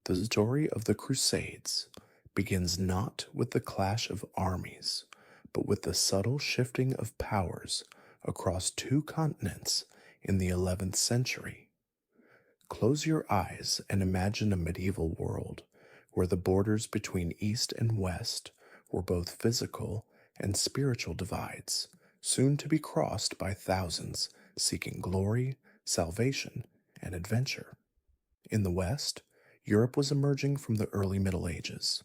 The story of the Crusades begins not with the clash of armies, but with the subtle shifting of powers across two continents in the 11th century. Close your eyes and imagine a medieval world where the borders between East and West were both physical and spiritual divides, soon to be crossed by thousands seeking glory, salvation, and adventure. In the West, Europe was emerging from the early Middle Ages.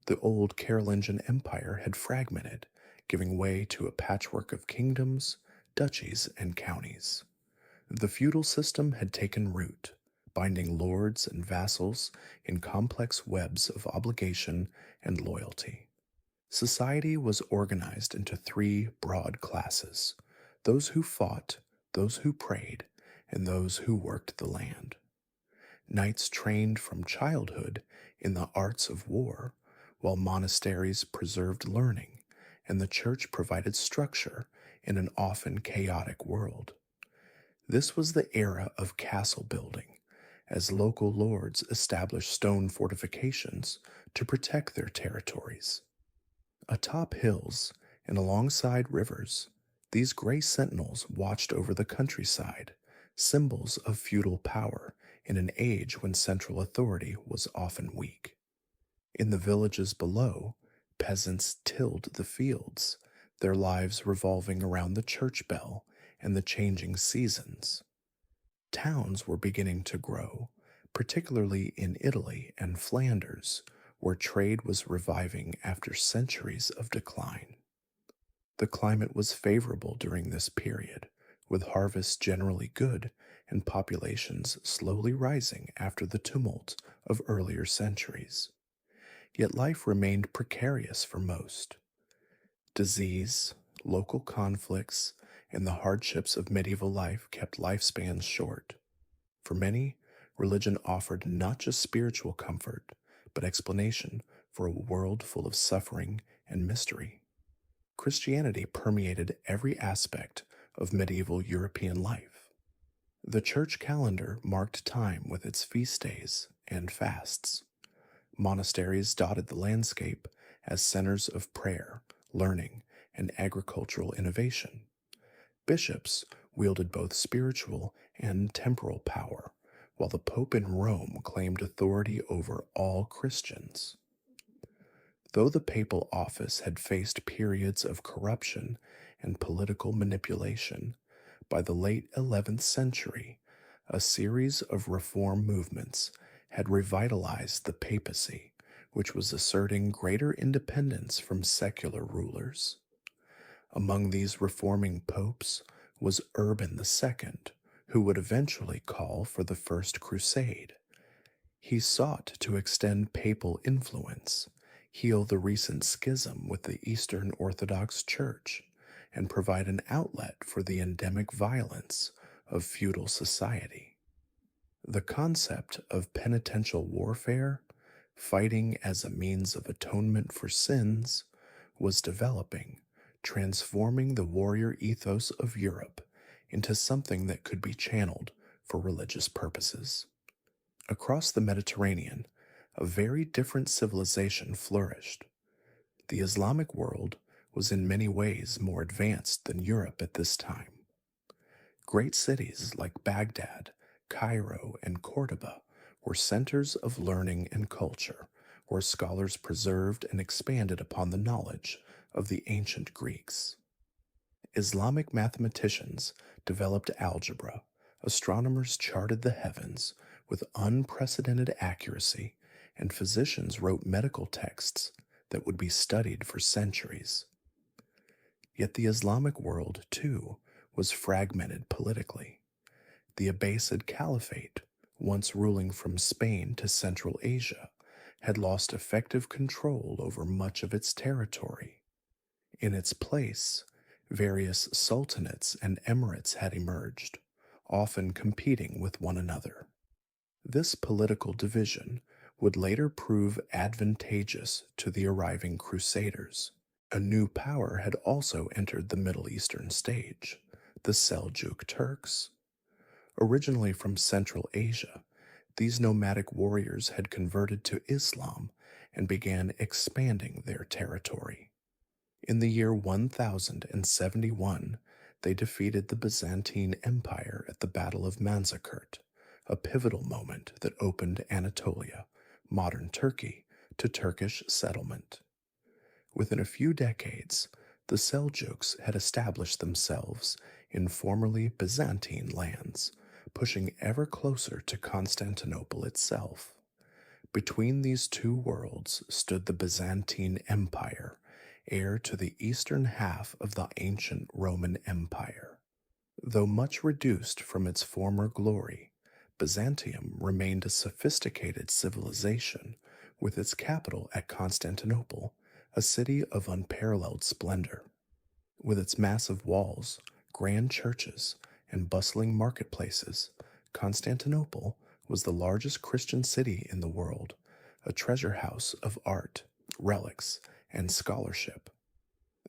The old Carolingian Empire had fragmented, giving way to a patchwork of kingdoms, duchies, and counties. The feudal system had taken root, binding lords and vassals in complex webs of obligation and loyalty. Society was organized into three broad classes: those who fought, those who prayed, and those who worked the land. Knights trained from childhood in the arts of war, while monasteries preserved learning, and the church provided structure in an often chaotic world. This was the era of castle building, as local lords established stone fortifications to protect their territories. Atop hills and alongside rivers, these gray sentinels watched over the countryside, symbols of feudal power in an age when central authority was often weak. In the villages below, peasants tilled the fields, their lives revolving around the church bell and the changing seasons. Towns were beginning to grow, particularly in Italy and Flanders, where trade was reviving after centuries of decline. The climate was favorable during this period, with harvests generally good and populations slowly rising after the tumult of earlier centuries. Yet life remained precarious for most. Disease, local conflicts, and the hardships of medieval life kept lifespans short. For many, religion offered not just spiritual comfort, but explanation for a world full of suffering and mystery. Christianity permeated every aspect of medieval European life. The church calendar marked time with its feast days and fasts. Monasteries dotted the landscape as centers of prayer, learning, and agricultural innovation. Bishops wielded both spiritual and temporal power, while the Pope in Rome claimed authority over all Christians. Though the papal office had faced periods of corruption and political manipulation, by the late 11th century, a series of reform movements had revitalized the papacy, which was asserting greater independence from secular rulers. Among these reforming popes was Urban II, who would eventually call for the First Crusade. He sought to extend papal influence, heal the recent schism with the Eastern Orthodox Church, and provide an outlet for the endemic violence of feudal society. The concept of penitential warfare, fighting as a means of atonement for sins, was developing, transforming the warrior ethos of Europe into something that could be channeled for religious purposes. Across the Mediterranean, a very different civilization flourished. The Islamic world was in many ways more advanced than Europe at this time. Great cities like Baghdad, Cairo, and Cordoba were centers of learning and culture, where scholars preserved and expanded upon the knowledge of the ancient Greeks. Islamic mathematicians developed algebra, astronomers charted the heavens with unprecedented accuracy, and physicians wrote medical texts that would be studied for centuries. Yet the Islamic world, too, was fragmented politically. The Abbasid Caliphate, once ruling from Spain to Central Asia, had lost effective control over much of its territory. In its place, various sultanates and emirates had emerged, often competing with one another. This political division would later prove advantageous to the arriving Crusaders. A new power had also entered the Middle Eastern stage, the Seljuk Turks. Originally from Central Asia, These nomadic warriors had converted to Islam and began expanding their territory. In the year 1071, they defeated the Byzantine Empire at the Battle of Manzikert, a pivotal moment that opened Anatolia, modern Turkey, to Turkish settlement. Within a few decades, the Seljuks had established themselves in formerly Byzantine lands, pushing ever closer to Constantinople itself. Between these two worlds stood the Byzantine Empire, heir to the eastern half of the ancient Roman Empire. Though much reduced from its former glory, Byzantium remained a sophisticated civilization, with its capital at Constantinople, a city of unparalleled splendor. With its massive walls, grand churches, and bustling marketplaces, Constantinople was the largest Christian city in the world, a treasure house of art, relics, and scholarship.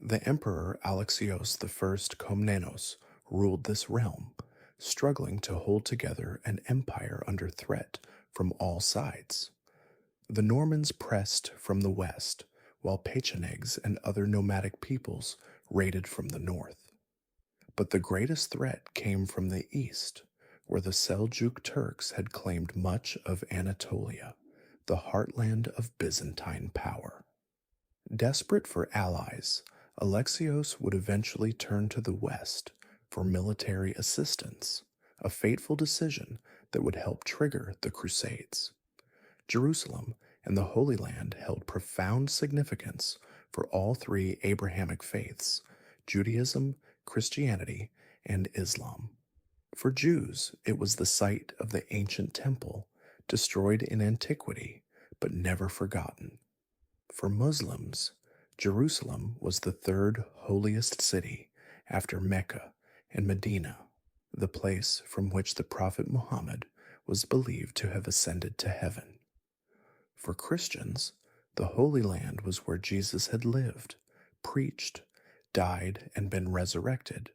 The Emperor Alexios I Komnenos ruled this realm, struggling to hold together an empire under threat from all sides. The Normans pressed from the west, while Pechenegs and other nomadic peoples raided from the north. But the greatest threat came from the east, where the Seljuk Turks had claimed much of Anatolia, the heartland of Byzantine power. Desperate for allies, Alexios would eventually turn to the west for military assistance, a fateful decision that would help trigger the Crusades. Jerusalem and the Holy Land held profound significance for all three Abrahamic faiths, Judaism, Christianity, and Islam. For Jews, it was the site of the ancient temple, destroyed in antiquity, but never forgotten. For Muslims, Jerusalem was the third holiest city after Mecca and Medina, the place from which the Prophet Muhammad was believed to have ascended to heaven. For Christians, the Holy Land was where Jesus had lived, preached, died, and been resurrected.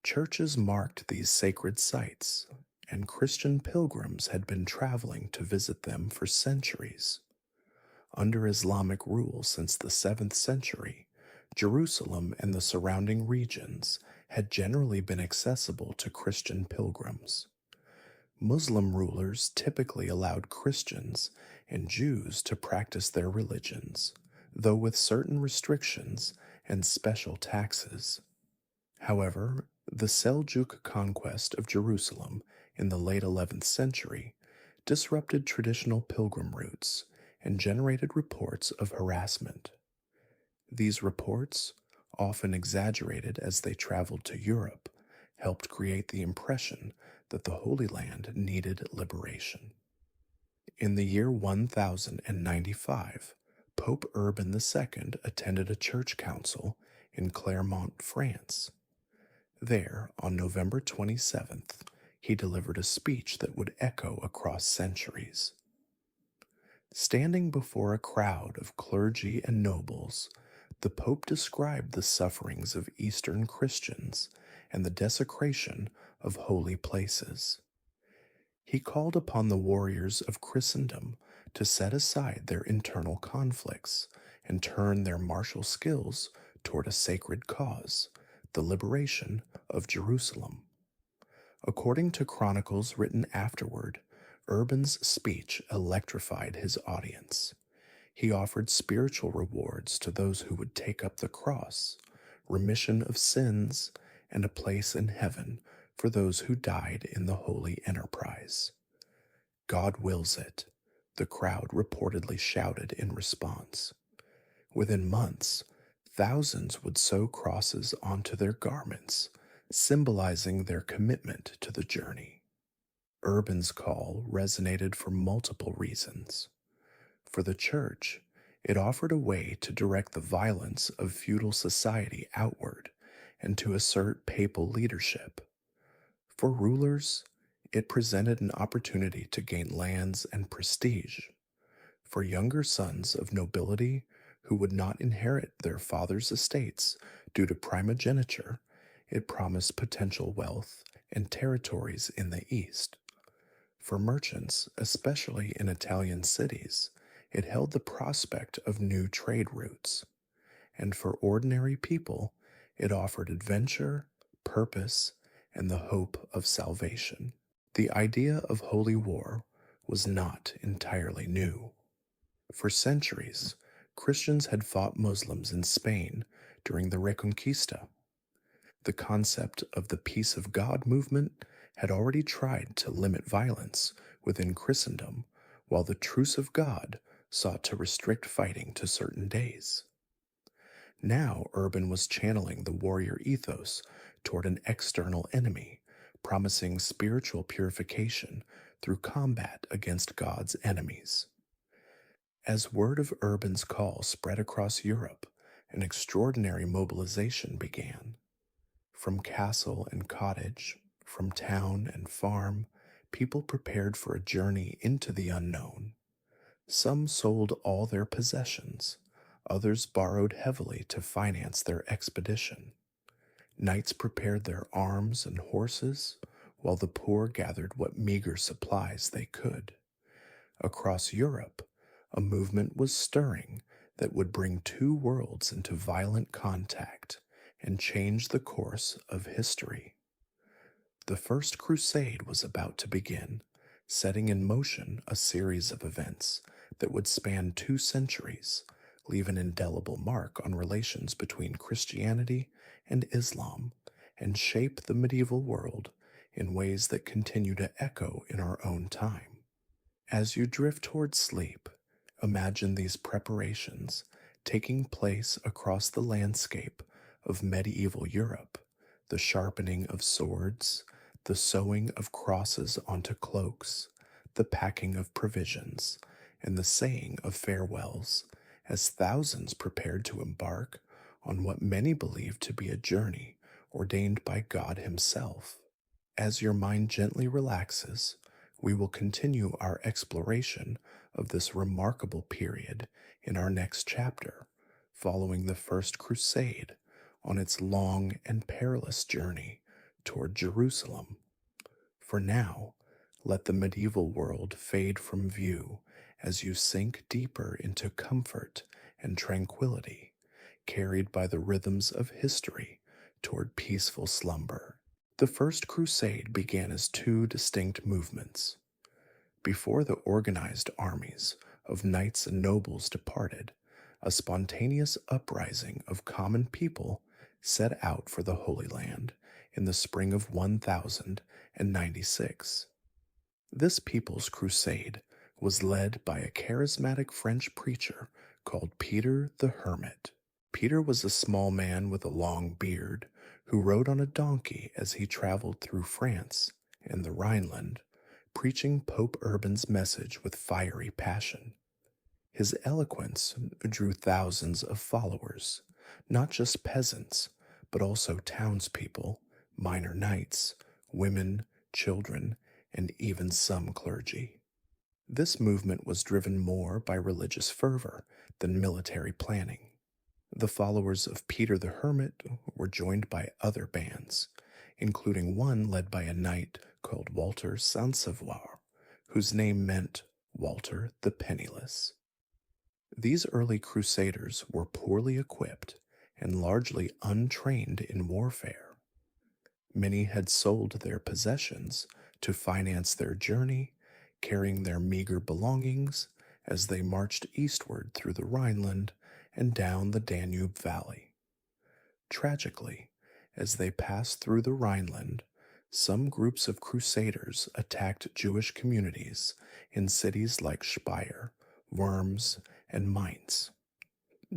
Churches marked these sacred sites, and Christian pilgrims had been traveling to visit them for centuries. Under Islamic rule since the 7th century, Jerusalem and the surrounding regions had generally been accessible to Christian pilgrims. Muslim rulers typically allowed Christians and Jews to practice their religions, though with certain restrictions and special taxes. However, the Seljuk conquest of Jerusalem in the late 11th century disrupted traditional pilgrim routes and generated reports of harassment. These reports, often exaggerated as they traveled to Europe, helped create the impression that the Holy Land needed liberation. In the year 1095, Pope Urban II attended a church council in Clermont, France. There, on November 27th, he delivered a speech that would echo across centuries. Standing before a crowd of clergy and nobles, the Pope described the sufferings of Eastern Christians and the desecration of holy places. He called upon the warriors of Christendom to set aside their internal conflicts and turn their martial skills toward a sacred cause, the liberation of Jerusalem. According to chronicles written afterward, Urban's speech electrified his audience. He offered spiritual rewards to those who would take up the cross, remission of sins, and a place in heaven for those who died in the holy enterprise. God wills it, the crowd reportedly shouted in response. Within months, thousands would sew crosses onto their garments, symbolizing their commitment to the journey. Urban's call resonated for multiple reasons. For the church, it offered a way to direct the violence of feudal society outward and to assert papal leadership. For rulers, it presented an opportunity to gain lands and prestige. For younger sons of nobility who would not inherit their father's estates due to primogeniture, it promised potential wealth and territories in the east. For merchants, especially in Italian cities, it held the prospect of new trade routes, and for ordinary people, it offered adventure, purpose, and the hope of salvation. The idea of holy war was not entirely new. For centuries, Christians had fought Muslims in Spain during the Reconquista. The concept of the peace of God movement had already tried to limit violence within Christendom, while the truce of God sought to restrict fighting to certain days. Now, Urban was channeling the warrior ethos toward an external enemy, promising spiritual purification through combat against God's enemies. As word of Urban's call spread across Europe, an extraordinary mobilization began. From castle and cottage, from town and farm, people prepared for a journey into the unknown. Some sold all their possessions, others borrowed heavily to finance their expedition. Knights prepared their arms and horses, while the poor gathered what meager supplies they could. Across Europe, a movement was stirring that would bring two worlds into violent contact and change the course of history. The First Crusade was about to begin, setting in motion a series of events that would span 2 centuries, leave an indelible mark on relations between Christianity and Islam, and shape the medieval world in ways that continue to echo in our own time. As you drift toward sleep, imagine these preparations taking place across the landscape of medieval Europe, the sharpening of swords, the sewing of crosses onto cloaks, the packing of provisions, and the saying of farewells, as thousands prepared to embark on what many believe to be a journey ordained by God Himself. As your mind gently relaxes, we will continue our exploration of this remarkable period in our next chapter, following the First Crusade on its long and perilous journey toward Jerusalem. For now, let the medieval world fade from view as you sink deeper into comfort and tranquility, carried by the rhythms of history toward peaceful slumber. The First Crusade began as two distinct movements. Before the organized armies of knights and nobles departed, a spontaneous uprising of common people set out for the Holy Land in the spring of 1096. This People's Crusade was led by a charismatic French preacher called Peter the Hermit. Peter was a small man with a long beard who rode on a donkey as he traveled through France and the Rhineland, preaching Pope Urban's message with fiery passion. His eloquence drew thousands of followers, not just peasants, but also townspeople, minor knights, women, children, and even some clergy. This movement was driven more by religious fervor than military planning. The followers of Peter the Hermit were joined by other bands, including one led by a knight called Walter Sansevouar, whose name meant Walter the Penniless. These early crusaders were poorly equipped and largely untrained in warfare. Many had sold their possessions to finance their journey, carrying their meager belongings as they marched eastward through the Rhineland and down the Danube Valley. Tragically, as they passed through the Rhineland, some groups of crusaders attacked Jewish communities in cities like Speyer, Worms, and Mainz.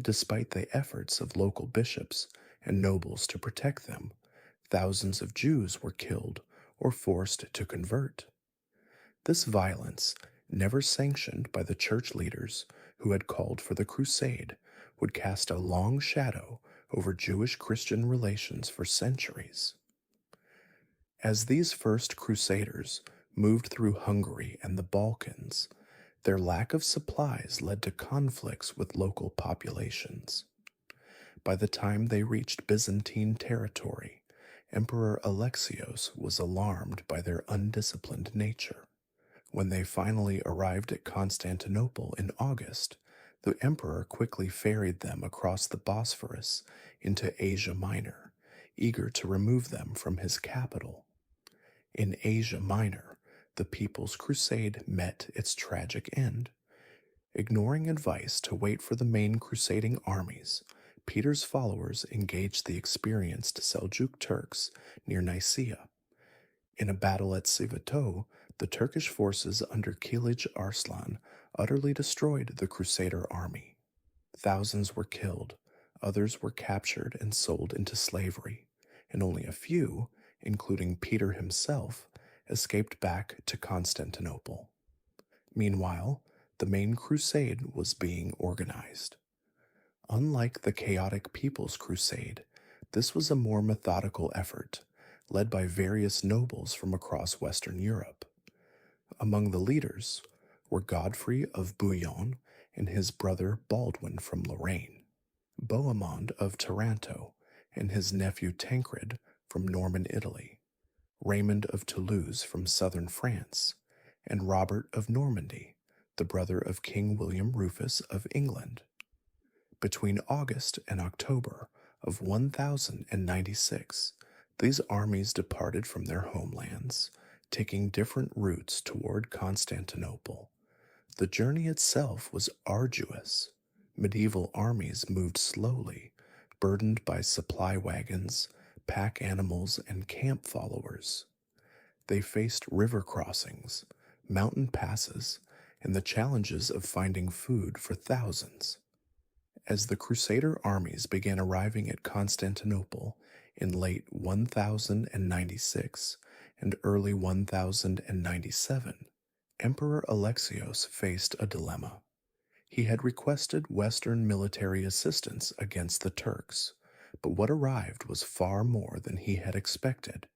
Despite the efforts of local bishops and nobles to protect them, thousands of Jews were killed or forced to convert. This violence, never sanctioned by the church leaders who had called for the crusade, would cast a long shadow over Jewish-Christian relations for centuries. As these first crusaders moved through Hungary and the Balkans, their lack of supplies led to conflicts with local populations. By the time they reached Byzantine territory, Emperor Alexios was alarmed by their undisciplined nature. When they finally arrived at Constantinople in August, the emperor quickly ferried them across the Bosphorus into Asia Minor, eager to remove them from his capital. In Asia Minor, the People's Crusade met its tragic end. Ignoring advice to wait for the main crusading armies, Peter's followers engaged the experienced Seljuk Turks near Nicaea. In a battle at Sivito, the Turkish forces under Kilij Arslan utterly destroyed the Crusader army. Thousands were killed, others were captured and sold into slavery, and only a few, including Peter himself, escaped back to Constantinople. Meanwhile, the main crusade was being organized. Unlike the chaotic People's Crusade, this was a more methodical effort, led by various nobles from across Western Europe. Among the leaders were Godfrey of Bouillon and his brother Baldwin from Lorraine, Bohemond of Taranto and his nephew Tancred from Norman Italy, Raymond of Toulouse from southern France, and Robert of Normandy, the brother of King William Rufus of England. Between August and October of 1096, these armies departed from their homelands, taking different routes toward Constantinople. The journey itself was arduous. Medieval armies moved slowly, burdened by supply wagons, pack animals, and camp followers. They faced river crossings, mountain passes, and the challenges of finding food for thousands. As the Crusader armies began arriving at Constantinople in late 1096 and early 1097, Emperor Alexios faced a dilemma. He had requested Western military assistance against the Turks, but what arrived was far more than he had expected.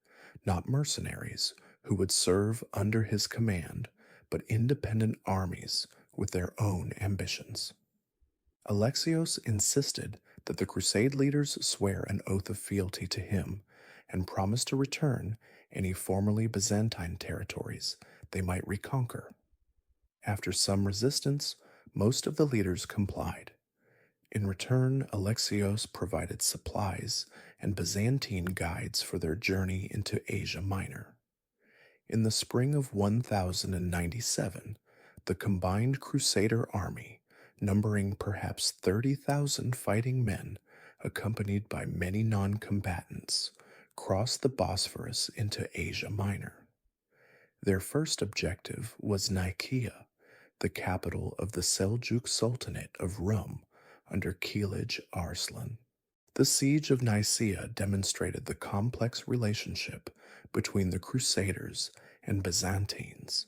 Not mercenaries who would serve under his command, but independent armies with their own ambitions. Alexios insisted that the Crusade leaders swear an oath of fealty to him and promise to return any formerly Byzantine territories they might reconquer. After some resistance, most of the leaders complied. In return, Alexios provided supplies and Byzantine guides for their journey into Asia Minor. In the spring of 1097, the combined Crusader army, numbering perhaps 30,000 fighting men, accompanied by many non-combatants, crossed the Bosphorus into Asia Minor. Their first objective was Nicaea, the capital of the Seljuk Sultanate of Rum under Kilij Arslan. The siege of Nicaea demonstrated the complex relationship between the Crusaders and Byzantines.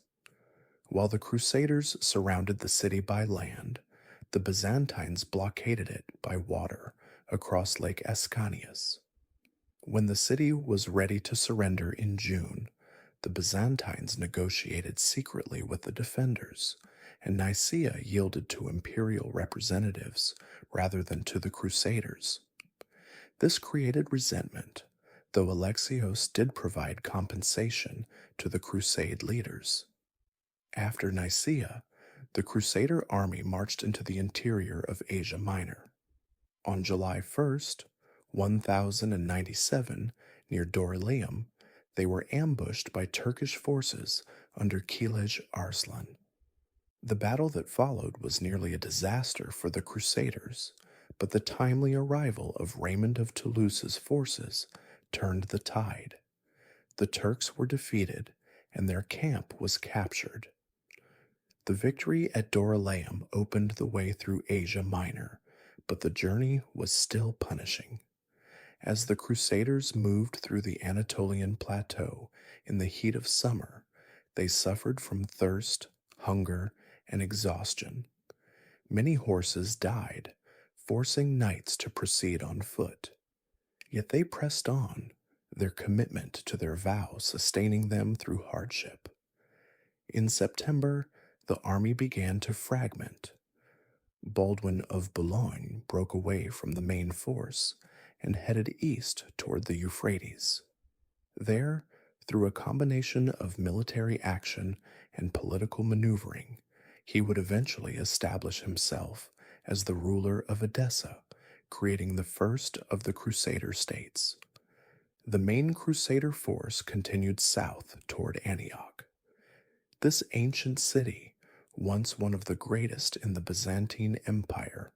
While the Crusaders surrounded the city by land, the Byzantines blockaded it by water across Lake Ascanius. When the city was ready to surrender in June, the Byzantines negotiated secretly with the defenders, and Nicaea yielded to imperial representatives rather than to the Crusaders. This created resentment, though Alexios did provide compensation to the Crusade leaders. After Nicaea, the Crusader army marched into the interior of Asia Minor. On July 1st, 1097, near Dorylaeum, they were ambushed by Turkish forces under Kilij Arslan. The battle that followed was nearly a disaster for the Crusaders, but the timely arrival of Raymond of Toulouse's forces turned the tide. The Turks were defeated, and their camp was captured. The victory at Dorylaeum opened the way through Asia Minor, but the journey was still punishing. As the Crusaders moved through the Anatolian plateau in the heat of summer, they suffered from thirst, hunger, and exhaustion. Many horses died, forcing knights to proceed on foot. Yet they pressed on, their commitment to their vow sustaining them through hardship. In September, the army began to fragment. Baldwin of Boulogne broke away from the main force and headed east toward the Euphrates. There, Through a combination of military action and political maneuvering, he would eventually establish himself as the ruler of Edessa, creating the first of the Crusader States. The main Crusader force continued south toward Antioch. This ancient city, once one of the greatest in the Byzantine Empire,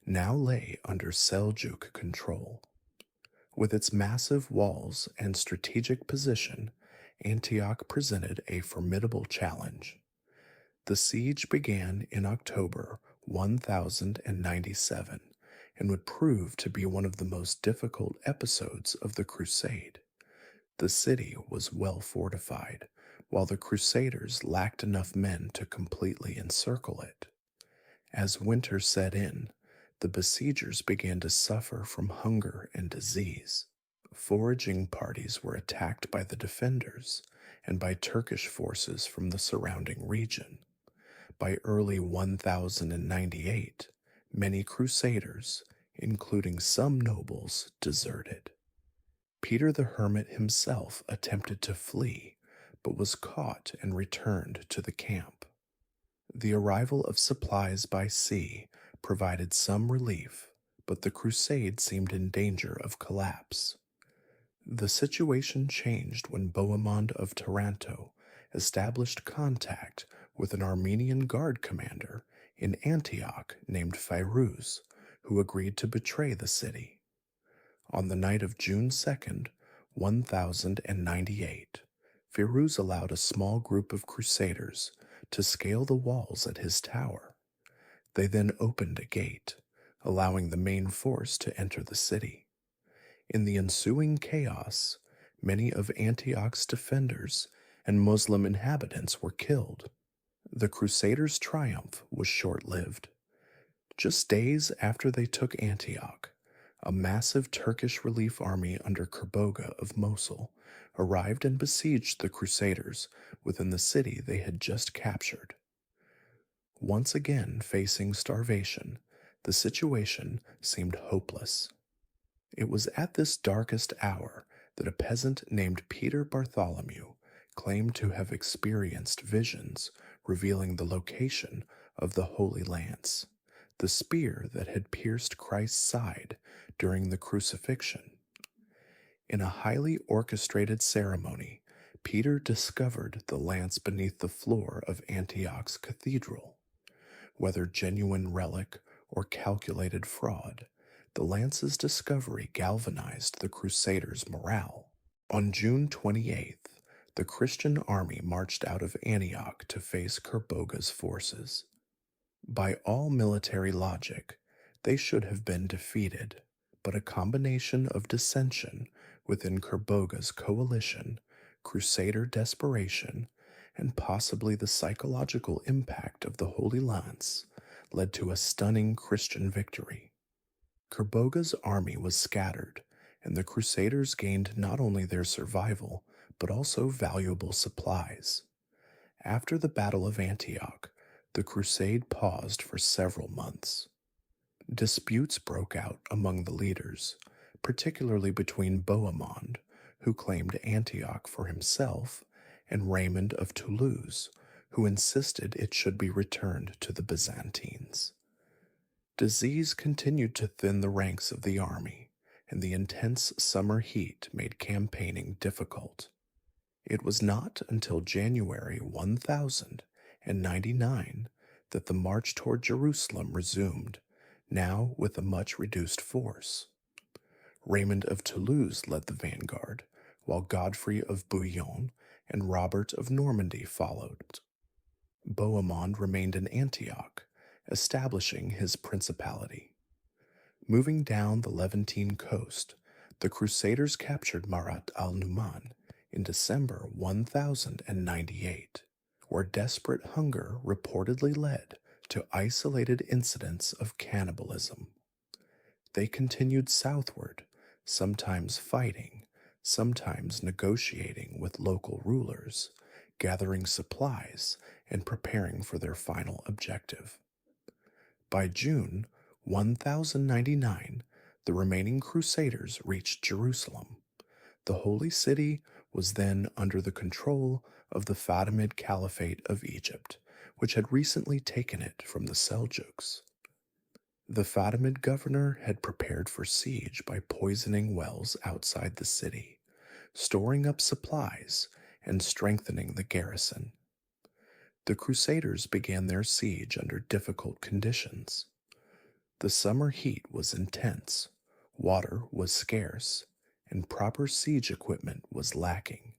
now lay under Seljuk control. With its massive walls and strategic position, Antioch presented a formidable challenge. The siege began in October 1097 and would prove to be one of the most difficult episodes of the crusade. The city was well fortified, while the Crusaders lacked enough men to completely encircle it. As winter set in, the besiegers began to suffer from hunger and disease. Foraging parties were attacked by the defenders and by Turkish forces from the surrounding region. By early 1098, many Crusaders, including some nobles, deserted. Peter the Hermit himself attempted to flee, but was caught and returned to the camp. The arrival of supplies by sea provided some relief, but the crusade seemed in danger of collapse. The situation changed when Bohemond of Taranto established contact with an Armenian guard commander in Antioch named Firuz, who agreed to betray the city. On the night of June 2nd, 1098, Firuz allowed a small group of crusaders to scale the walls at his tower. They then opened a gate, allowing the main force to enter the city. In the ensuing chaos, many of Antioch's defenders and Muslim inhabitants were killed. The Crusaders' triumph was short-lived. Just days after they took Antioch, a massive Turkish relief army under Kerboga of Mosul arrived and besieged the Crusaders within the city they had just captured. Once again facing starvation, the situation seemed hopeless. It was at this darkest hour that a peasant named Peter Bartholomew claimed to have experienced visions revealing the location of the Holy Lance, the spear that had pierced Christ's side during the crucifixion. In a highly orchestrated ceremony, Peter discovered the lance beneath the floor of Antioch's cathedral. Whether genuine relic or calculated fraud, the lance's discovery galvanized the Crusaders' morale. On June 28th, the Christian army marched out of Antioch to face Kerboga's forces. By all military logic, they should have been defeated, but a combination of dissension within Kerboga's coalition, Crusader desperation, and possibly the psychological impact of the Holy Lance led to a stunning Christian victory. Kerboga's army was scattered, and the Crusaders gained not only their survival, but also valuable supplies. After the Battle of Antioch, the crusade paused for several months. Disputes broke out among the leaders, particularly between Bohemond, who claimed Antioch for himself, and Raymond of Toulouse, who insisted it should be returned to the Byzantines. Disease continued to thin the ranks of the army, and the intense summer heat made campaigning difficult. It was not until January 1099 that the march toward Jerusalem resumed, now with a much reduced force. Raymond of Toulouse led the vanguard, while Godfrey of Bouillon and Robert of Normandy followed. Bohemond remained in Antioch, establishing his principality. Moving down the Levantine coast, the Crusaders captured Marat al-Numan in December 1098, where desperate hunger reportedly led to isolated incidents of cannibalism. They continued southward, sometimes fighting, sometimes negotiating with local rulers, gathering supplies, and preparing for their final objective. By June 1099, the remaining Crusaders reached Jerusalem. The Holy City was then under the control of the Fatimid Caliphate of Egypt, which had recently taken it from the Seljuks. The Fatimid governor had prepared for siege by poisoning wells outside the city, storing up supplies, and strengthening the garrison. The Crusaders began their siege under difficult conditions. The summer heat was intense, water was scarce, and proper siege equipment was lacking.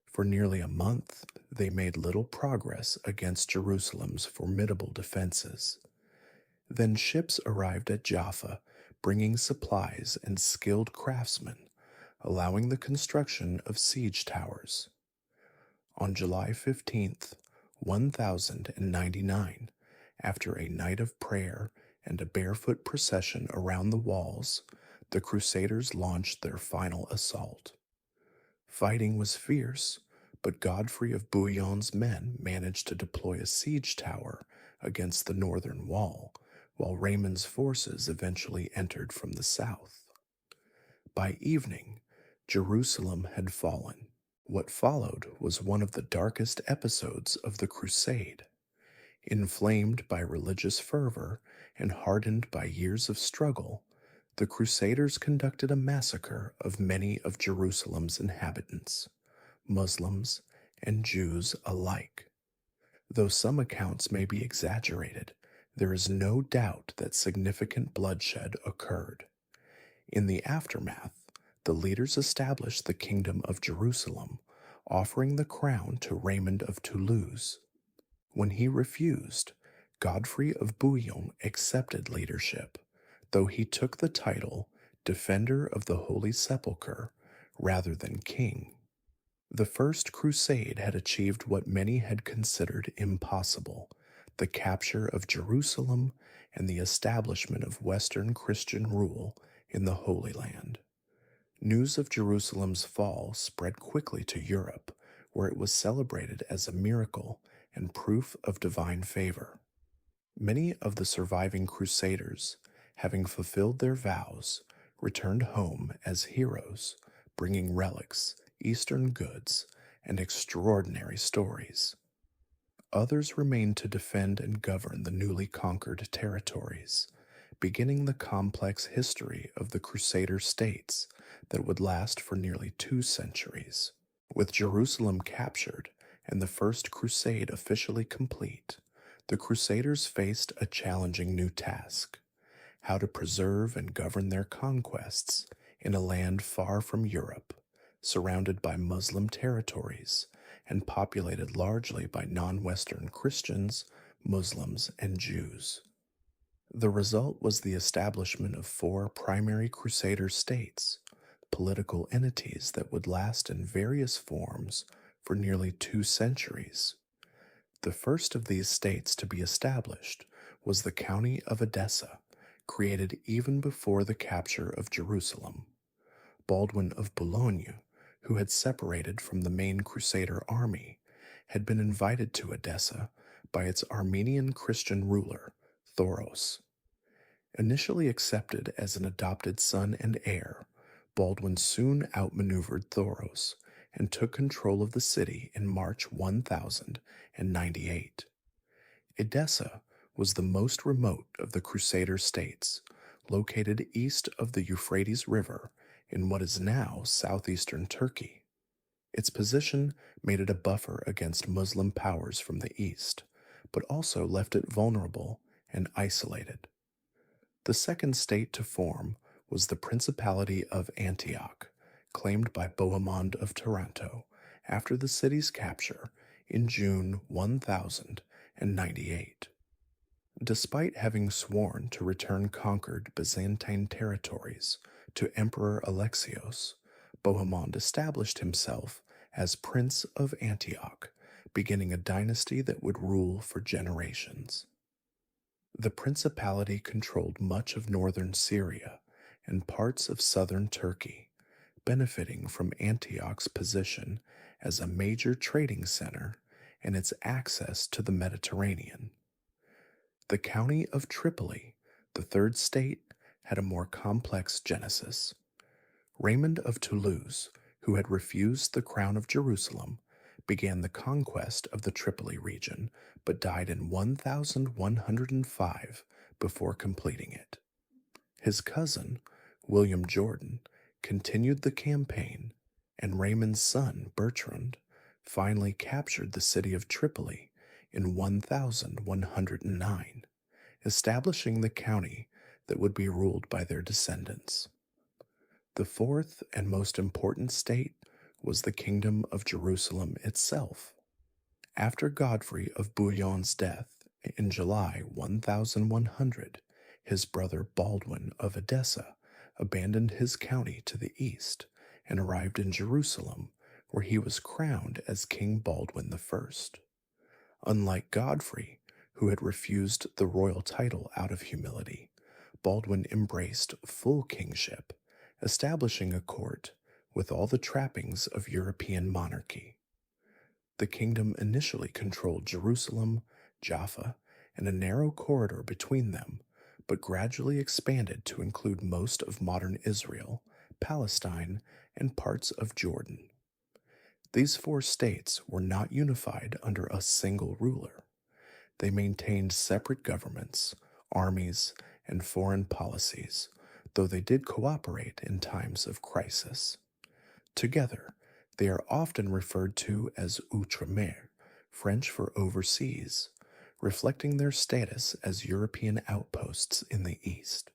For nearly a month, they made little progress against Jerusalem's formidable defenses. Then ships arrived at Jaffa, bringing supplies and skilled craftsmen, allowing the construction of siege towers. On July 15th, 1099, after a night of prayer and a barefoot procession around the walls, the Crusaders launched their final assault. Fighting was fierce, but Godfrey of Bouillon's men managed to deploy a siege tower against the northern wall, while Raymond's forces eventually entered from the south. By evening, Jerusalem had fallen. What followed was one of the darkest episodes of the Crusade. Inflamed by religious fervor and hardened by years of struggle, the Crusaders conducted a massacre of many of Jerusalem's inhabitants, Muslims and Jews alike. Though some accounts may be exaggerated, there is no doubt that significant bloodshed occurred. In the aftermath, the leaders established the Kingdom of Jerusalem, offering the crown to Raymond of Toulouse. When he refused, Godfrey of Bouillon accepted leadership, though he took the title Defender of the Holy Sepulchre rather than king. The First Crusade had achieved what many had considered impossible: the capture of Jerusalem and the establishment of Western Christian rule in the Holy Land. News of Jerusalem's fall spread quickly to Europe, where it was celebrated as a miracle and proof of divine favor. Many of the surviving Crusaders, having fulfilled their vows, returned home as heroes, bringing relics, Eastern goods, and extraordinary stories. Others remained to defend and govern the newly conquered territories, beginning the complex history of the Crusader States that would last for nearly 2 centuries. With Jerusalem captured and the First Crusade officially complete, the Crusaders faced a challenging new task: how to preserve and govern their conquests in a land far from Europe, surrounded by Muslim territories and populated largely by non-Western Christians, Muslims, and Jews. The result was the establishment of 4 primary Crusader states, political entities that would last in various forms for nearly 2 centuries. The first of these states to be established was the county of Edessa, created even before the capture of Jerusalem. Baldwin of Boulogne, who had separated from the main Crusader army, had been invited to Edessa by its Armenian Christian ruler, Thoros. Initially accepted as an adopted son and heir, Baldwin soon outmaneuvered Thoros and took control of the city in March 1098. Edessa was the most remote of the Crusader states, located east of the Euphrates River in what is now southeastern Turkey. Its position made it a buffer against Muslim powers from the east, but also left it vulnerable and isolated. The second state to form was the Principality of Antioch, claimed by Bohemond of Taranto after the city's capture in June 1098. Despite having sworn to return conquered Byzantine territories to Emperor Alexios, Bohemond established himself as Prince of Antioch, beginning a dynasty that would rule for generations. The principality controlled much of northern Syria and parts of southern Turkey, benefiting from Antioch's position as a major trading center and its access to the Mediterranean. The county of Tripoli, the third state, had a more complex genesis. Raymond of Toulouse, who had refused the crown of Jerusalem, began the conquest of the Tripoli region but died in 1105 before completing it. His cousin, William Jordan, continued the campaign, and Raymond's son, Bertrand, finally captured the city of Tripoli in 1109, establishing the county that would be ruled by their descendants. The fourth and most important state was the Kingdom of Jerusalem itself. After Godfrey of Bouillon's death in July 1100, his brother Baldwin of Edessa abandoned his county to the east and arrived in Jerusalem, where he was crowned as King Baldwin I. Unlike Godfrey, who had refused the royal title out of humility, Baldwin embraced full kingship, establishing a court with all the trappings of European monarchy. The kingdom initially controlled Jerusalem, Jaffa, and a narrow corridor between them, but gradually expanded to include most of modern Israel, Palestine, and parts of Jordan. These four states were not unified under a single ruler. They maintained separate governments, armies, and foreign policies, though they did cooperate in times of crisis. Together, they are often referred to as outre-mer, French for overseas, reflecting their status as European outposts in the East.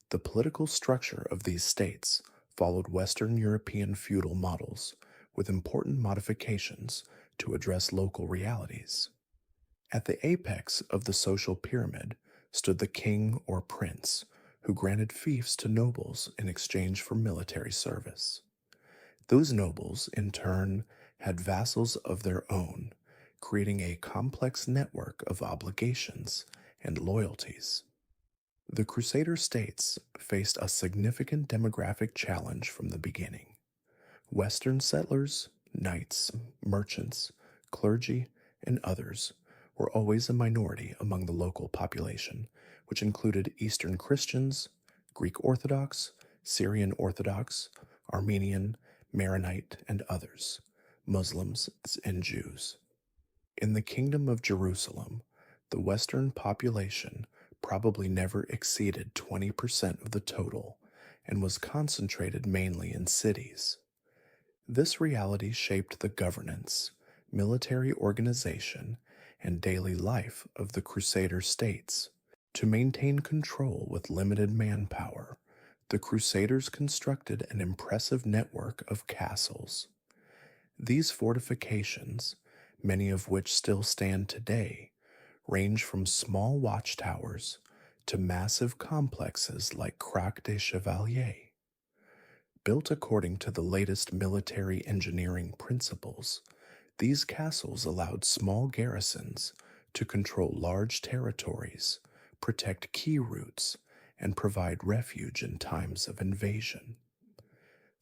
The political structure of these states followed Western European feudal models, with important modifications to address local realities. At the apex of the social pyramid stood the king or prince, who granted fiefs to nobles in exchange for military service. Those nobles, in turn, had vassals of their own, creating a complex network of obligations and loyalties. The Crusader States faced a significant demographic challenge from the beginning. Western settlers, knights, merchants, clergy, and others were always a minority among the local population, which included Eastern Christians, Greek Orthodox, Syrian Orthodox, Armenian, Maronite, and others, Muslims, and Jews. In the Kingdom of Jerusalem, the Western population probably never exceeded 20% of the total and was concentrated mainly in cities. This reality shaped the governance, military organization, and daily life of the Crusader states. To maintain control with limited manpower, the Crusaders constructed an impressive network of castles. These fortifications, many of which still stand today, range from small watchtowers to massive complexes like Crac des Chevaliers. Built according to the latest military engineering principles, these castles allowed small garrisons to control large territories, protect key routes, and provide refuge in times of invasion.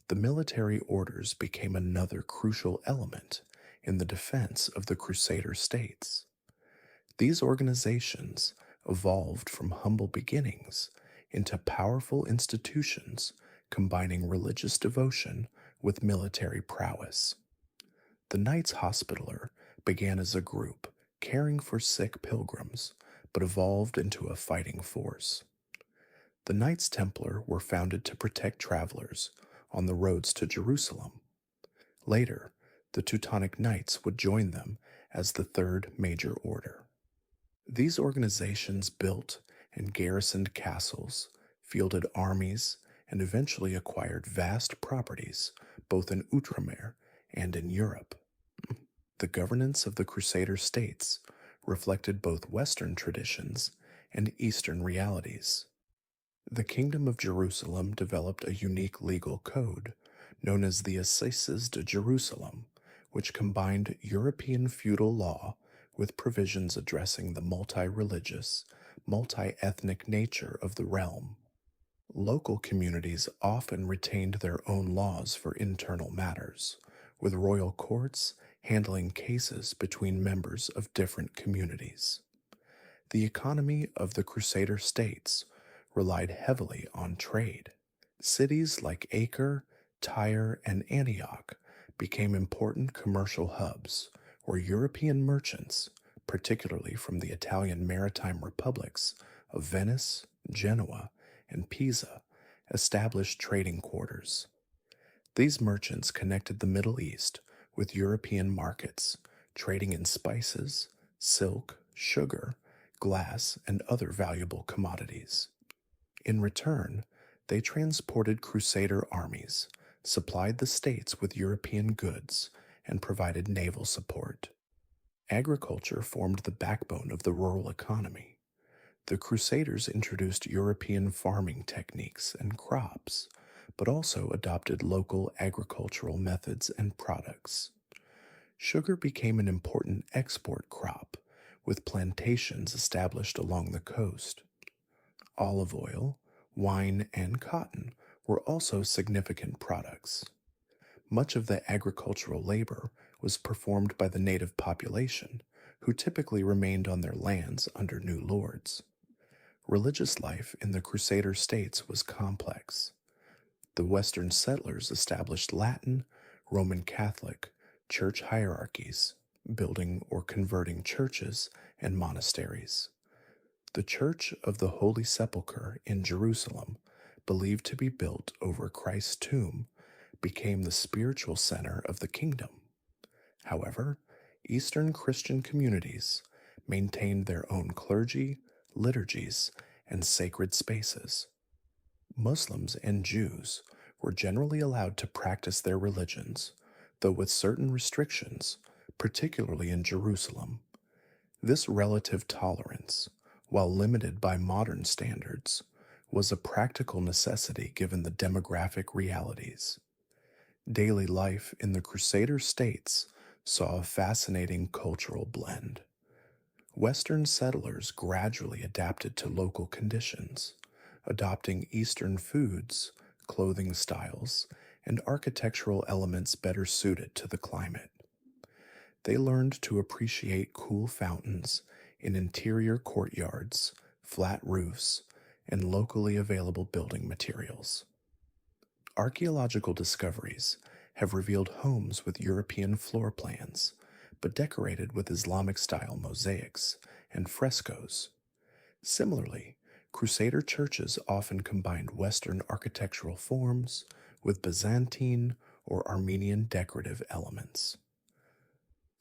The military orders became another crucial element in the defense of the Crusader states. These organizations evolved from humble beginnings into powerful institutions combining religious devotion with military prowess. The Knights Hospitaller began as a group caring for sick pilgrims, but evolved into a fighting force. The Knights Templar were founded to protect travelers on the roads to Jerusalem. Later, the Teutonic Knights would join them as the third major order. These organizations built and garrisoned castles, fielded armies, and eventually acquired vast properties both in Outremer and in Europe. The governance of the Crusader states reflected both Western traditions and Eastern realities. The Kingdom of Jerusalem developed a unique legal code known as the Assises de Jerusalem, which combined European feudal law with provisions addressing the multi-religious, multi-ethnic nature of the realm. Local communities often retained their own laws for internal matters, with royal courts handling cases between members of different communities. The economy of the Crusader states relied heavily on trade. Cities like Acre, Tyre, and Antioch became important commercial hubs where European merchants, particularly from the Italian maritime republics of Venice, Genoa, and Pisa, established trading quarters. These merchants connected the Middle East with European markets, trading in spices, silk, sugar, glass, and other valuable commodities. In return, they transported Crusader armies, supplied the states with European goods, and provided naval support. Agriculture formed the backbone of the rural economy. The Crusaders introduced European farming techniques and crops, but also adopted local agricultural methods and products. Sugar became an important export crop, with plantations established along the coast. Olive oil, wine, and cotton were also significant products. Much of the agricultural labor was performed by the native population, who typically remained on their lands under new lords. Religious life in the Crusader States was complex. The Western settlers established Latin, Roman Catholic, church hierarchies, building or converting churches and monasteries. The Church of the Holy Sepulchre in Jerusalem, believed to be built over Christ's tomb, became the spiritual center of the kingdom. However, Eastern Christian communities maintained their own clergy, liturgies, and sacred spaces. Muslims and Jews were generally allowed to practice their religions, though with certain restrictions, particularly in Jerusalem. This relative tolerance, while limited by modern standards, was a practical necessity given the demographic realities. Daily life in the Crusader states saw a fascinating cultural blend. Western settlers gradually adapted to local conditions, adopting Eastern foods, clothing styles, and architectural elements better suited to the climate. They learned to appreciate cool fountains in interior courtyards, flat roofs, and locally available building materials. Archaeological discoveries have revealed homes with European floor plans, but decorated with Islamic-style mosaics and frescoes. Similarly, Crusader churches often combined Western architectural forms with Byzantine or Armenian decorative elements.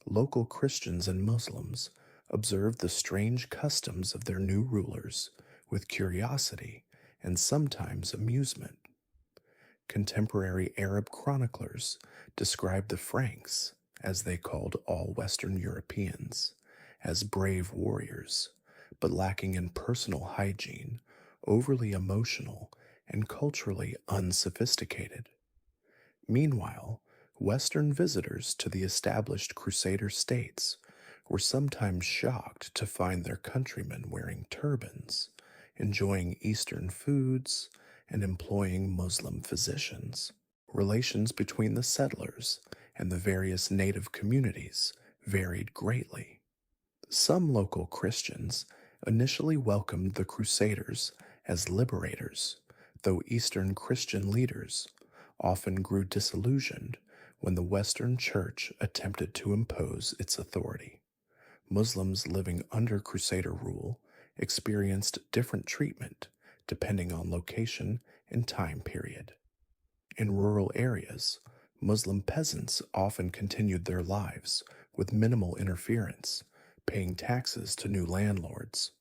Local Christians and Muslims observed the strange customs of their new rulers with curiosity and sometimes amusement. Contemporary Arab chroniclers described the Franks, as they called all Western Europeans, as brave warriors, but lacking in personal hygiene, overly emotional, and culturally unsophisticated. Meanwhile, Western visitors to the established Crusader states were sometimes shocked to find their countrymen wearing turbans, enjoying Eastern foods, and employing Muslim physicians. Relations between the settlers and the various native communities varied greatly. Some local Christians initially welcomed the Crusaders as liberators, though Eastern Christian leaders often grew disillusioned when the Western Church attempted to impose its authority. Muslims living under Crusader rule experienced different treatment depending on location and time period. In rural areas, Muslim peasants often continued their lives with minimal interference, paying taxes to new landlords.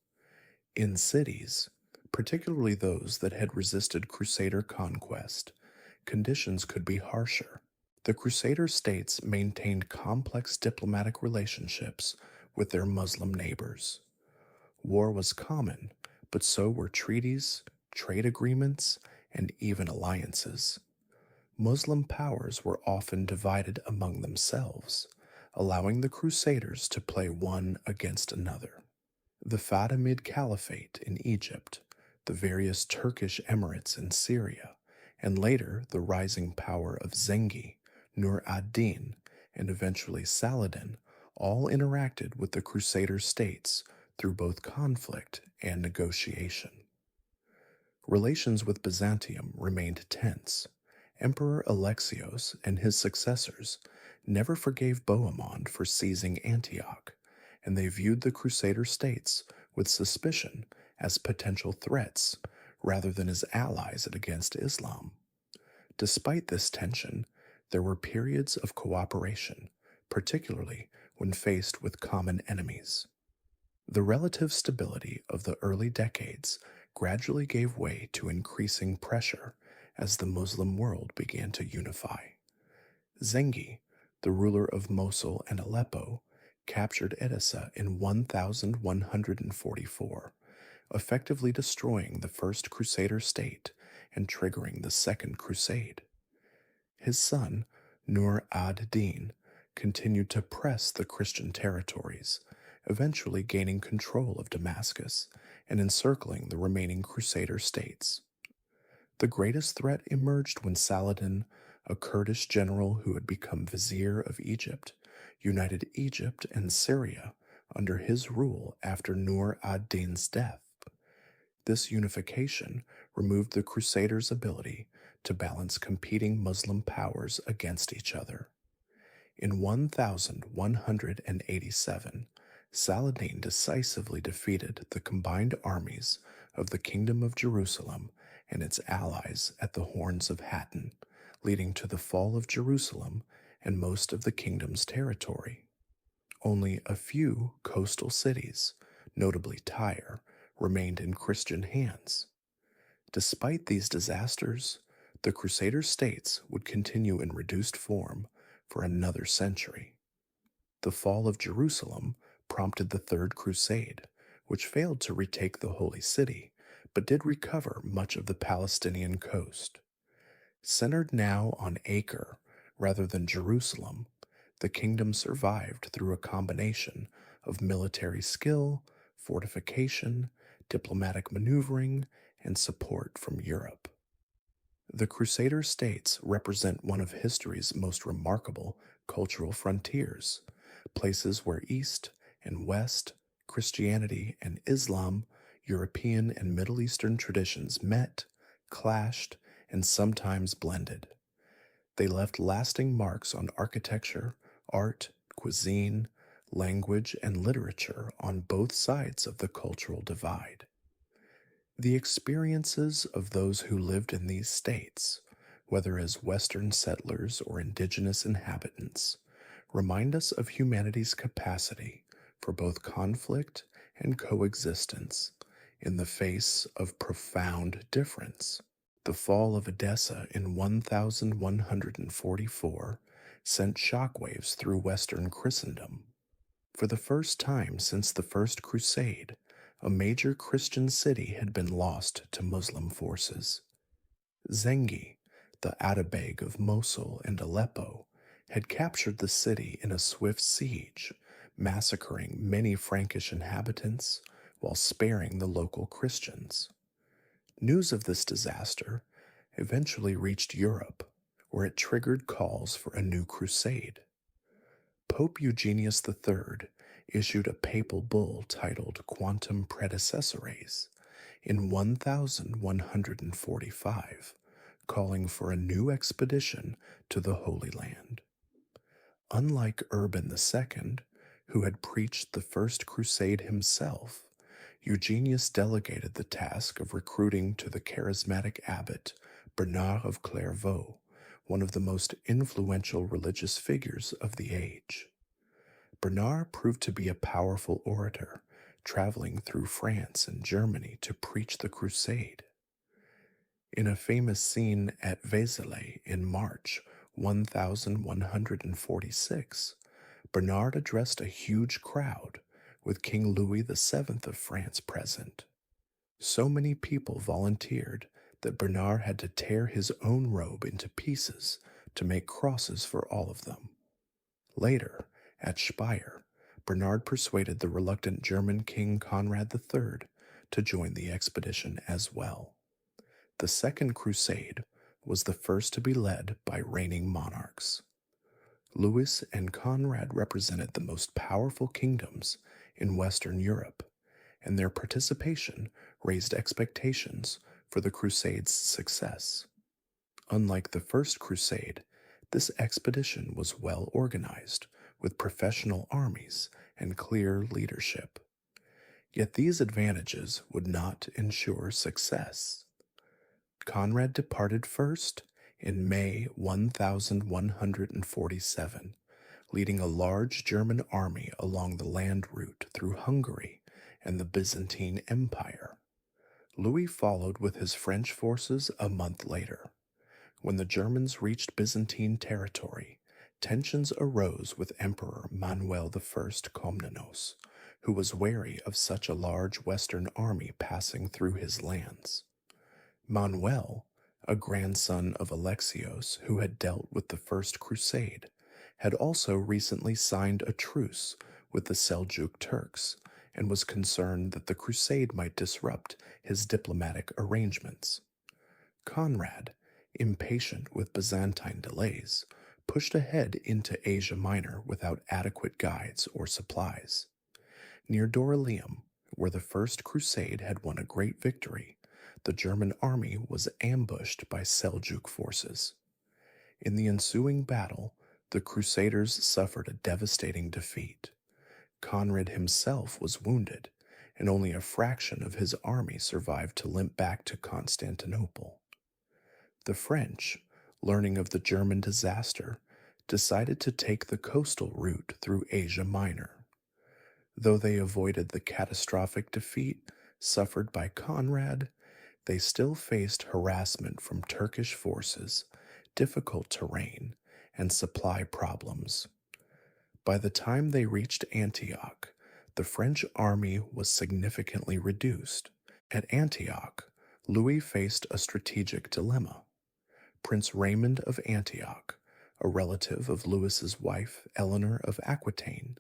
In cities, particularly those that had resisted Crusader conquest, conditions could be harsher. The Crusader states maintained complex diplomatic relationships with their Muslim neighbors. War was common, but so were treaties, trade agreements, and even alliances. Muslim powers were often divided among themselves, allowing the Crusaders to play one against another. The Fatimid Caliphate in Egypt, the various Turkish emirates in Syria, and later the rising power of Zengi, Nur ad-Din, and eventually Saladin all interacted with the Crusader states through both conflict and negotiation. Relations with Byzantium remained tense, Emperor Alexios and his successors never forgave Bohemond for seizing Antioch, and they viewed the Crusader states with suspicion as potential threats rather than as allies against Islam. Despite this tension, there were periods of cooperation, particularly when faced with common enemies. The relative stability of the early decades gradually gave way to increasing pressure as the Muslim world began to unify. Zengi, the ruler of Mosul and Aleppo, captured Edessa in 1144, effectively destroying the First Crusader state and triggering the Second Crusade. His son, Nur ad-Din, continued to press the Christian territories, eventually gaining control of Damascus and encircling the remaining Crusader states. The greatest threat emerged when Saladin, a Kurdish general who had become vizier of Egypt, united Egypt and Syria under his rule after Nur ad-Din's death. This unification removed the Crusaders' ability to balance competing Muslim powers against each other. In 1187, Saladin decisively defeated the combined armies of the Kingdom of Jerusalem and its allies at the Horns of Hattin, leading to the fall of Jerusalem and most of the kingdom's territory. Only a few coastal cities, notably Tyre, remained in Christian hands. Despite these disasters, the Crusader states would continue in reduced form for another century. The fall of Jerusalem prompted the Third Crusade, which failed to retake the Holy City, but did recover much of the Palestinian coast. Centered now on Acre rather than Jerusalem, the kingdom survived through a combination of military skill, fortification, diplomatic maneuvering, and support from Europe. The Crusader states represent one of history's most remarkable cultural frontiers, places where East and West, Christianity and Islam, European and Middle Eastern traditions met, clashed, and sometimes blended. They left lasting marks on architecture, art, cuisine, language, and literature on both sides of the cultural divide. The experiences of those who lived in these states, whether as Western settlers or indigenous inhabitants, remind us of humanity's capacity for both conflict and coexistence in the face of profound difference. The fall of Edessa in 1144 sent shockwaves through Western Christendom. For the first time since the First Crusade, a major Christian city had been lost to Muslim forces. Zengi, the Atabeg of Mosul and Aleppo, had captured the city in a swift siege, massacring many Frankish inhabitants while sparing the local Christians. News of this disaster eventually reached Europe, where it triggered calls for a new crusade. Pope Eugenius III issued a papal bull titled Quantum Predecessores in 1145, calling for a new expedition to the Holy Land. Unlike Urban II, who had preached the First Crusade himself, Eugenius delegated the task of recruiting to the charismatic abbot Bernard of Clairvaux, one of the most influential religious figures of the age. Bernard proved to be a powerful orator, traveling through France and Germany to preach the crusade. In a famous scene at Vézelay in March 1146, Bernard addressed a huge crowd, with King Louis VII of France present. So many people volunteered that Bernard had to tear his own robe into pieces to make crosses for all of them. Later, at Speyer, Bernard persuaded the reluctant German King Conrad III to join the expedition as well. The Second Crusade was the first to be led by reigning monarchs. Louis and Conrad represented the most powerful kingdoms in Western Europe, and their participation raised expectations for the Crusade's success. Unlike the First Crusade, this expedition was well organized, with professional armies and clear leadership. Yet these advantages would not ensure success. Conrad departed first in May 1147, leading a large German army along the land route through Hungary and the Byzantine Empire. Louis followed with his French forces a month later. When the Germans reached Byzantine territory, tensions arose with Emperor Manuel I Komnenos, who was wary of such a large Western army passing through his lands. Manuel, a grandson of Alexios who had dealt with the First Crusade, had also recently signed a truce with the Seljuk Turks and was concerned that the crusade might disrupt his diplomatic arrangements. Conrad, impatient with Byzantine delays, pushed ahead into Asia Minor without adequate guides or supplies. Near Dorylaeum, where the First Crusade had won a great victory, the German army was ambushed by Seljuk forces. In the ensuing battle, the Crusaders suffered a devastating defeat. Conrad himself was wounded, and only a fraction of his army survived to limp back to Constantinople. The French, learning of the German disaster, decided to take the coastal route through Asia Minor. Though they avoided the catastrophic defeat suffered by Conrad, they still faced harassment from Turkish forces, difficult terrain, and supply problems. By the time they reached Antioch, the French army was significantly reduced. At Antioch, Louis faced a strategic dilemma. Prince Raymond of Antioch, a relative of Louis's wife, Eleanor of Aquitaine,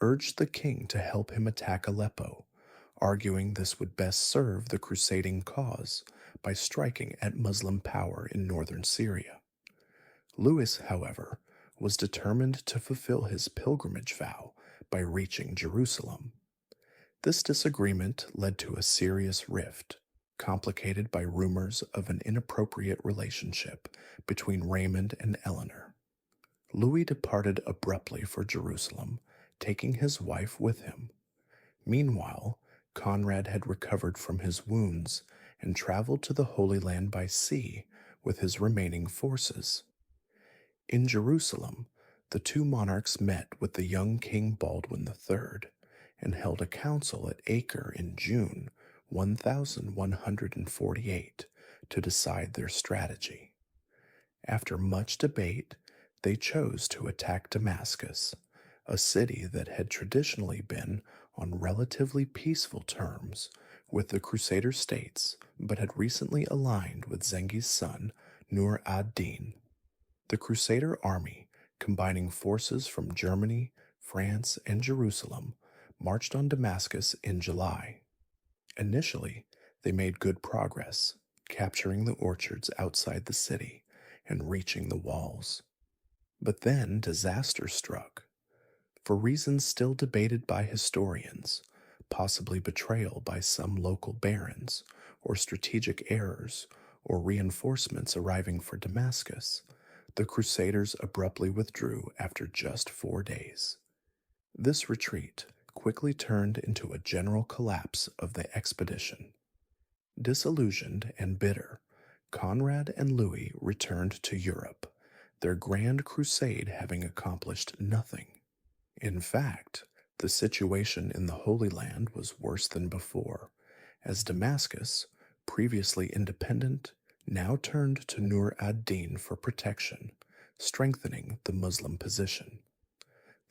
urged the king to help him attack Aleppo, arguing this would best serve the crusading cause by striking at Muslim power in northern Syria. Louis, however, was determined to fulfill his pilgrimage vow by reaching Jerusalem. This disagreement led to a serious rift, complicated by rumors of an inappropriate relationship between Raymond and Eleanor. Louis departed abruptly for Jerusalem, taking his wife with him. Meanwhile, Conrad had recovered from his wounds and traveled to the Holy Land by sea with his remaining forces. In Jerusalem, the two monarchs met with the young King Baldwin III and held a council at Acre in June 1148 to decide their strategy. After much debate, they chose to attack Damascus, a city that had traditionally been on relatively peaceful terms with the Crusader States but had recently aligned with Zengi's son, Nur ad-Din. The Crusader army, combining forces from Germany, France, and Jerusalem, marched on Damascus in July. Initially, they made good progress, capturing the orchards outside the city and reaching the walls. But then disaster struck. For reasons still debated by historians, possibly betrayal by some local barons, or strategic errors, or reinforcements arriving for Damascus, the Crusaders abruptly withdrew after just 4 days. This retreat quickly turned into a general collapse of the expedition. Disillusioned and bitter, Conrad and Louis returned to Europe, their grand crusade having accomplished nothing. In fact, the situation in the Holy Land was worse than before, as Damascus, previously independent, now turned to Nur ad-Din for protection, strengthening the Muslim position.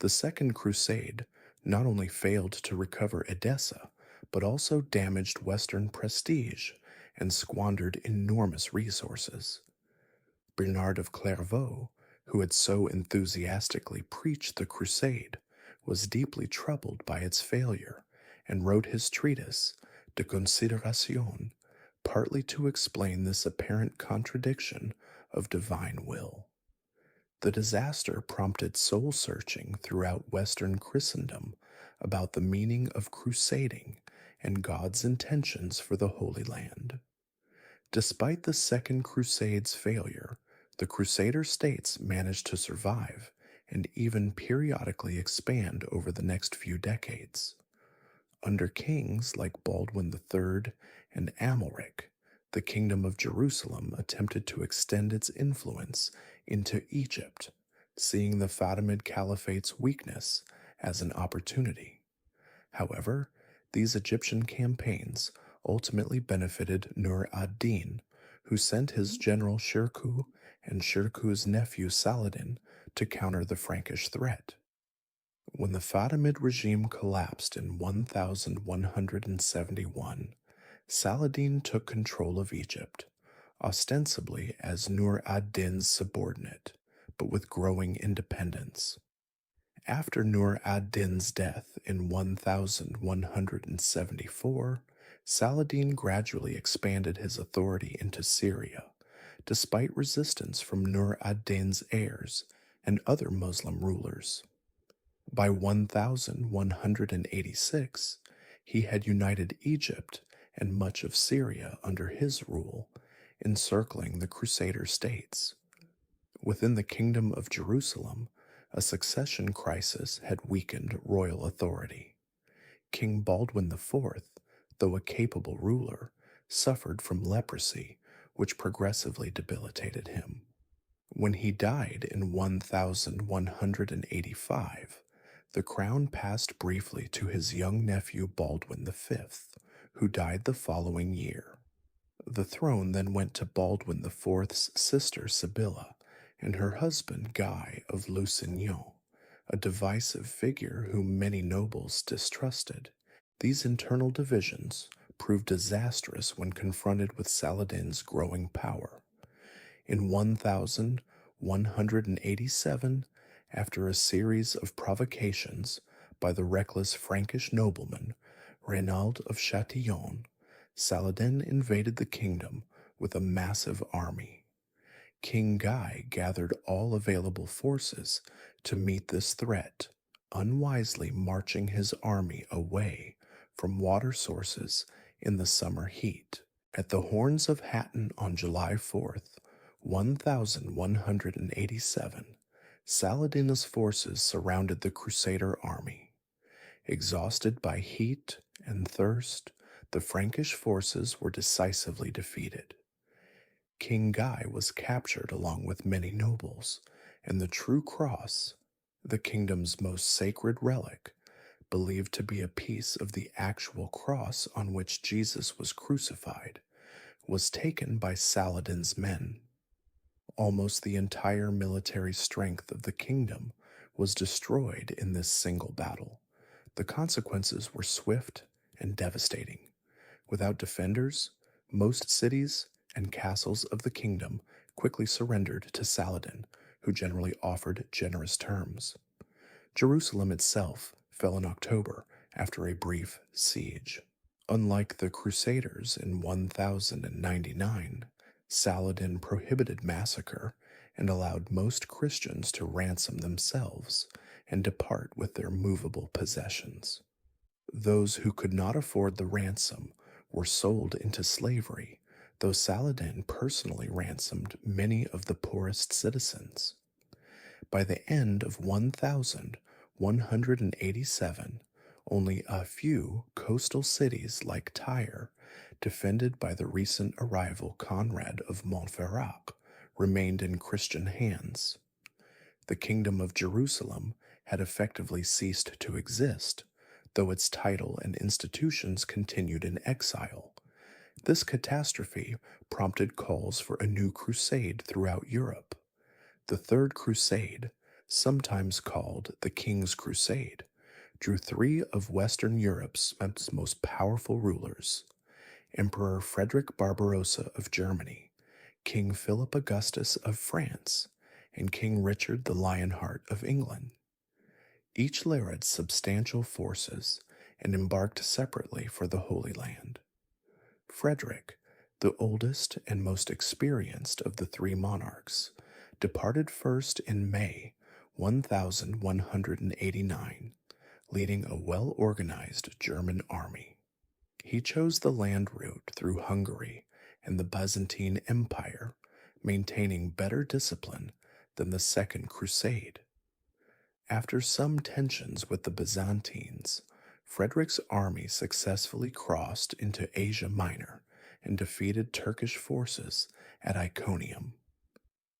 The Second Crusade not only failed to recover Edessa, but also damaged Western prestige and squandered enormous resources. Bernard of Clairvaux, who had so enthusiastically preached the crusade, was deeply troubled by its failure and wrote his treatise, De Consideration, partly to explain this apparent contradiction of divine will. The disaster prompted soul-searching throughout Western Christendom about the meaning of crusading and God's intentions for the Holy Land. Despite the Second Crusade's failure, the Crusader States managed to survive and even periodically expand over the next few decades. Under kings like Baldwin III and Amalric, the Kingdom of Jerusalem attempted to extend its influence into Egypt, seeing the Fatimid Caliphate's weakness as an opportunity. However, these Egyptian campaigns ultimately benefited Nur ad-Din, who sent his general Shirkuh and Shirkuh's nephew Saladin to counter the Frankish threat. When the Fatimid regime collapsed in 1171, Saladin took control of Egypt, ostensibly as Nur ad-Din's subordinate, but with growing independence. After Nur ad-Din's death in 1174, Saladin gradually expanded his authority into Syria, despite resistance from Nur ad-Din's heirs and other Muslim rulers. By 1186, he had united Egypt and much of Syria under his rule, encircling the Crusader States. Within the Kingdom of Jerusalem, a succession crisis had weakened royal authority. King Baldwin IV, though a capable ruler, suffered from leprosy, which progressively debilitated him. When he died in 1185, the crown passed briefly to his young nephew Baldwin V, who died the following year. The throne then went to Baldwin IV's sister Sibylla and her husband Guy of Lusignan, a divisive figure whom many nobles distrusted. These internal divisions proved disastrous when confronted with Saladin's growing power. In 1187, after a series of provocations by the reckless Frankish nobleman Reynald of Chatillon, Saladin invaded the kingdom with a massive army. King Guy gathered all available forces to meet this threat, unwisely marching his army away from water sources in the summer heat. At the Horns of Hattin on July 4th, 1187, Saladin's forces surrounded the Crusader army. Exhausted by heat and thirst, the Frankish forces were decisively defeated. King Guy was captured along with many nobles, and the True Cross, the kingdom's most sacred relic, believed to be a piece of the actual cross on which Jesus was crucified, was taken by Saladin's men. Almost the entire military strength of the kingdom was destroyed in this single battle. The consequences were swift and devastating. Without defenders, most cities and castles of the kingdom quickly surrendered to Saladin, who generally offered generous terms. Jerusalem itself fell in October after a brief siege. Unlike the Crusaders in 1099, Saladin prohibited massacre and allowed most Christians to ransom themselves and depart with their movable possessions. Those who could not afford the ransom were sold into slavery, though Saladin personally ransomed many of the poorest citizens. By the end of 1187, only a few coastal cities like Tyre, defended by the recent arrival Conrad of Montferrat, remained in Christian hands. The Kingdom of Jerusalem had effectively ceased to exist, though its title and institutions continued in exile. This catastrophe prompted calls for a new crusade throughout Europe. The Third Crusade, sometimes called the King's Crusade, drew three of Western Europe's most powerful rulers: Emperor Frederick Barbarossa of Germany, King Philip Augustus of France, and King Richard the Lionheart of England. Each led substantial forces and embarked separately for the Holy Land. Frederick, the oldest and most experienced of the three monarchs, departed first in May 1189, leading a well-organized German army. He chose the land route through Hungary and the Byzantine Empire, maintaining better discipline than the Second Crusade. After some tensions with the Byzantines, Frederick's army successfully crossed into Asia Minor and defeated Turkish forces at Iconium.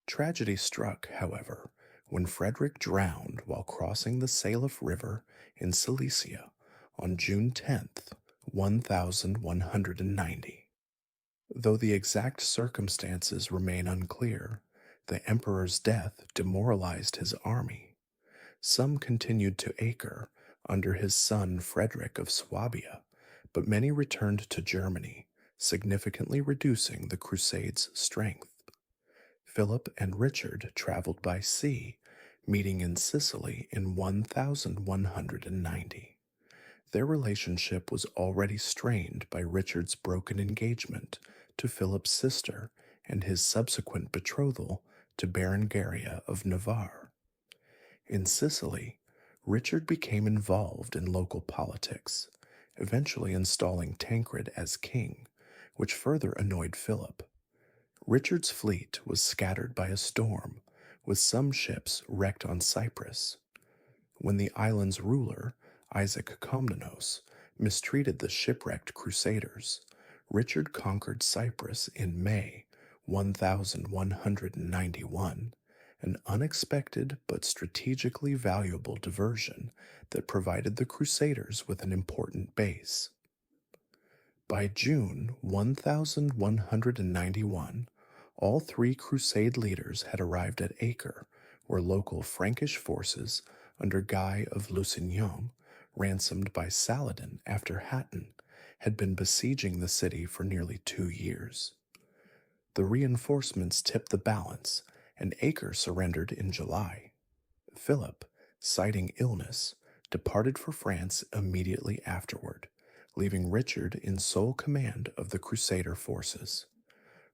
Tragedy struck, however, when Frederick drowned while crossing the Salif River in Cilicia on June 10th, 1190. Though the exact circumstances remain unclear, the emperor's death demoralized his army. Some continued to Acre under his son Frederick of Swabia, but many returned to Germany, significantly reducing the Crusades' strength. Philip and Richard traveled by sea, meeting in Sicily in 1190. Their relationship was already strained by Richard's broken engagement to Philip's sister and his subsequent betrothal to Berengaria of Navarre. In Sicily, Richard became involved in local politics, eventually installing Tancred as king, which further annoyed Philip. Richard's fleet was scattered by a storm, with some ships wrecked on Cyprus. When the island's ruler, Isaac Komnenos, mistreated the shipwrecked crusaders, Richard conquered Cyprus in May 1191, an unexpected but strategically valuable diversion that provided the Crusaders with an important base. By June 1191, all three Crusade leaders had arrived at Acre, where local Frankish forces under Guy of Lusignan, ransomed by Saladin after Hattin, had been besieging the city for nearly 2 years. The reinforcements tipped the balance, and Acre surrendered in July. Philip, citing illness, departed for France immediately afterward, leaving Richard in sole command of the Crusader forces.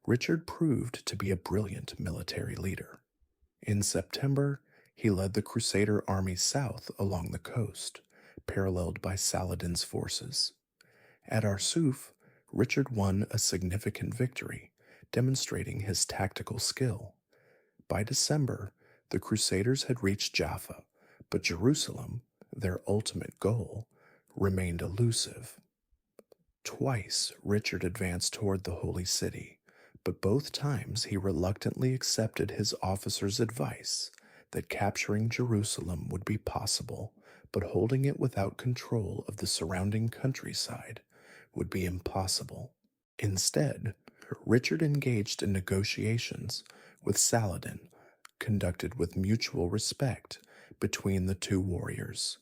Richard proved to be a brilliant military leader. In September, he led the Crusader army south along the coast, paralleled by Saladin's forces. At Arsuf, Richard won a significant victory, demonstrating his tactical skill. By December, the Crusaders had reached Jaffa, but Jerusalem, their ultimate goal, remained elusive. Twice Richard advanced toward the Holy City, but both times he reluctantly accepted his officers' advice that capturing Jerusalem would be possible, but holding it without control of the surrounding countryside would be impossible. Instead, Richard engaged in negotiations with Saladin, conducted with mutual respect between the two warriors.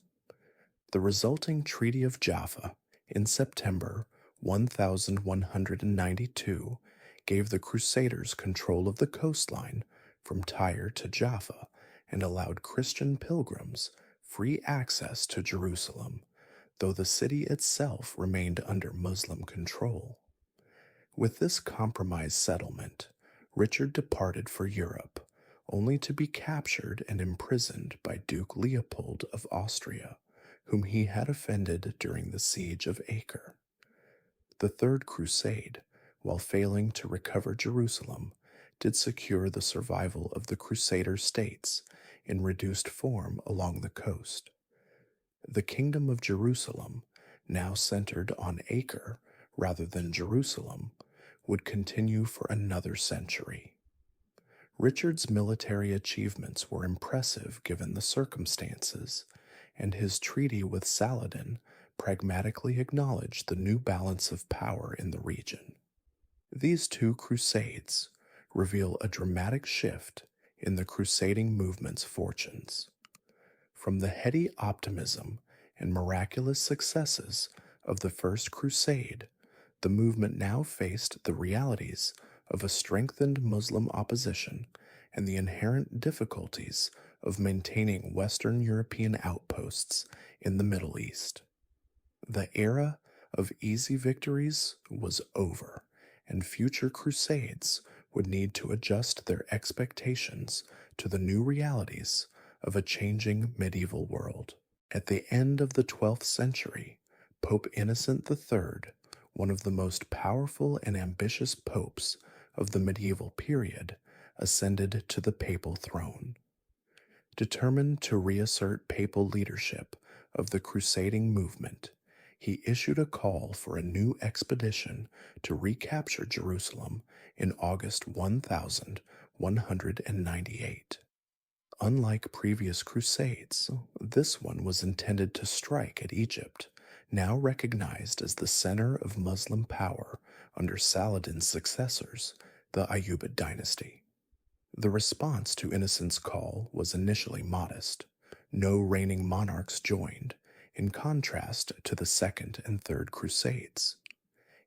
The resulting Treaty of Jaffa in September 1192 gave the Crusaders control of the coastline from Tyre to Jaffa and allowed Christian pilgrims free access to Jerusalem, though the city itself remained under Muslim control. With this compromise settlement, Richard departed for Europe, only to be captured and imprisoned by Duke Leopold of Austria, whom he had offended during the siege of Acre. The Third Crusade, while failing to recover Jerusalem, did secure the survival of the Crusader States in reduced form along the coast. The Kingdom of Jerusalem, now centered on Acre rather than Jerusalem, would continue for another century. Richard's military achievements were impressive given the circumstances, and his treaty with Saladin pragmatically acknowledged the new balance of power in the region. These two crusades reveal a dramatic shift in the crusading movement's fortunes. From the heady optimism and miraculous successes of the First Crusade, the movement now faced the realities of a strengthened Muslim opposition and the inherent difficulties of maintaining Western European outposts in the Middle East. The era of easy victories was over, and future crusades would need to adjust their expectations to the new realities of a changing medieval world. At the end of the 12th century, Pope Innocent III one of the most powerful and ambitious popes of the medieval period, ascended to the papal throne. Determined to reassert papal leadership of the crusading movement, he issued a call for a new expedition to recapture Jerusalem in August 1198. Unlike previous crusades, this one was intended to strike at Egypt, now recognized as the center of Muslim power under Saladin's successors, the Ayyubid dynasty. The response to Innocent's call was initially modest. No reigning monarchs joined, in contrast to the Second and Third Crusades.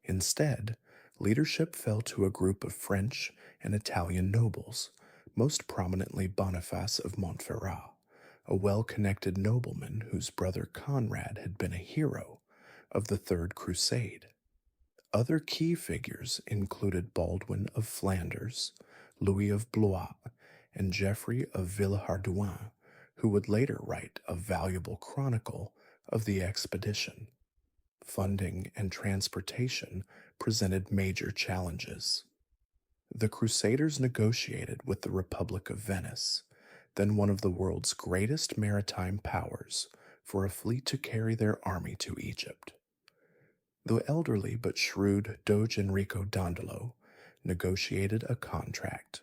Instead, leadership fell to a group of French and Italian nobles, most prominently Boniface of Montferrat, a well-connected nobleman whose brother Conrad had been a hero of the Third Crusade. Other key figures included Baldwin of Flanders, Louis of Blois, and Geoffrey of Villehardouin, who would later write a valuable chronicle of the expedition. Funding and transportation presented major challenges. The Crusaders negotiated with the Republic of Venice, then one of the world's greatest maritime powers, for a fleet to carry their army to Egypt. The elderly but shrewd Doge Enrico Dandolo negotiated a contract.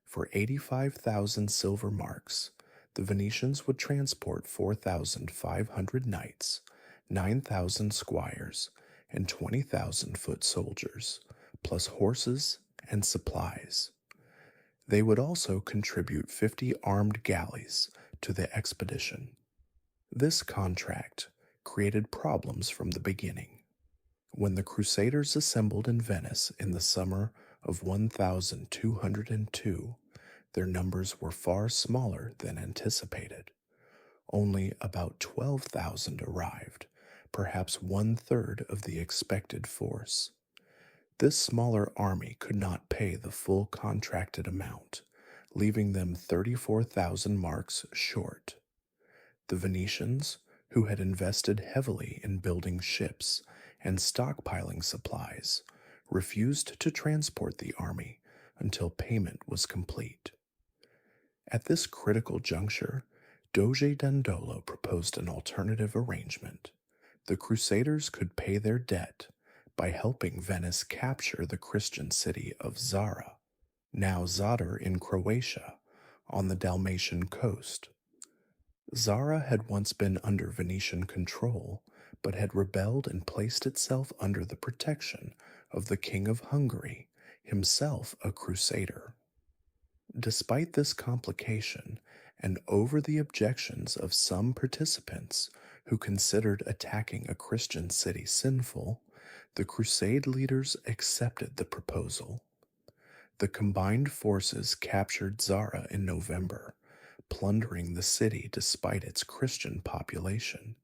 For 85,000 silver marks, the Venetians would transport 4,500 knights, 9,000 squires, and 20,000 foot soldiers, plus horses and supplies. They would also contribute 50 armed galleys to the expedition. This contract created problems from the beginning. When the Crusaders assembled in Venice in the summer of 1202, their numbers were far smaller than anticipated. Only about 12,000 arrived, perhaps one-third of the expected force. This smaller army could not pay the full contracted amount, leaving them 34,000 marks short. The Venetians, who had invested heavily in building ships and stockpiling supplies, refused to transport the army until payment was complete. At this critical juncture, Doge Dandolo proposed an alternative arrangement. The Crusaders could pay their debt by helping Venice capture the Christian city of Zara, now Zadar in Croatia, on the Dalmatian coast. Zara had once been under Venetian control, but had rebelled and placed itself under the protection of the King of Hungary, himself a crusader. Despite this complication, and over the objections of some participants who considered attacking a Christian city sinful, the Crusade leaders accepted the proposal. The combined forces captured Zara in November, plundering the city despite its Christian population.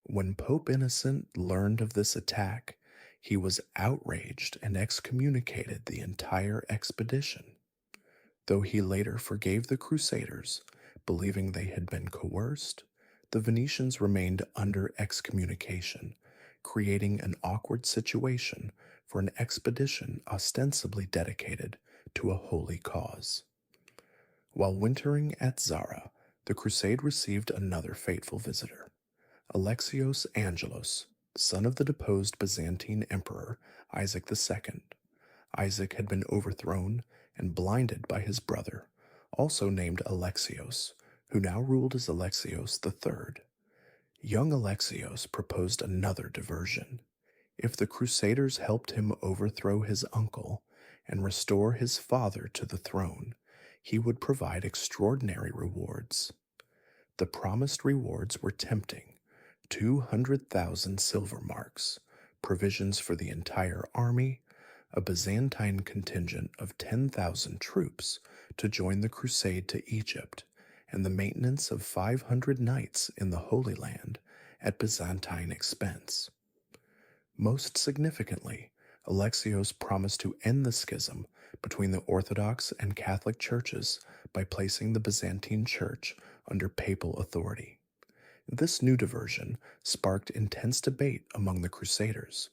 When Pope Innocent learned of this attack, he was outraged and excommunicated the entire expedition. Though he later forgave the Crusaders, believing they had been coerced, the Venetians remained under excommunication, creating an awkward situation for an expedition ostensibly dedicated to a holy cause. While wintering at Zara, the crusade received another fateful visitor, Alexios Angelos, son of the deposed Byzantine emperor Isaac II. Isaac had been overthrown and blinded by his brother, also named Alexios, who now ruled as Alexios III. Young Alexios proposed another diversion. If the Crusaders helped him overthrow his uncle and restore his father to the throne, he would provide extraordinary rewards. The promised rewards were tempting: 200,000 silver marks, provisions for the entire army, a Byzantine contingent of 10,000 troops to join the crusade to Egypt, and the maintenance of 500 knights in the Holy Land at Byzantine expense. Most significantly, Alexios promised to end the schism between the Orthodox and Catholic churches by placing the Byzantine Church under papal authority. This new diversion sparked intense debate among the Crusaders.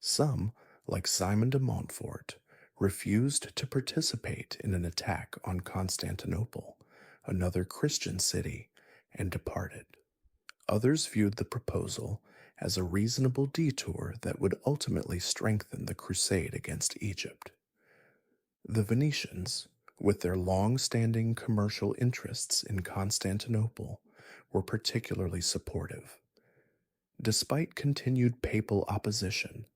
Some, like Simon de Montfort, refused to participate in an attack on Constantinople, another Christian city, and departed. Others viewed the proposal as a reasonable detour that would ultimately strengthen the crusade against Egypt. The Venetians, with their long standing commercial interests in Constantinople, were particularly supportive. Despite continued papal opposition,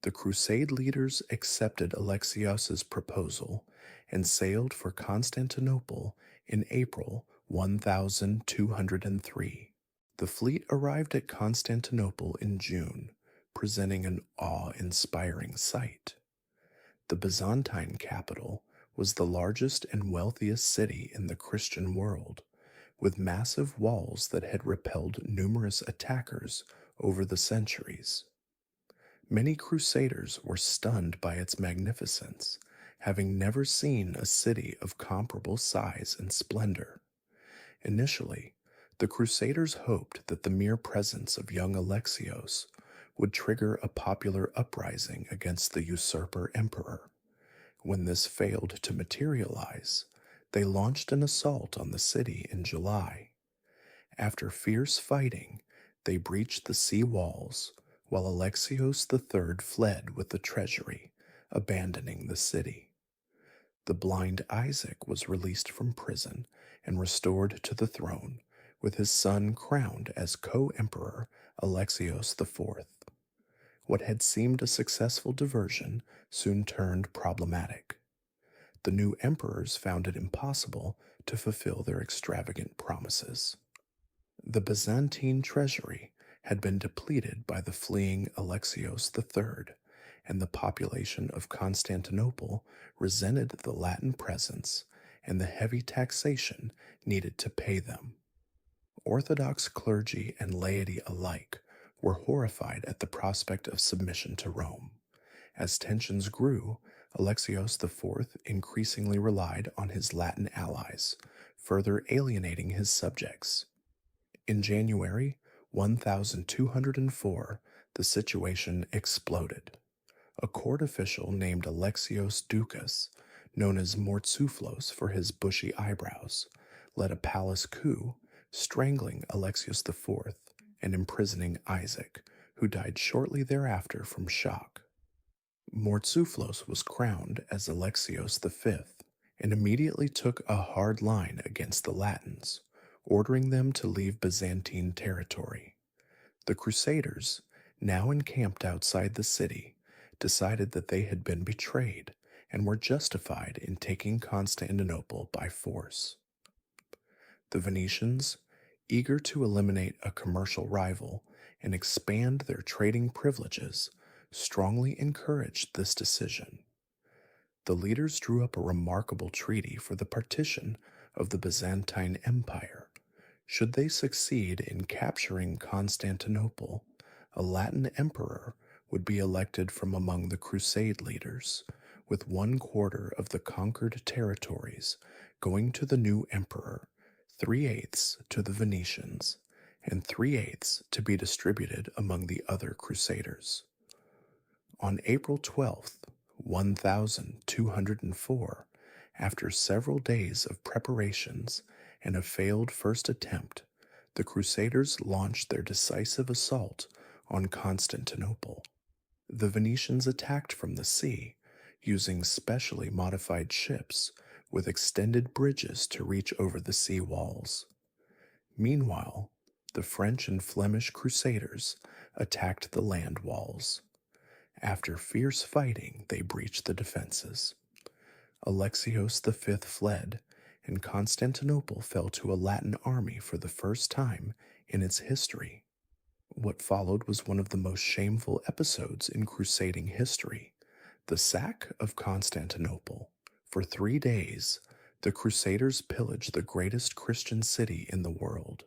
the Crusade leaders accepted Alexios's proposal and sailed for Constantinople in April 1203. The fleet arrived at Constantinople in June, presenting an awe-inspiring sight. The Byzantine capital was the largest and wealthiest city in the Christian world, with massive walls that had repelled numerous attackers over the centuries. Many crusaders were stunned by its magnificence, having never seen a city of comparable size and splendor. Initially, the crusaders hoped that the mere presence of young Alexios would trigger a popular uprising against the usurper emperor. When this failed to materialize, they launched an assault on the city in July. After fierce fighting, they breached the sea walls, while Alexios III fled with the treasury, abandoning the city. The blind Isaac was released from prison and restored to the throne, with his son crowned as co-emperor Alexios IV. What had seemed a successful diversion soon turned problematic. The new emperors found it impossible to fulfill their extravagant promises. The Byzantine treasury had been depleted by the fleeing Alexios III, and the population of Constantinople resented the Latin presence and the heavy taxation needed to pay them. Orthodox clergy and laity alike were horrified at the prospect of submission to Rome. As tensions grew, Alexios IV increasingly relied on his Latin allies, further alienating his subjects. In January 1204, the situation exploded. A court official named Alexios Doukas, known as Mortsouflos for his bushy eyebrows, led a palace coup, strangling Alexios IV and imprisoning Isaac, who died shortly thereafter from shock. Mortsouflos was crowned as Alexios V and immediately took a hard line against the Latins, ordering them to leave Byzantine territory. The Crusaders, now encamped outside the city, decided that they had been betrayed and were justified in taking Constantinople by force. The Venetians, eager to eliminate a commercial rival and expand their trading privileges, strongly encouraged this decision. The leaders drew up a remarkable treaty for the partition of the Byzantine Empire. Should they succeed in capturing Constantinople, a Latin emperor would be elected from among the Crusade leaders, with 1/4 of the conquered territories going to the new emperor, 3/8 to the Venetians, and 3/8 to be distributed among the other Crusaders. On April 12th, 1204, after several days of preparations and a failed first attempt, the Crusaders launched their decisive assault on Constantinople. The Venetians attacked from the sea, using specially modified ships with extended bridges to reach over the sea walls. Meanwhile, the French and Flemish Crusaders attacked the land walls. After fierce fighting, they breached the defenses. Alexios V fled, and Constantinople fell to a Latin army for the first time in its history. What followed was one of the most shameful episodes in crusading history, the sack of Constantinople. For 3 days, the Crusaders pillaged the greatest Christian city in the world,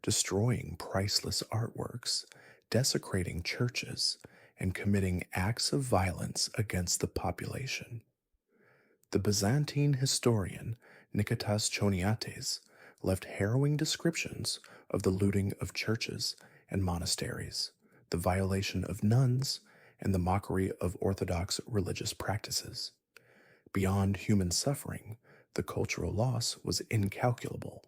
destroying priceless artworks, desecrating churches, and committing acts of violence against the population. The Byzantine historian Niketas Choniates left harrowing descriptions of the looting of churches and monasteries, the violation of nuns, and the mockery of Orthodox religious practices. Beyond human suffering, the cultural loss was incalculable.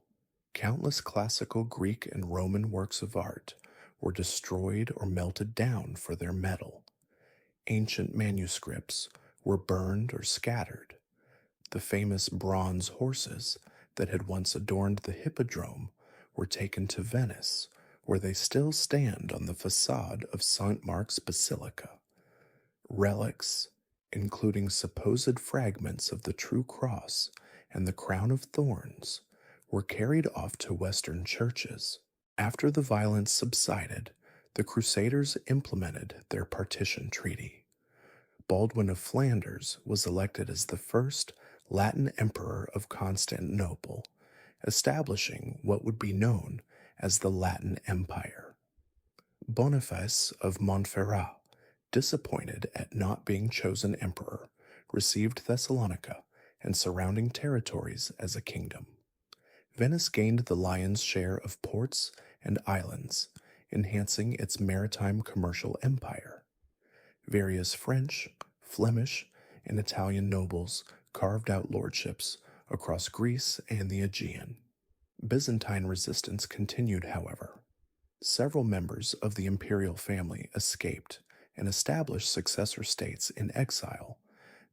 Countless classical Greek and Roman works of art were destroyed or melted down for their metal. Ancient manuscripts were burned or scattered. The famous bronze horses that had once adorned the hippodrome were taken to Venice, where they still stand on the facade of St. Mark's Basilica. Relics, including supposed fragments of the true cross and the crown of thorns, were carried off to Western churches. After the violence subsided, the Crusaders implemented their partition treaty. Baldwin of Flanders was elected as the first Latin emperor of Constantinople, establishing what would be known as the Latin Empire. Boniface of Montferrat, disappointed at not being chosen emperor, received Thessalonica and surrounding territories as a kingdom. Venice gained the lion's share of ports and islands, enhancing its maritime commercial empire. Various French, Flemish, and Italian nobles carved out lordships across Greece and the Aegean. Byzantine resistance continued, however. Several members of the imperial family escaped and established successor states in exile: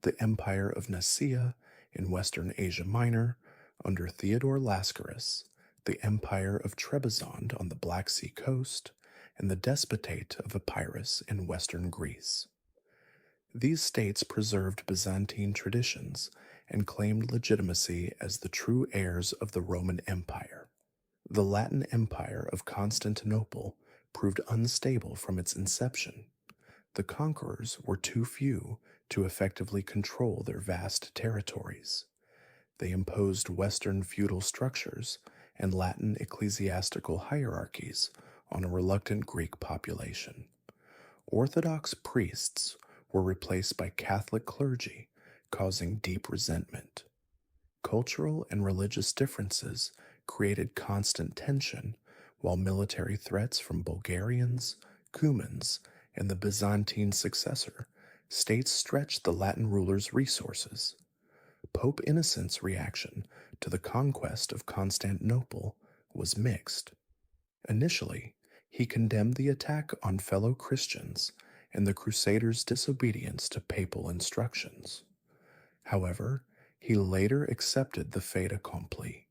the Empire of Nicaea in Western Asia Minor under Theodore Lascaris, the Empire of Trebizond on the Black Sea coast, and the Despotate of Epirus in western Greece. These states preserved Byzantine traditions and claimed legitimacy as the true heirs of the Roman Empire. The Latin Empire of Constantinople proved unstable from its inception. The conquerors were too few to effectively control their vast territories. They imposed Western feudal structures and Latin ecclesiastical hierarchies on a reluctant Greek population. Orthodox priests were replaced by Catholic clergy, causing deep resentment. Cultural and religious differences created constant tension, while military threats from Bulgarians, Cumans, and the Byzantine successor states stretched the Latin rulers' resources. Pope Innocent's reaction to the conquest of Constantinople was mixed. Initially, he condemned the attack on fellow Christians and the Crusaders' disobedience to papal instructions. However, he later accepted the fait accompli,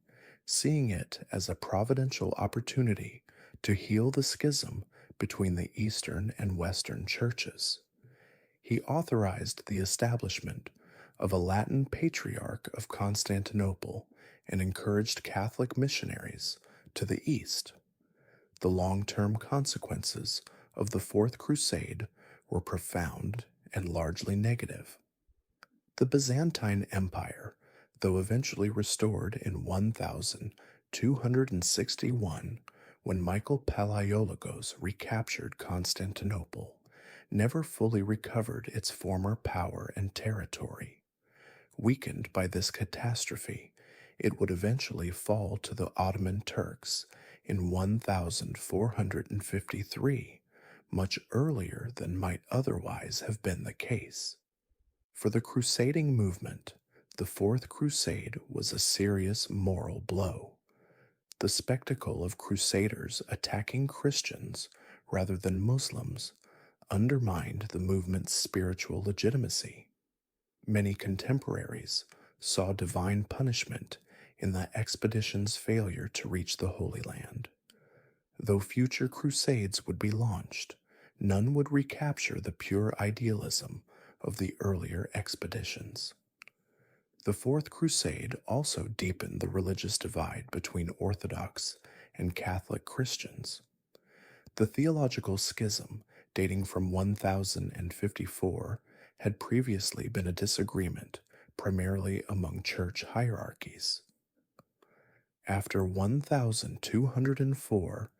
seeing it as a providential opportunity to heal the schism between the Eastern and Western churches. He authorized the establishment of a Latin Patriarch of Constantinople and encouraged Catholic missionaries to the East. The long-term consequences of the Fourth Crusade were profound and largely negative. The Byzantine Empire, though eventually restored in 1261 when Michael Palaiologos recaptured Constantinople, never fully recovered its former power and territory. Weakened by this catastrophe, it would eventually fall to the Ottoman Turks in 1453, much earlier than might otherwise have been the case. For the crusading movement, the Fourth Crusade was a serious moral blow. The spectacle of crusaders attacking Christians rather than Muslims undermined the movement's spiritual legitimacy. Many contemporaries saw divine punishment in the expedition's failure to reach the Holy Land. Though future crusades would be launched, none would recapture the pure idealism of the earlier expeditions. The Fourth Crusade also deepened the religious divide between Orthodox and Catholic Christians. The theological schism, dating from 1054, had previously been a disagreement primarily among church hierarchies. After 1204,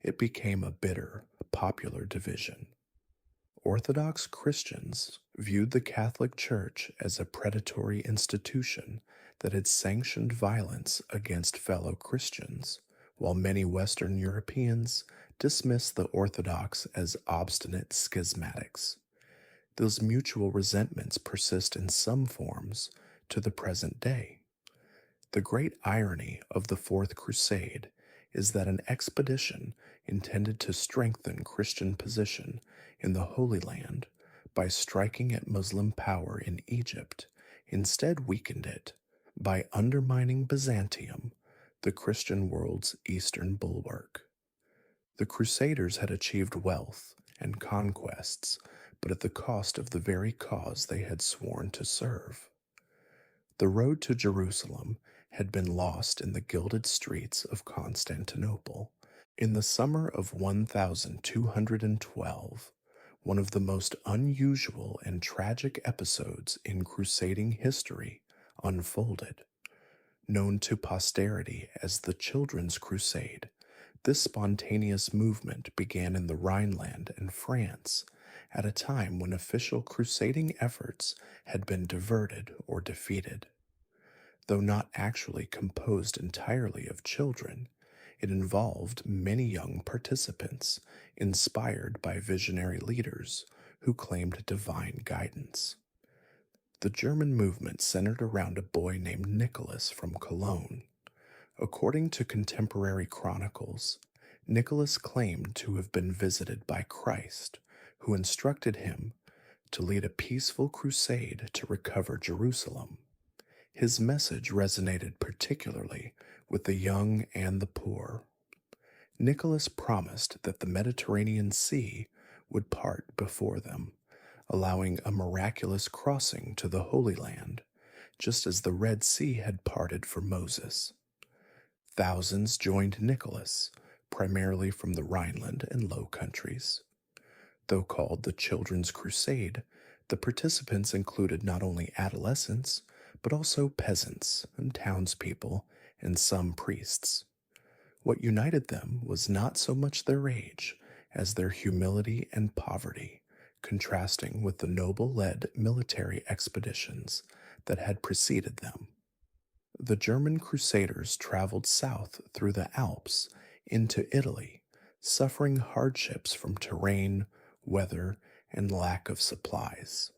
it became a bitter, popular division. Orthodox Christians viewed the Catholic Church as a predatory institution that had sanctioned violence against fellow Christians, while many Western Europeans dismissed the Orthodox as obstinate schismatics. those mutual resentments persist in some forms to the present day. The great irony of the Fourth Crusade is that an expedition intended to strengthen Christian position in the Holy Land by striking at Muslim power in Egypt instead weakened it by undermining Byzantium, the Christian world's eastern bulwark. The Crusaders had achieved wealth and conquests, but at the cost of the very cause they had sworn to serve. The road to Jerusalem had been lost in the gilded streets of Constantinople. In the summer of 1212, one of the most unusual and tragic episodes in crusading history unfolded. Known to posterity as the Children's Crusade, this spontaneous movement began in the Rhineland and France at a time when official crusading efforts had been diverted or defeated. Though not actually composed entirely of children, it involved many young participants inspired by visionary leaders who claimed divine guidance. The German movement centered around a boy named Nicholas from Cologne. According to contemporary chronicles, Nicholas claimed to have been visited by Christ, who instructed him to lead a peaceful crusade to recover Jerusalem. His message resonated particularly with the young and the poor. Nicholas promised that the Mediterranean Sea would part before them, allowing a miraculous crossing to the Holy Land, just as the Red Sea had parted for Moses. Thousands joined Nicholas, primarily from the Rhineland and Low Countries. Though called the Children's Crusade, the participants included not only adolescents, but also peasants and townspeople and some priests. What united them was not so much their age as their humility and poverty, contrasting with the noble-led military expeditions that had preceded them. The German crusaders traveled south through the Alps into Italy, suffering hardships from terrain, weather, and lack of supplies.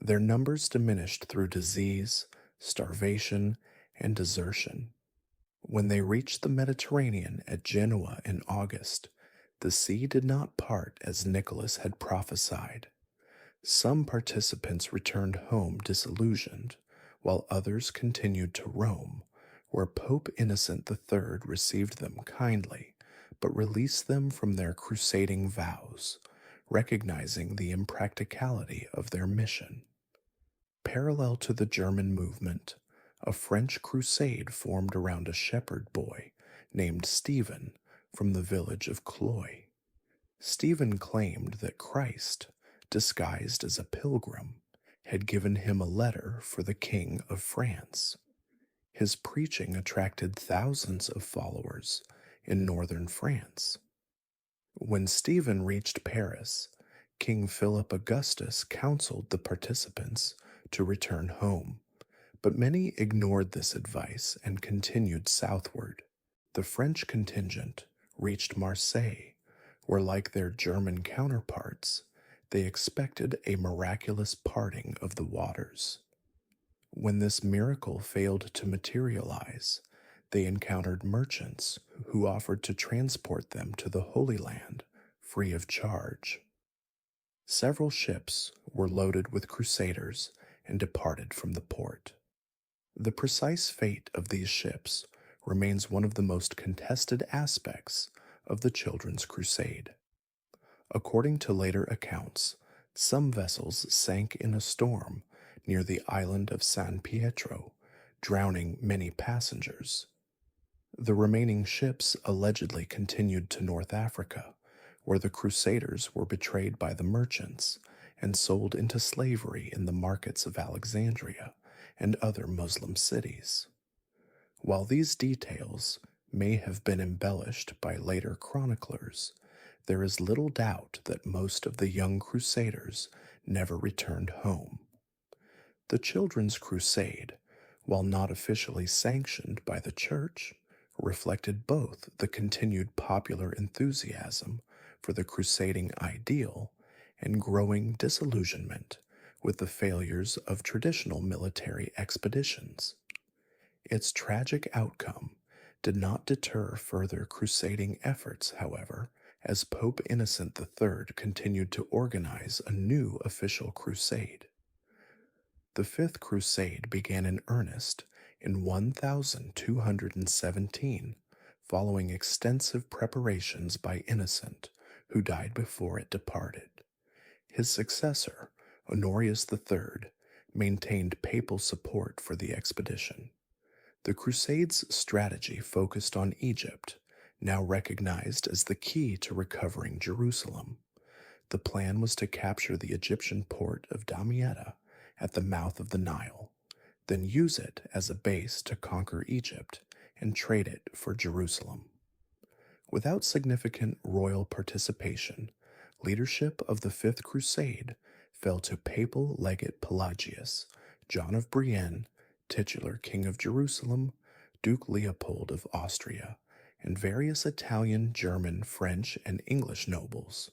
Their numbers diminished through disease, starvation, and desertion. When they reached the Mediterranean at Genoa in August, the sea did not part as Nicholas had prophesied. Some participants returned home disillusioned, while others continued to Rome, where Pope Innocent III received them kindly, but released them from their crusading vows, recognizing the impracticality of their mission. Parallel to the German movement, a French crusade formed around a shepherd boy named Stephen from the village of Cloy. Stephen claimed that Christ, disguised as a pilgrim, had given him a letter for the King of France. His preaching attracted thousands of followers in northern France. When Stephen reached Paris, King Philip Augustus counseled the participants to return home, but many ignored this advice and continued southward. The French contingent reached Marseille, where, like their German counterparts, they expected a miraculous parting of the waters. When this miracle failed to materialize, they encountered merchants who offered to transport them to the Holy Land free of charge. Several ships were loaded with crusaders and departed from the port. The precise fate of these ships remains one of the most contested aspects of the Children's Crusade. According to later accounts, some vessels sank in a storm near the island of San Pietro, drowning many passengers. The remaining ships allegedly continued to North Africa, where the Crusaders were betrayed by the merchants and sold into slavery in the markets of Alexandria and other Muslim cities. While these details may have been embellished by later chroniclers, there is little doubt that most of the young Crusaders never returned home. The Children's Crusade, while not officially sanctioned by the Church, reflected both the continued popular enthusiasm for the crusading ideal and growing disillusionment with the failures of traditional military expeditions. Its tragic outcome did not deter further crusading efforts, however, as Pope Innocent III continued to organize a new official crusade. The Fifth Crusade began in earnest in 1217, following extensive preparations by Innocent, who died before it departed. His successor, Honorius III, maintained papal support for the expedition. The Crusades' strategy focused on Egypt, now recognized as the key to recovering Jerusalem. The plan was to capture the Egyptian port of Damietta at the mouth of the Nile, then use it as a base to conquer Egypt and trade it for Jerusalem. Without significant royal participation, leadership of the Fifth Crusade fell to Papal Legate Pelagius, John of Brienne, titular King of Jerusalem, Duke Leopold of Austria, and various Italian, German, French, and English nobles.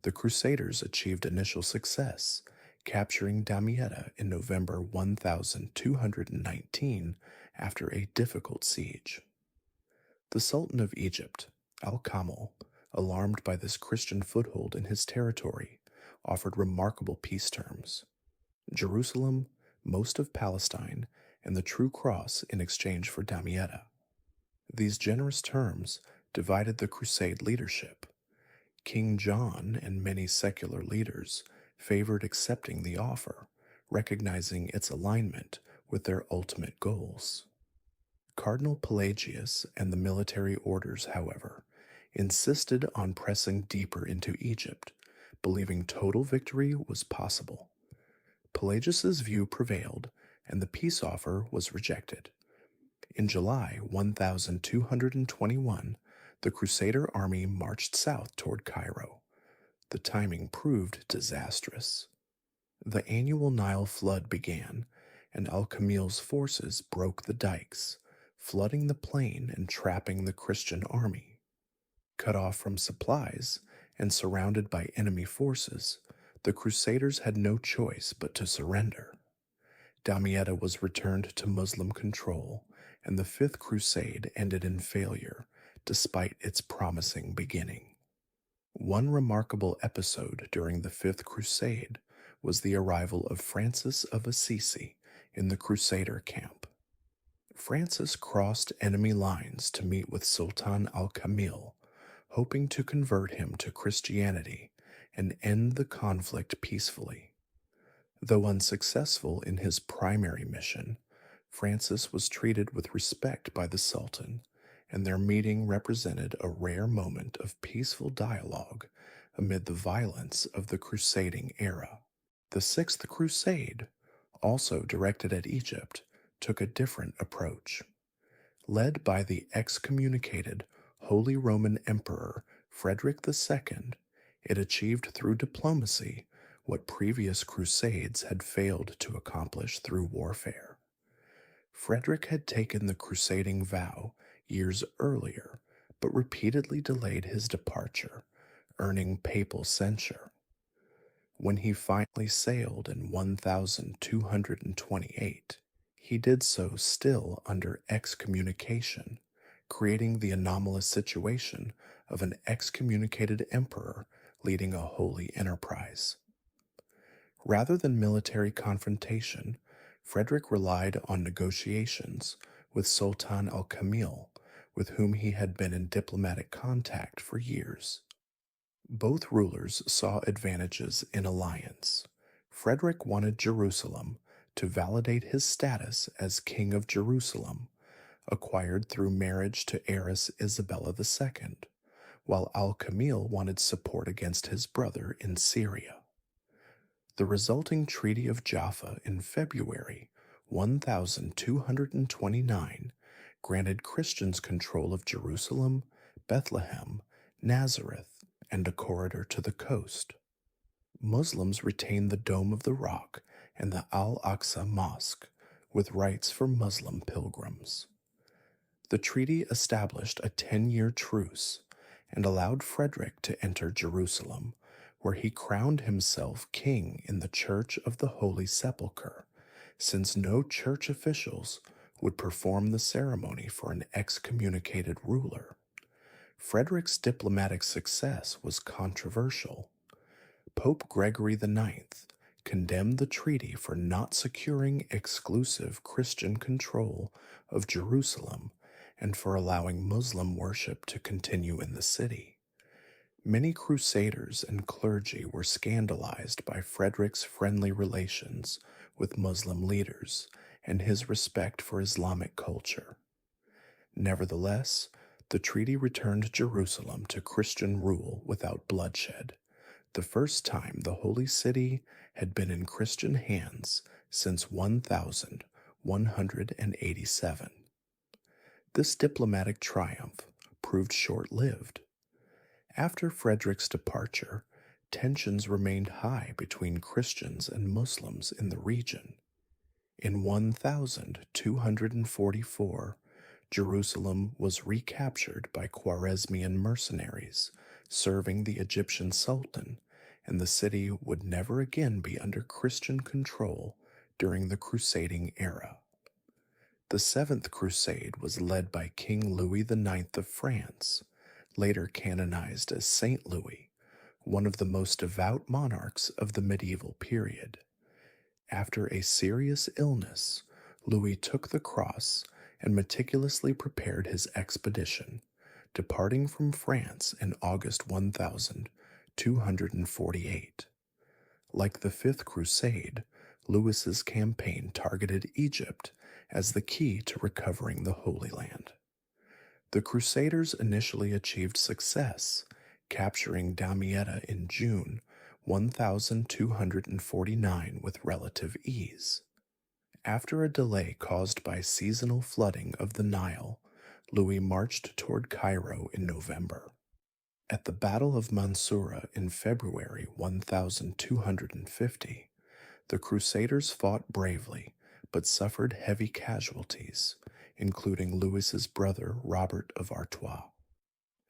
The Crusaders achieved initial success, capturing Damietta in November 1219 after a difficult siege. The Sultan of Egypt, Al-Kamil, alarmed by this Christian foothold in his territory, offered remarkable peace terms: Jerusalem, most of Palestine, and the True Cross in exchange for Damietta. These generous terms divided the Crusade leadership. King John and many secular leaders favored accepting the offer, recognizing its alignment with their ultimate goals. Cardinal Pelagius and the military orders, however, insisted on pressing deeper into Egypt, believing total victory was possible. Pelagius's view prevailed, and the peace offer was rejected. In July 1221, the Crusader army marched south toward Cairo. The timing proved disastrous. The annual Nile flood began, and Al-Kamil's forces broke the dikes, flooding the plain and trapping the Christian army. Cut off from supplies and surrounded by enemy forces, the Crusaders had no choice but to surrender. Damietta was returned to Muslim control, and the Fifth Crusade ended in failure, despite its promising beginning. One remarkable episode during the Fifth Crusade was the arrival of Francis of Assisi in the Crusader camp. Francis crossed enemy lines to meet with Sultan al-Kamil, hoping to convert him to Christianity and end the conflict peacefully. Though unsuccessful in his primary mission, Francis was treated with respect by the Sultan, and their meeting represented a rare moment of peaceful dialogue amid the violence of the crusading era. The Sixth Crusade, also directed at Egypt, took a different approach. Led by the excommunicated Holy Roman Emperor Frederick II, it achieved through diplomacy what previous crusades had failed to accomplish through warfare. Frederick had taken the crusading vow years earlier, but repeatedly delayed his departure, earning papal censure. When he finally sailed in 1228, he did so still under excommunication, creating the anomalous situation of an excommunicated emperor leading a holy enterprise. Rather than military confrontation, Frederick relied on negotiations with Sultan al-Kamil, with whom he had been in diplomatic contact for years. Both rulers saw advantages in alliance. Frederick wanted Jerusalem to validate his status as King of Jerusalem, acquired through marriage to heiress Isabella II, while al-Kamil wanted support against his brother in Syria. The resulting Treaty of Jaffa in February 1229 granted Christians control of Jerusalem, Bethlehem, Nazareth, and a corridor to the coast. Muslims retained the Dome of the Rock and the Al-Aqsa Mosque, with rights for Muslim pilgrims. The treaty established a 10-year truce and allowed Frederick to enter Jerusalem, where he crowned himself king in the Church of the Holy Sepulchre, since no church officials would perform the ceremony for an excommunicated ruler. Frederick's diplomatic success was controversial. Pope Gregory IX condemned the treaty for not securing exclusive Christian control of Jerusalem and for allowing Muslim worship to continue in the city. Many crusaders and clergy were scandalized by Frederick's friendly relations with Muslim leaders and his respect for Islamic culture. Nevertheless, the treaty returned Jerusalem to Christian rule without bloodshed, the first time the Holy City had been in Christian hands since 1187. This diplomatic triumph proved short-lived. After Frederick's departure, tensions remained high between Christians and Muslims in the region. In 1244, Jerusalem was recaptured by Khwarezmian mercenaries serving the Egyptian Sultan, and the city would never again be under Christian control during the crusading era. The Seventh Crusade was led by King Louis IX of France, later canonized as Saint Louis, one of the most devout monarchs of the medieval period. After a serious illness, Louis took the cross and meticulously prepared his expedition, departing from France in August 1248. Like the Fifth Crusade, Louis's campaign targeted Egypt as the key to recovering the Holy Land. The Crusaders initially achieved success, capturing Damietta in June 1249 with relative ease. After a delay caused by seasonal flooding of the Nile, Louis marched toward Cairo in November. At the Battle of Mansoura in February 1250, the Crusaders fought bravely but suffered heavy casualties, including Louis's brother Robert of Artois.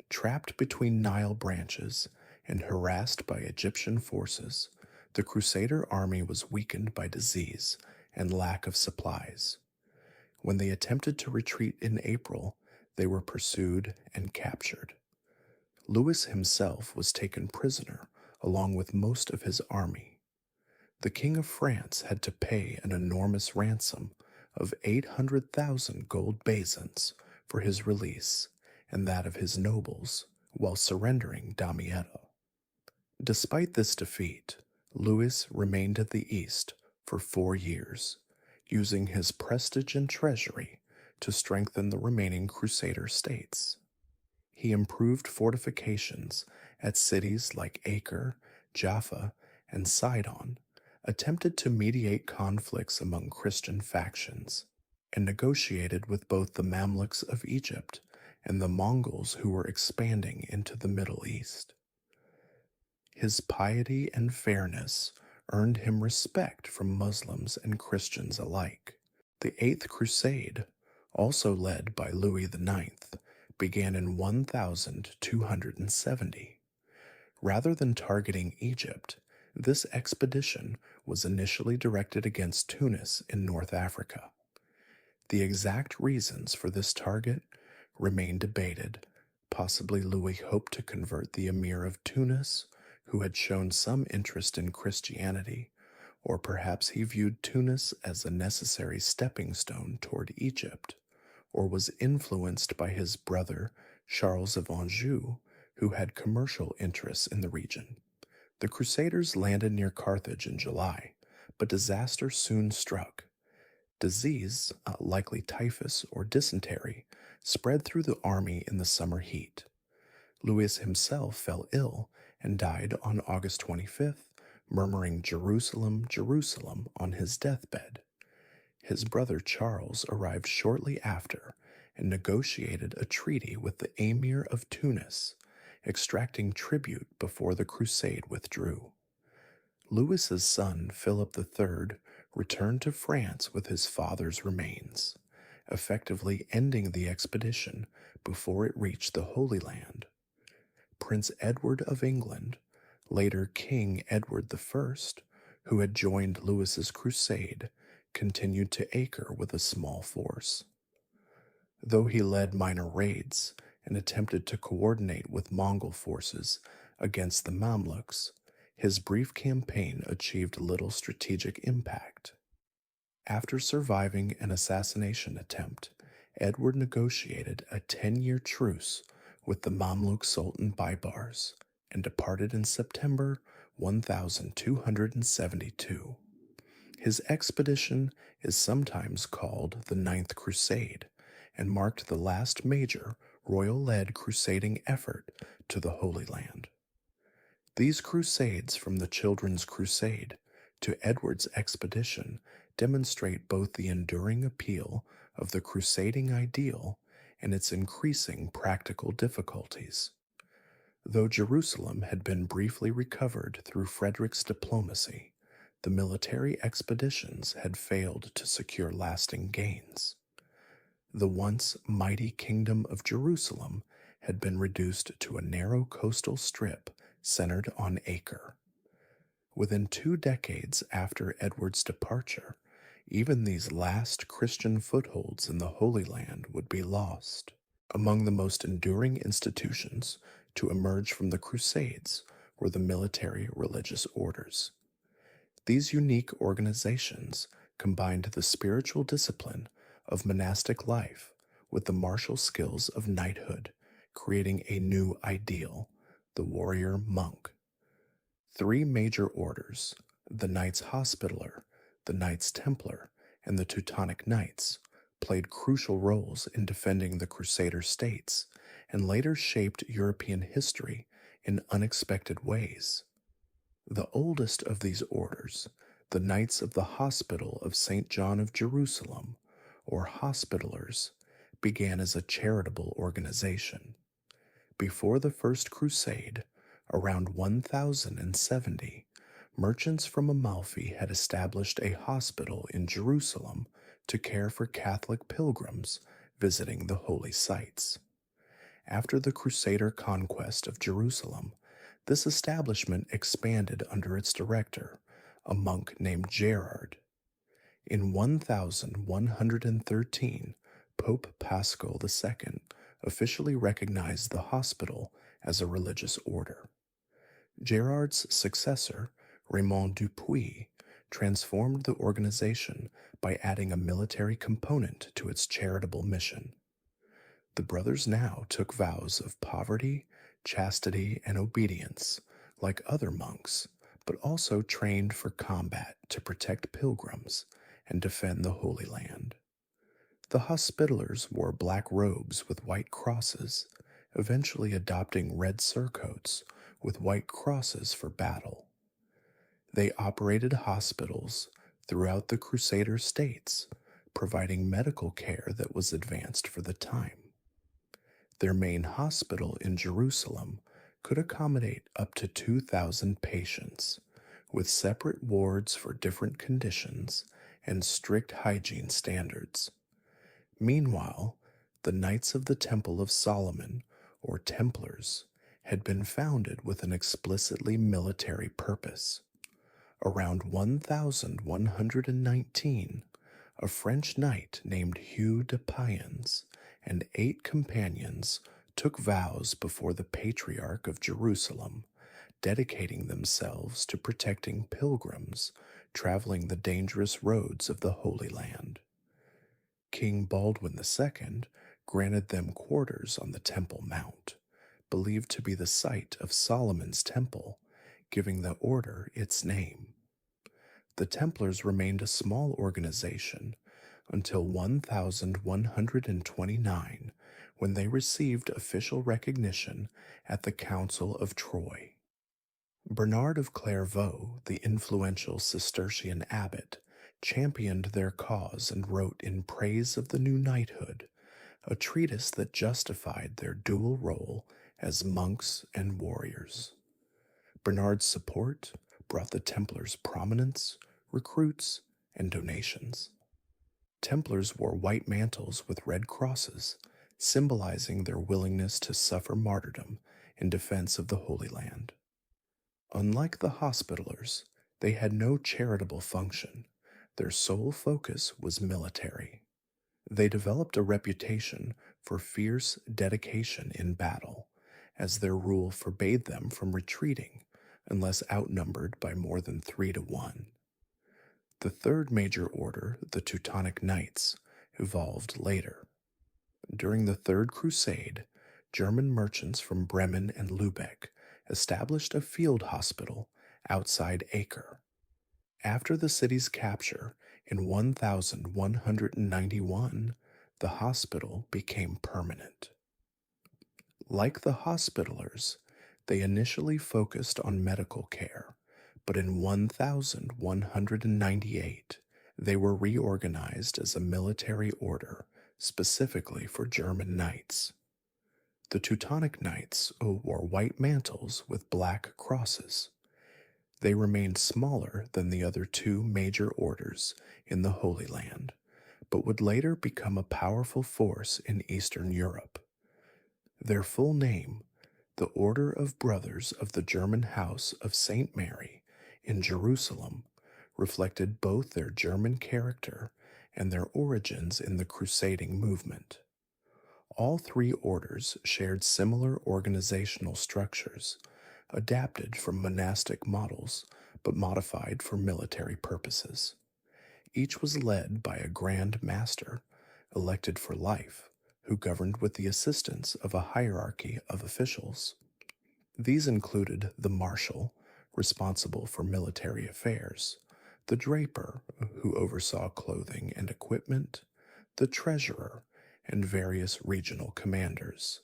Trapped between Nile branches and harassed by Egyptian forces, the Crusader army was weakened by disease and lack of supplies. When they attempted to retreat in April, they were pursued and captured. Louis himself was taken prisoner along with most of his army. The King of France had to pay an enormous ransom of 800,000 gold basins for his release and that of his nobles while surrendering Damietta. Despite this defeat, Louis remained at the east for 4 years, using his prestige and treasury to strengthen the remaining Crusader states. He improved fortifications at cities like Acre, Jaffa, and Sidon, attempted to mediate conflicts among Christian factions, and negotiated with both the Mamluks of Egypt and the Mongols who were expanding into the Middle East. His piety and fairness earned him respect from Muslims and Christians alike. The Eighth Crusade, also led by Louis IX, began in 1270. Rather than targeting Egypt, this expedition was initially directed against Tunis in North Africa. The exact reasons for this target remain debated. Possibly Louis hoped to convert the emir of Tunis, who had shown some interest in Christianity, or perhaps he viewed Tunis as a necessary stepping stone toward Egypt, or was influenced by his brother Charles of Anjou, who had commercial interests in the region. The Crusaders landed near Carthage in July, but disaster soon struck. Disease, likely typhus or dysentery, spread through the army in the summer heat. Louis himself fell ill and died on August 25th, murmuring "Jerusalem, Jerusalem" on his deathbed. His brother Charles arrived shortly after and negotiated a treaty with the emir of Tunis, extracting tribute before the crusade withdrew. Louis's son Philip III returned to France with his father's remains, effectively ending the expedition before it reached the Holy Land. Prince Edward of England, Later King Edward I, who had joined Louis's crusade, continued to acre with a small force. Though he led minor raids and attempted to coordinate with Mongol forces against the Mamluks, his brief campaign achieved little strategic impact. After surviving an assassination attempt, Edward negotiated a 10-year truce with the Mamluk Sultan Baybars and departed in September 1272. His expedition is sometimes called the Ninth Crusade and marked the last major royal-led crusading effort to the Holy Land. These crusades, from the Children's Crusade to Edward's expedition, demonstrate both the enduring appeal of the crusading ideal and its increasing practical difficulties. Though Jerusalem had been briefly recovered through Frederick's diplomacy, the military expeditions had failed to secure lasting gains. The once mighty kingdom of Jerusalem had been reduced to a narrow coastal strip centered on Acre. Within 2 decades after Edward's departure, even these last Christian footholds in the Holy Land would be lost. Among the most enduring institutions to emerge from the Crusades were the military religious orders. These unique organizations combined the spiritual discipline of monastic life with the martial skills of knighthood, creating a new ideal, the warrior monk. 3 major orders, the Knights Hospitaller, the Knights Templar, and the Teutonic Knights, played crucial roles in defending the Crusader States and later shaped European history in unexpected ways. The oldest of these orders, the Knights of the Hospital of St. John of Jerusalem, or Hospitallers, began as a charitable organization. Before the First Crusade, around 1070, merchants from Amalfi had established a hospital in Jerusalem to care for Catholic pilgrims visiting the holy sites. After the Crusader conquest of Jerusalem, this establishment expanded under its director, a monk named Gerard. In 1113, Pope Paschal II officially recognized the hospital as a religious order. Gerard's successor, Raymond Dupuy, transformed the organization by adding a military component to its charitable mission. The brothers now took vows of poverty, chastity, and obedience, like other monks, but also trained for combat to protect pilgrims and defend the Holy Land. The Hospitallers wore black robes with white crosses, eventually adopting red surcoats with white crosses for battle. They operated hospitals throughout the Crusader States, providing medical care that was advanced for the time. Their main hospital in Jerusalem could accommodate up to 2,000 patients, with separate wards for different conditions and strict hygiene standards. Meanwhile, the Knights of the Temple of Solomon, or Templars, had been founded with an explicitly military purpose. Around 1119, a French knight named Hugh de Payens and 8 companions took vows before the Patriarch of Jerusalem, dedicating themselves to protecting pilgrims traveling the dangerous roads of the Holy Land. King Baldwin II granted them quarters on the Temple Mount, believed to be the site of Solomon's Temple, giving the order its name. The Templars remained a small organization until 1129, when they received official recognition at the Council of Troy. Bernard of Clairvaux, the influential Cistercian abbot, championed their cause and wrote in praise of the new knighthood, a treatise that justified their dual role as monks and warriors. Bernard's support brought the Templars prominence, recruits, and donations. Templars wore white mantles with red crosses, symbolizing their willingness to suffer martyrdom in defense of the Holy Land. Unlike the Hospitallers, they had no charitable function. Their sole focus was military. They developed a reputation for fierce dedication in battle, as their rule forbade them from retreating unless outnumbered by more than 3 to 1. The third major order, the Teutonic Knights, evolved later. During the Third Crusade, German merchants from Bremen and Lubeck established a field hospital outside Acre. After the city's capture in 1191, the hospital became permanent. Like the Hospitallers, they initially focused on medical care, but in 1198 they were reorganized as a military order specifically for German knights. The Teutonic Knights wore white mantles with black crosses. They remained smaller than the other two major orders in the Holy Land, but would later become a powerful force in Eastern Europe. Their full name, the Order of Brothers of the German House of St. Mary in Jerusalem, reflected both their German character and their origins in the crusading movement. All three orders shared similar organizational structures, adapted from monastic models but modified for military purposes. Each was led by a Grand Master, elected for life, who governed with the assistance of a hierarchy of officials. These included the Marshal, responsible for military affairs, the Draper, who oversaw clothing and equipment, the Treasurer, and various regional commanders.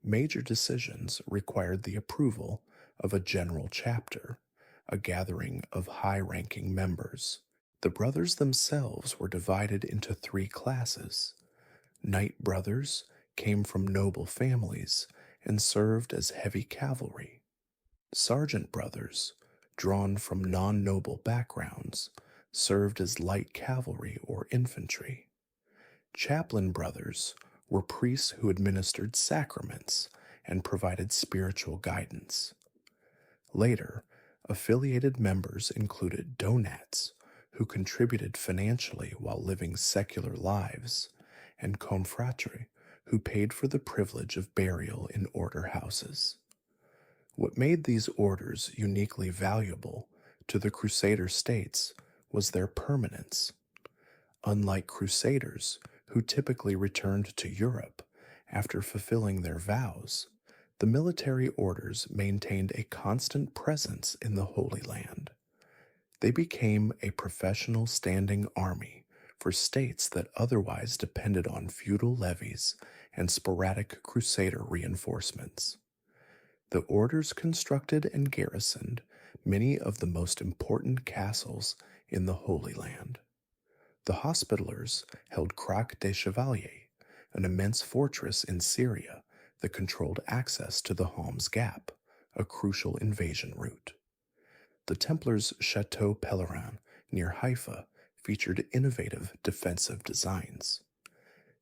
Major decisions required the approval of a general chapter, a gathering of high-ranking members. The brothers themselves were divided into three classes. Knight brothers came from noble families and served as heavy cavalry. Sergeant brothers, drawn from non-noble backgrounds, served as light cavalry or infantry. Chaplain brothers were priests who administered sacraments and provided spiritual guidance. Later, affiliated members included donats, who contributed financially while living secular lives, and confratri, who paid for the privilege of burial in order houses. What made these orders uniquely valuable to the Crusader States was their permanence. Unlike Crusaders, who typically returned to Europe after fulfilling their vows, the military orders maintained a constant presence in the Holy Land. They became a professional standing army for states that otherwise depended on feudal levies and sporadic Crusader reinforcements. The orders constructed and garrisoned many of the most important castles in the Holy Land. The Hospitallers held Crac des Chevaliers, an immense fortress in Syria that controlled access to the Homs Gap, a crucial invasion route. The Templars' Chateau Pèlerin near Haifa featured innovative defensive designs.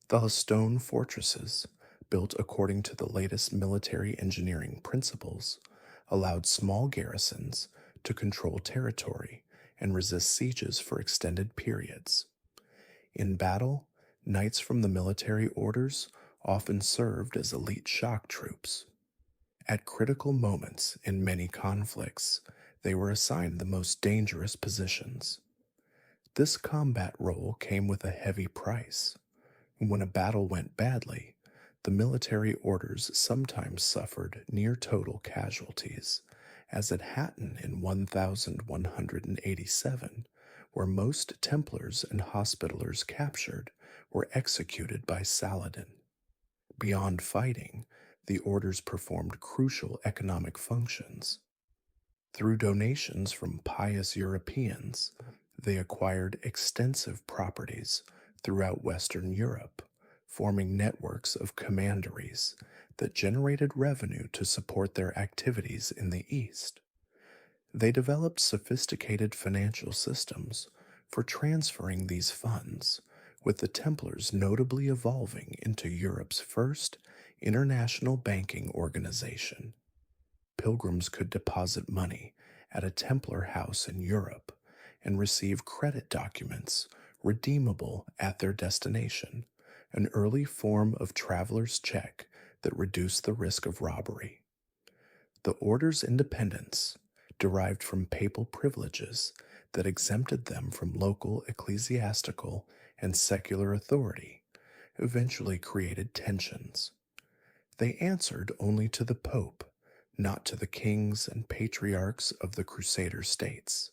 The stone fortresses, built according to the latest military engineering principles, allowed small garrisons to control territory and resist sieges for extended periods. In battle, knights from the military orders often served as elite shock troops. At critical moments in many conflicts, they were assigned the most dangerous positions. This combat role came with a heavy price. When a battle went badly, the military orders sometimes suffered near total casualties, as at Hatton in 1187, where most Templars and Hospitallers captured were executed by Saladin. Beyond fighting, the orders performed crucial economic functions. Through donations from pious Europeans, they acquired extensive properties throughout Western Europe, forming networks of commanderies that generated revenue to support their activities in the East. They developed sophisticated financial systems for transferring these funds, with the Templars notably evolving into Europe's first international banking organization. pilgrims could deposit money at a Templar house in Europe and receive credit documents redeemable at their destination, an early form of traveler's check that reduced the risk of robbery. The order's independence derived from papal privileges that exempted them from local ecclesiastical and secular authority, eventually created tensions. They answered only to the Pope, not to the kings and patriarchs of the Crusader States.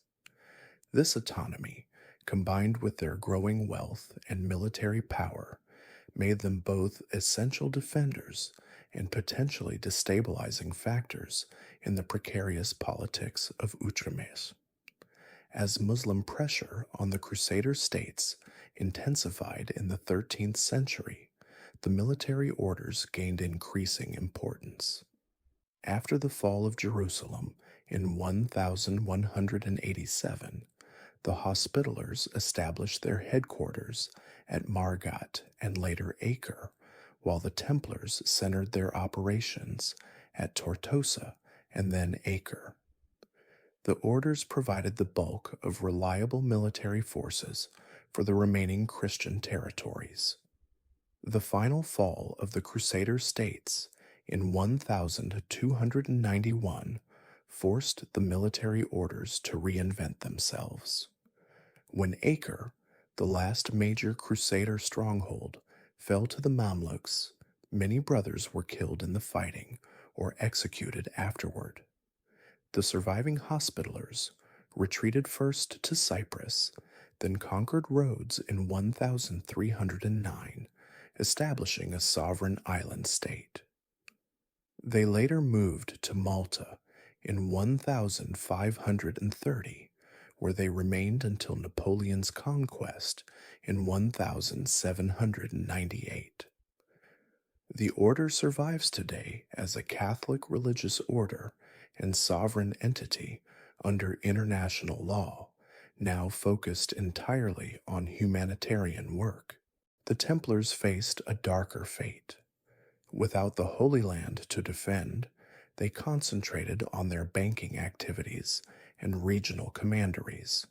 This autonomy, combined with their growing wealth and military power, made them both essential defenders and potentially destabilizing factors in the precarious politics of Outremer. As Muslim pressure on the Crusader states intensified in the 13th century, the military orders gained increasing importance. After the fall of Jerusalem in 1187, the Hospitallers established their headquarters at Margat and later Acre, while the Templars centered their operations at Tortosa and then Acre. The orders provided the bulk of reliable military forces for the remaining Christian territories. The final fall of the Crusader states in 1291 forced the military orders to reinvent themselves. When Acre, the last major Crusader stronghold, fell to the Mamluks, many brothers were killed in the fighting or executed afterward. The surviving Hospitallers retreated first to Cyprus, then conquered Rhodes in 1309, establishing a sovereign island state. They later moved to Malta in 1530, where they remained until Napoleon's conquest in 1798. The order survives today as a Catholic religious order and sovereign entity under international law, now focused entirely on humanitarian work. The Templars faced a darker fate. Without the Holy Land to defend, they concentrated on their banking activities and regional commanderies.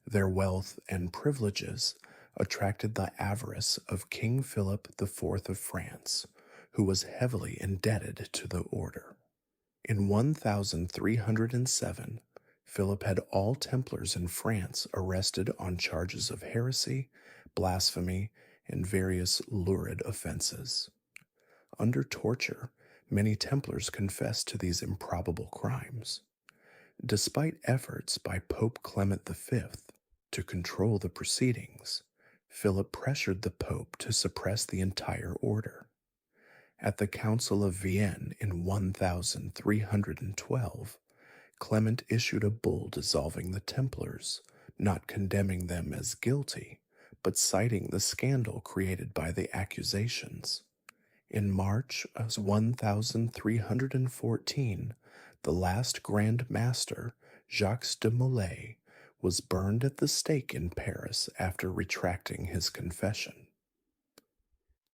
Their wealth and privileges attracted the avarice of King Philip IV of France, who was heavily indebted to the order. In 1307, Philip had all Templars in France arrested on charges of heresy, blasphemy, and various lurid offenses. Under torture, many Templars confessed to these improbable crimes. Despite efforts by Pope Clement V to control the proceedings, Philip pressured the Pope to suppress the entire order. At the Council of Vienne in 1312, Clement issued a bull dissolving the Templars, not condemning them as guilty, but citing the scandal created by the accusations. In March of 1314, the last Grand Master, Jacques de Molay, was burned at the stake in Paris after retracting his confession.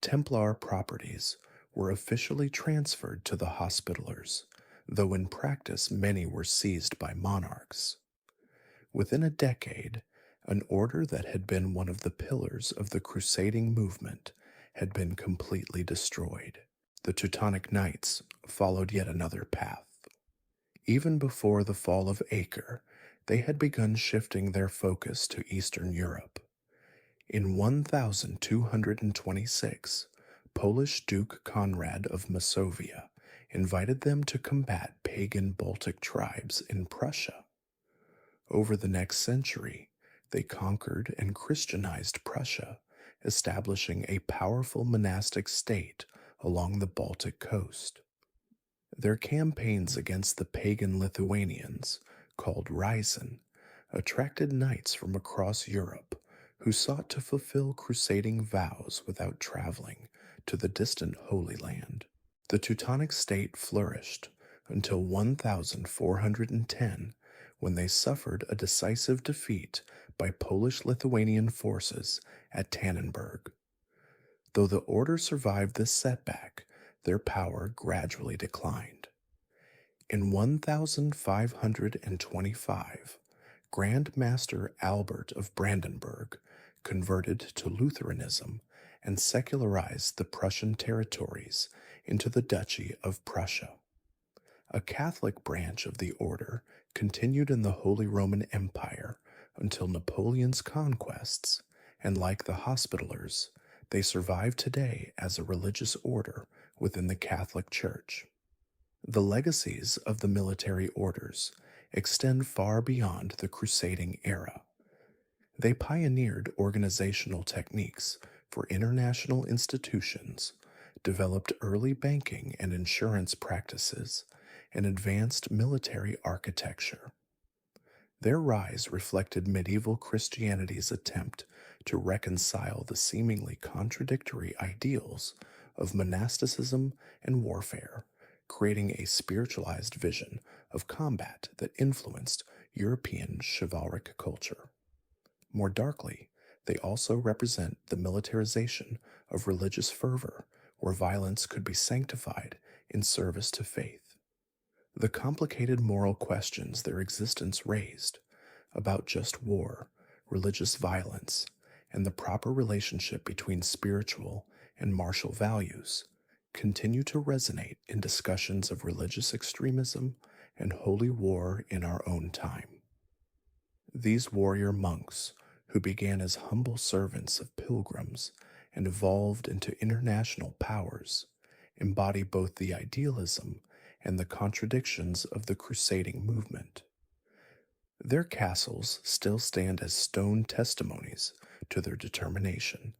Templar properties were officially transferred to the Hospitallers, though in practice many were seized by monarchs. Within a decade, an order that had been one of the pillars of the crusading movement had been completely destroyed. The Teutonic Knights followed yet another path. Even before the fall of Acre, they had begun shifting their focus to Eastern Europe. In 1226, Polish Duke Conrad of Masovia invited them to combat pagan Baltic tribes in Prussia. Over the next century, they conquered and Christianized Prussia, establishing a powerful monastic state along the Baltic coast. Their campaigns against the pagan Lithuanians, called Ryzen, attracted knights from across Europe who sought to fulfill crusading vows without traveling to the distant Holy Land. The Teutonic state flourished until 1410, when they suffered a decisive defeat by Polish-Lithuanian forces at Tannenberg. Though the order survived this setback, their power gradually declined. In 1525, Grand Master Albert of Brandenburg converted to Lutheranism and secularized the Prussian territories into the Duchy of Prussia. A Catholic branch of the order continued in the Holy Roman Empire until Napoleon's conquests, and like the Hospitallers, they survive today as a religious order within the Catholic Church. The legacies of the military orders extend far beyond the crusading era. They pioneered organizational techniques for international institutions, developed early banking and insurance practices, and advanced military architecture. Their rise reflected medieval Christianity's attempt to reconcile the seemingly contradictory ideals of monasticism and warfare, creating a spiritualized vision of combat that influenced European chivalric culture. More darkly, they also represent the militarization of religious fervor, where violence could be sanctified in service to faith. The complicated moral questions their existence raised about just war, religious violence, and the proper relationship between spiritual and martial values continue to resonate in discussions of religious extremism and holy war in our own time. These warrior monks, who began as humble servants of pilgrims and evolved into international powers, embody both the idealism and the contradictions of the crusading movement. Their castles still stand as stone testimonies to their determination,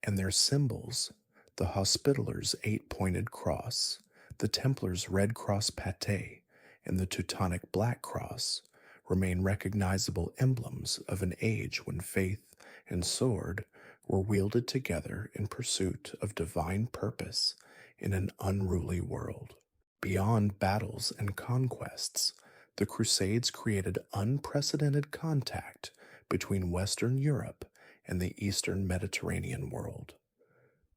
and their symbols, the Hospitallers' eight-pointed cross, the Templars' red cross pate, and the Teutonic black cross, remain recognizable emblems of an age when faith and sword were wielded together in pursuit of divine purpose in an unruly world. Beyond battles and conquests, the Crusades created unprecedented contact between Western Europe and the Eastern Mediterranean world.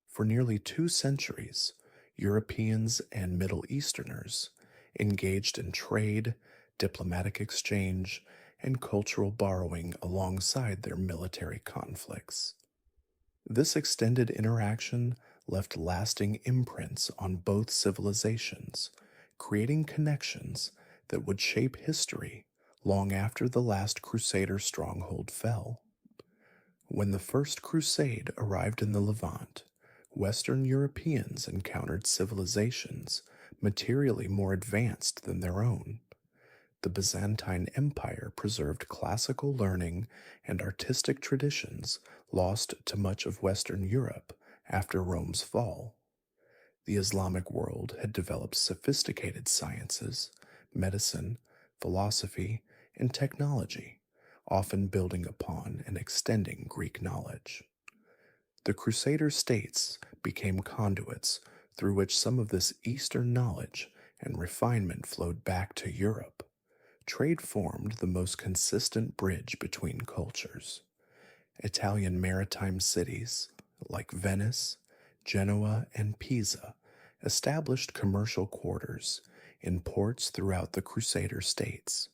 For nearly 2 centuries, Europeans and Middle Easterners engaged in trade, diplomatic exchange, and cultural borrowing alongside their military conflicts. This extended interaction left lasting imprints on both civilizations, creating connections that would shape history long after the last Crusader stronghold fell. When the First Crusade arrived in the Levant, Western Europeans encountered civilizations materially more advanced than their own. The Byzantine Empire preserved classical learning and artistic traditions lost to much of Western Europe after Rome's fall. The Islamic world had developed sophisticated sciences, medicine, philosophy, and technology, often building upon and extending Greek knowledge. The Crusader States became conduits through which some of this Eastern knowledge and refinement flowed back to Europe. Trade formed the most consistent bridge between cultures. Italian maritime cities, like Venice, Genoa, and Pisa, established commercial quarters in ports throughout the Crusader states.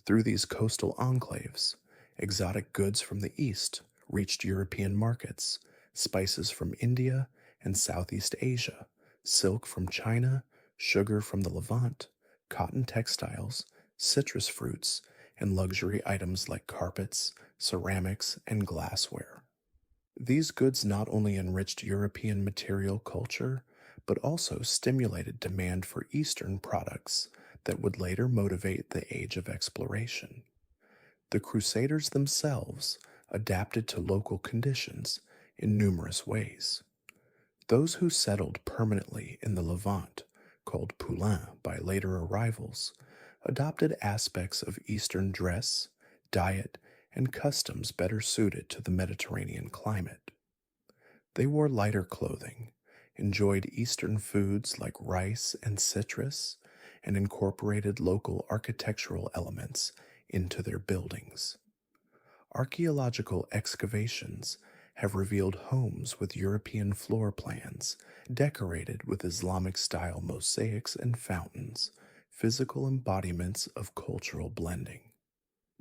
Through these coastal enclaves, exotic goods from the East reached European markets, spices from India and Southeast Asia, silk from China, sugar from the Levant, cotton textiles, citrus fruits, and luxury items like carpets, ceramics, and glassware. These goods not only enriched European material culture, but also stimulated demand for Eastern products that would later motivate the Age of Exploration. The Crusaders themselves adapted to local conditions in numerous ways. Those who settled permanently in the Levant, called poulains by later arrivals, adopted aspects of Eastern dress, diet, and customs better suited to the Mediterranean climate. They wore lighter clothing, enjoyed Eastern foods like rice and citrus, and incorporated local architectural elements into their buildings. Archaeological excavations have revealed homes with European floor plans decorated with Islamic-style mosaics and fountains, physical embodiments of cultural blending.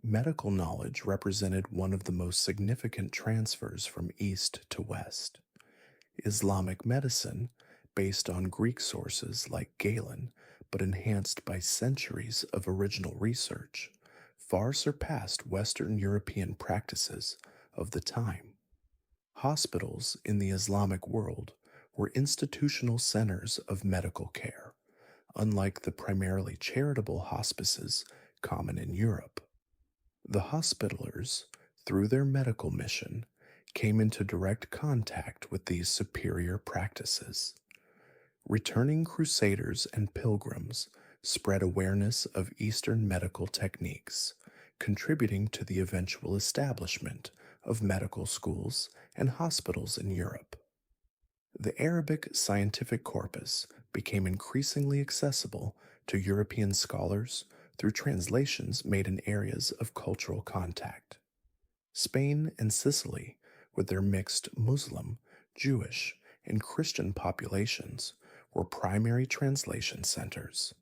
Medical knowledge represented one of the most significant transfers from East to West. Islamic medicine, based on Greek sources like Galen, but enhanced by centuries of original research, far surpassed Western European practices of the time. Hospitals in the Islamic world were institutional centers of medical care, unlike the primarily charitable hospices common in Europe. The Hospitallers, through their medical mission, came into direct contact with these superior practices. Returning crusaders and pilgrims spread awareness of Eastern medical techniques, contributing to the eventual establishment of medical schools and hospitals in Europe. The Arabic scientific corpus became increasingly accessible to European scholars through translations made in areas of cultural contact. Spain and Sicily, with their mixed Muslim, Jewish, and Christian populations, were primary translation centers.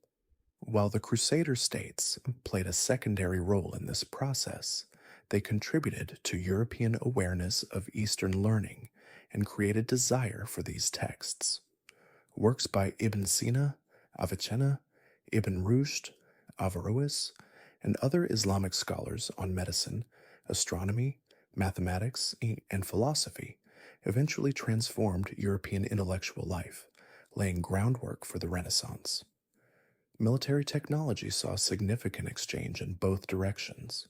While the Crusader States played a secondary role in this process, they contributed to European awareness of Eastern learning and created desire for these texts. Works by Ibn Sina, Avicenna, Ibn Rushd, Averroes, and other Islamic scholars on medicine, astronomy, mathematics, and philosophy eventually transformed European intellectual life, laying groundwork for the Renaissance. Military technology saw significant exchange in both directions.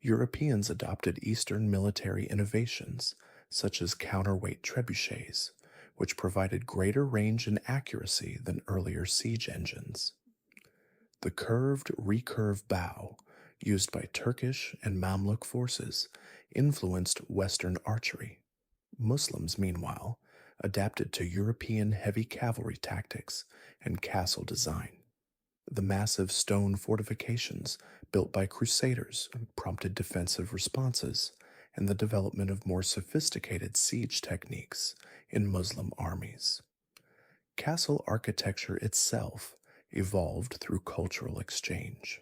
Europeans adopted Eastern military innovations, such as counterweight trebuchets, which provided greater range and accuracy than earlier siege engines. The curved recurve bow, used by Turkish and Mamluk forces, influenced Western archery. Muslims, meanwhile, adapted to European heavy cavalry tactics and castle design. The massive stone fortifications built by Crusaders prompted defensive responses and the development of more sophisticated siege techniques in Muslim armies. Castle architecture itself evolved through cultural exchange.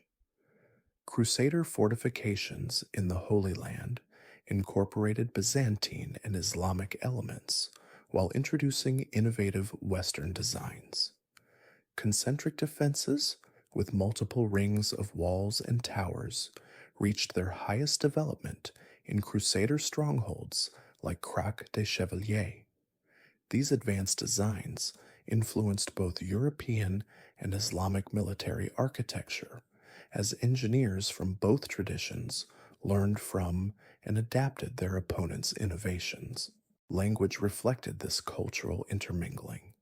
Crusader fortifications in the Holy Land incorporated Byzantine and Islamic elements while introducing innovative Western designs. Concentric defenses, with multiple rings of walls and towers, reached their highest development in Crusader strongholds like Crac des Chevaliers. These advanced designs influenced both European and Islamic military architecture, as engineers from both traditions learned from and adapted their opponents' innovations. Language reflected this cultural intermingling.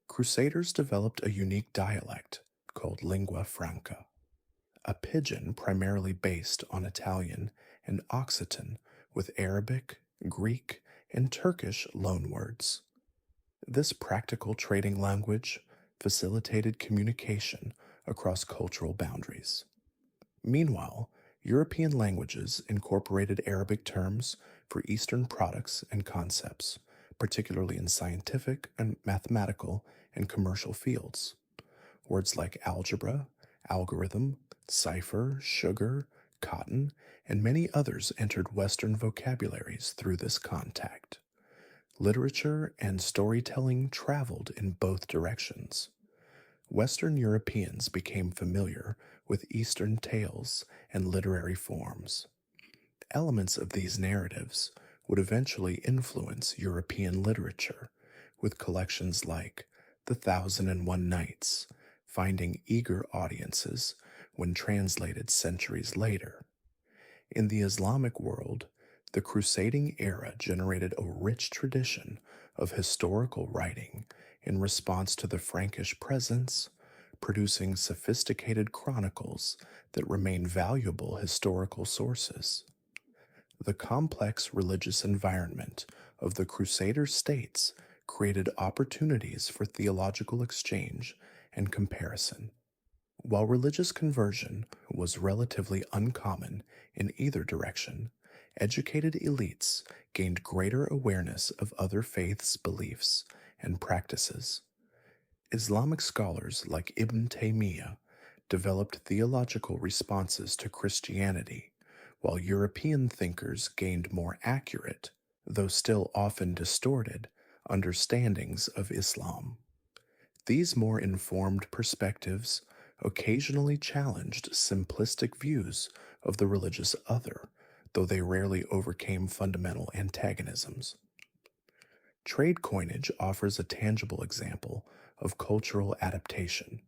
Crusaders developed a unique dialect called lingua franca, a pidgin primarily based on Italian and Occitan with Arabic, Greek, and Turkish loanwords. This practical trading language facilitated communication across cultural boundaries. Meanwhile, European languages incorporated Arabic terms for Eastern products and concepts, particularly in scientific and mathematical and commercial fields. Words like algebra, algorithm, cipher, sugar, cotton, and many others entered Western vocabularies through this contact. Literature and storytelling traveled in both directions. Western Europeans became familiar with Eastern tales and literary forms. Elements of these narratives would eventually influence European literature, with collections like The Thousand and One Nights finding eager audiences when translated centuries later. In the Islamic world, the crusading era generated a rich tradition of historical writing in response to the Frankish presence, producing sophisticated chronicles that remain valuable historical sources. The complex religious environment of the Crusader States created opportunities for theological exchange and comparison. While religious conversion was relatively uncommon in either direction, educated elites gained greater awareness of other faiths' beliefs and practices. Islamic scholars like Ibn Taymiyyah developed theological responses to Christianity, while European thinkers gained more accurate, though still often distorted, understandings of Islam. These more informed perspectives occasionally challenged simplistic views of the religious other, though they rarely overcame fundamental antagonisms. Trade coinage offers a tangible example of cultural adaptation.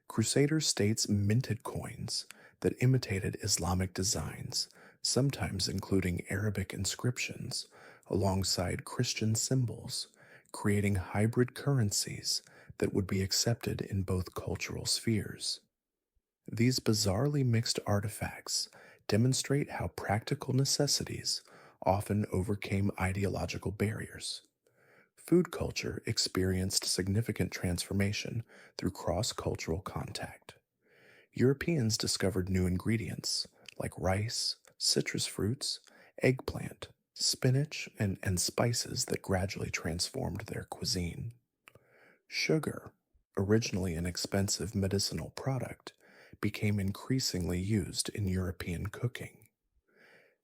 Crusader States minted coins that imitated Islamic designs, sometimes including Arabic inscriptions, alongside Christian symbols, creating hybrid currencies that would be accepted in both cultural spheres. These bizarrely mixed artifacts demonstrate how practical necessities often overcame ideological barriers. Food culture experienced significant transformation through cross cultural contact. Europeans discovered new ingredients like rice, citrus fruits, eggplant, spinach, and spices that gradually transformed their cuisine. Sugar, originally an expensive medicinal product, became increasingly used in European cooking.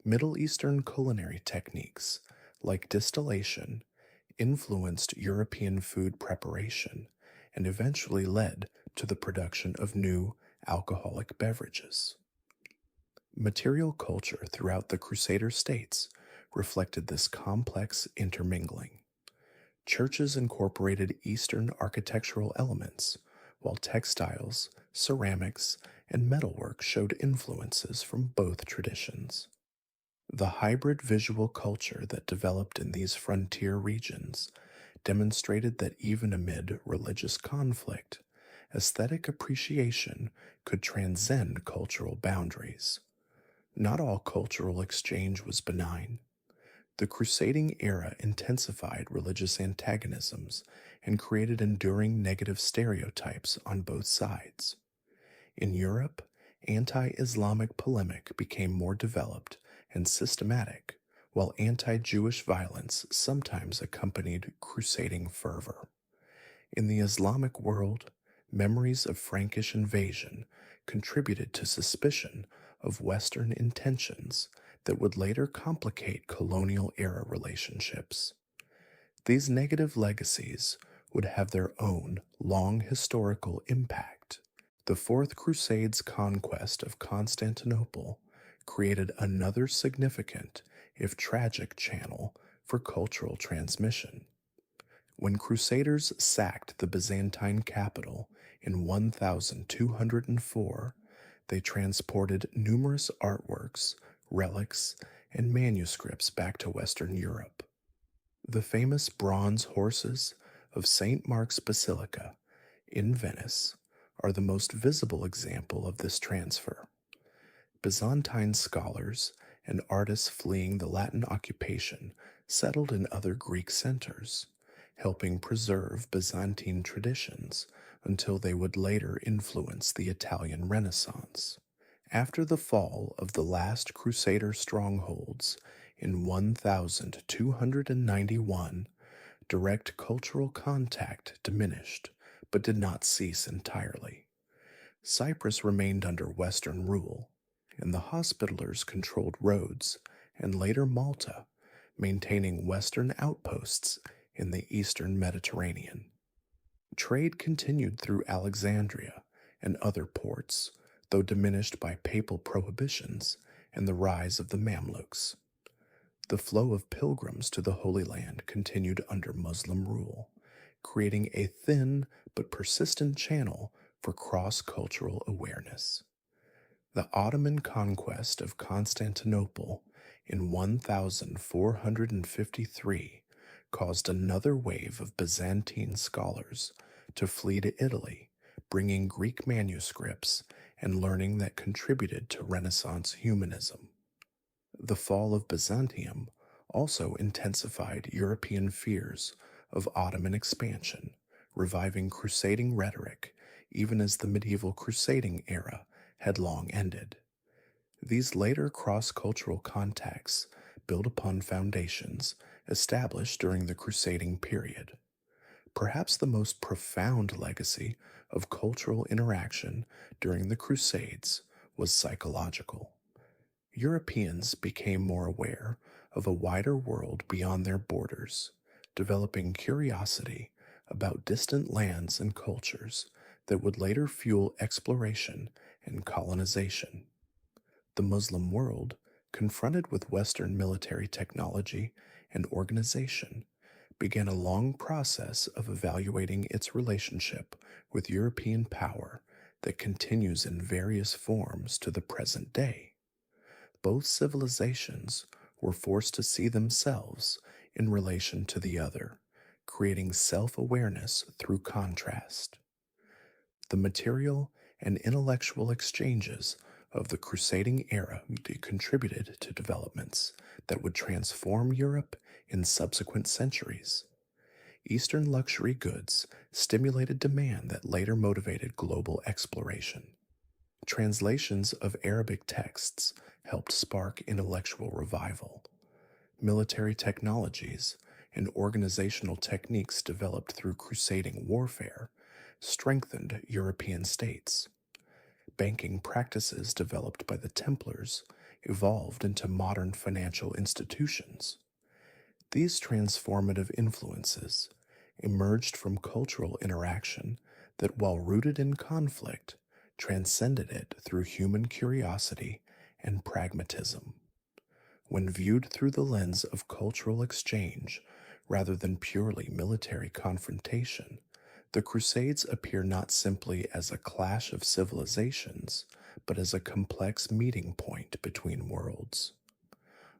Middle Eastern culinary techniques, like distillation, influenced European food preparation and eventually led to the production of new alcoholic beverages. Material culture throughout the Crusader states reflected this complex intermingling. Churches incorporated Eastern architectural elements, while textiles, ceramics, and metalwork showed influences from both traditions. The hybrid visual culture that developed in these frontier regions demonstrated that even amid religious conflict, aesthetic appreciation could transcend cultural boundaries. Not all cultural exchange was benign. The crusading era intensified religious antagonisms and created enduring negative stereotypes on both sides. In Europe, anti Islamic polemic became more developed and systematic, while anti Jewish violence sometimes accompanied crusading fervor. In the Islamic world, memories of Frankish invasion contributed to suspicion of Western intentions that would later complicate colonial era relationships. These negative legacies would have their own long historical impact. The Fourth Crusade's conquest of Constantinople created another significant, if tragic, channel for cultural transmission. When Crusaders sacked the Byzantine capital in 1204, they transported numerous artworks, relics, and manuscripts back to Western Europe. The famous bronze horses of St. Mark's Basilica in Venice are the most visible example of this transfer. Byzantine scholars and artists fleeing the Latin occupation settled in other Greek centers, helping preserve Byzantine traditions until they would later influence the Italian Renaissance. After the fall of the last Crusader strongholds in 1291, direct cultural contact diminished but did not cease entirely. Cyprus remained under Western rule, and the Hospitallers controlled Rhodes and later Malta, maintaining Western outposts in the Eastern Mediterranean. Trade continued through Alexandria and other ports, though diminished by papal prohibitions and the rise of the Mamluks. The flow of pilgrims to the Holy Land continued under Muslim rule, creating a thin but persistent channel for cross-cultural awareness. The Ottoman conquest of Constantinople in 1453 caused another wave of Byzantine scholars to flee to Italy, bringing Greek manuscripts and learning that contributed to Renaissance humanism. The fall of Byzantium also intensified European fears of Ottoman expansion, reviving crusading rhetoric even as the medieval crusading era had long ended. These later cross-cultural contacts build upon foundations established during the crusading period. Perhaps the most profound legacy of cultural interaction during the Crusades was psychological. Europeans became more aware of a wider world beyond their borders, developing curiosity about distant lands and cultures that would later fuel exploration and colonization. The Muslim world, confronted with Western military technology and organization, began a long process of evaluating its relationship with European power that continues in various forms to the present day. Both civilizations were forced to see themselves in relation to the other, creating self awareness through contrast. The material and intellectual exchanges of the crusading era contributed to developments that would transform Europe in subsequent centuries. Eastern luxury goods stimulated demand that later motivated global exploration. Translations of Arabic texts helped spark intellectual revival. Military technologies and organizational techniques developed through crusading warfare strengthened European states. Banking practices developed by the Templars evolved into modern financial institutions. These transformative influences emerged from cultural interaction that, while rooted in conflict, transcended it through human curiosity and pragmatism. When viewed through the lens of cultural exchange rather than purely military confrontation, the Crusades appear not simply as a clash of civilizations, but as a complex meeting point between worlds.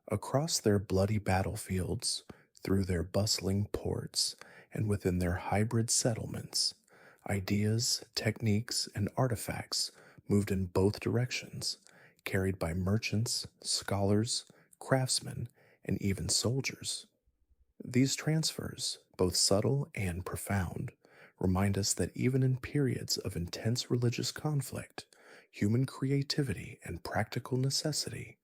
Across their bloody battlefields, through their bustling ports, and within their hybrid settlements, ideas, techniques, and artifacts moved in both directions, carried by merchants, scholars, craftsmen, and even soldiers. These transfers, both subtle and profound, remind us that even in periods of intense religious conflict, human creativity and practical necessity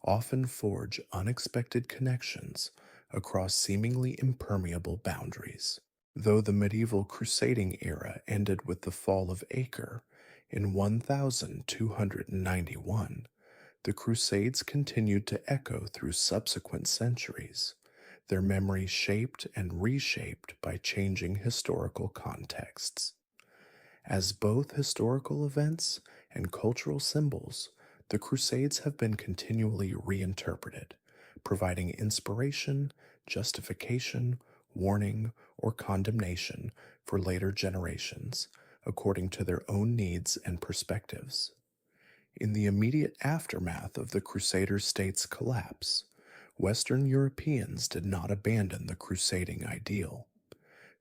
often forge unexpected connections across seemingly impermeable boundaries. Though the medieval crusading era ended with the fall of Acre in 1291, the Crusades continued to echo through subsequent centuries, their memory shaped and reshaped by changing historical contexts. As both historical events and cultural symbols, the Crusades have been continually reinterpreted, providing inspiration, justification, warning, or condemnation for later generations, according to their own needs and perspectives. In the immediate aftermath of the Crusader States' collapse, Western Europeans did not abandon the crusading ideal.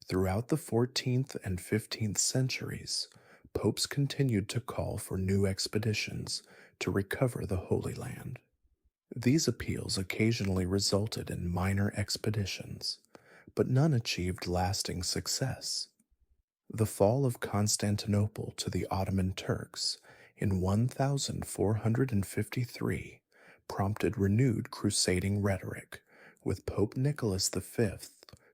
Throughout the 14th and 15th centuries, popes continued to call for new expeditions to recover the Holy Land. These appeals occasionally resulted in minor expeditions, but none achieved lasting success. The fall of Constantinople to the Ottoman Turks in 1453 prompted renewed crusading rhetoric, with Pope Nicholas V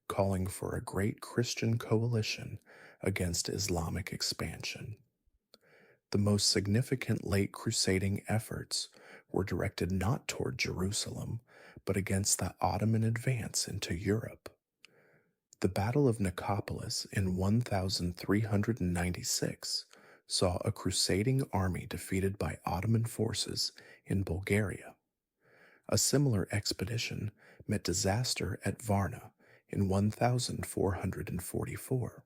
calling for a great Christian coalition against Islamic expansion. The most significant late crusading efforts were directed not toward Jerusalem, but against the Ottoman advance into Europe. The Battle of Nicopolis in 1396 saw a crusading army defeated by Ottoman forces in Bulgaria. A similar expedition met disaster at Varna in 1444.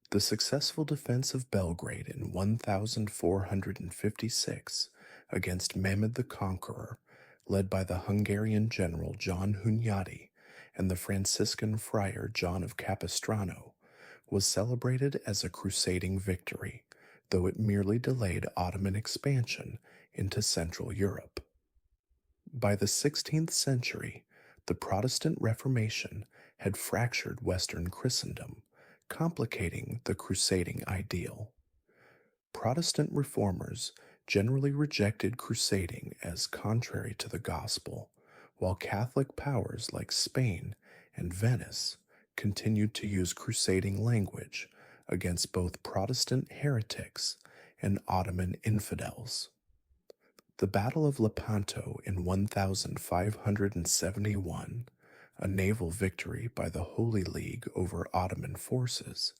The successful defense of Belgrade in 1456 against Mehmed the Conqueror, led by the Hungarian general John Hunyadi and the Franciscan friar John of Capistrano, was celebrated as a crusading victory, though it merely delayed Ottoman expansion into Central Europe. By the 16th century, the Protestant Reformation had fractured Western Christendom, complicating the crusading ideal. Protestant reformers generally rejected crusading as contrary to the gospel, while Catholic powers like Spain and Venice continued to use crusading language against both Protestant heretics and Ottoman infidels. The Battle of Lepanto in 1571, a naval victory by the Holy League over Ottoman forces,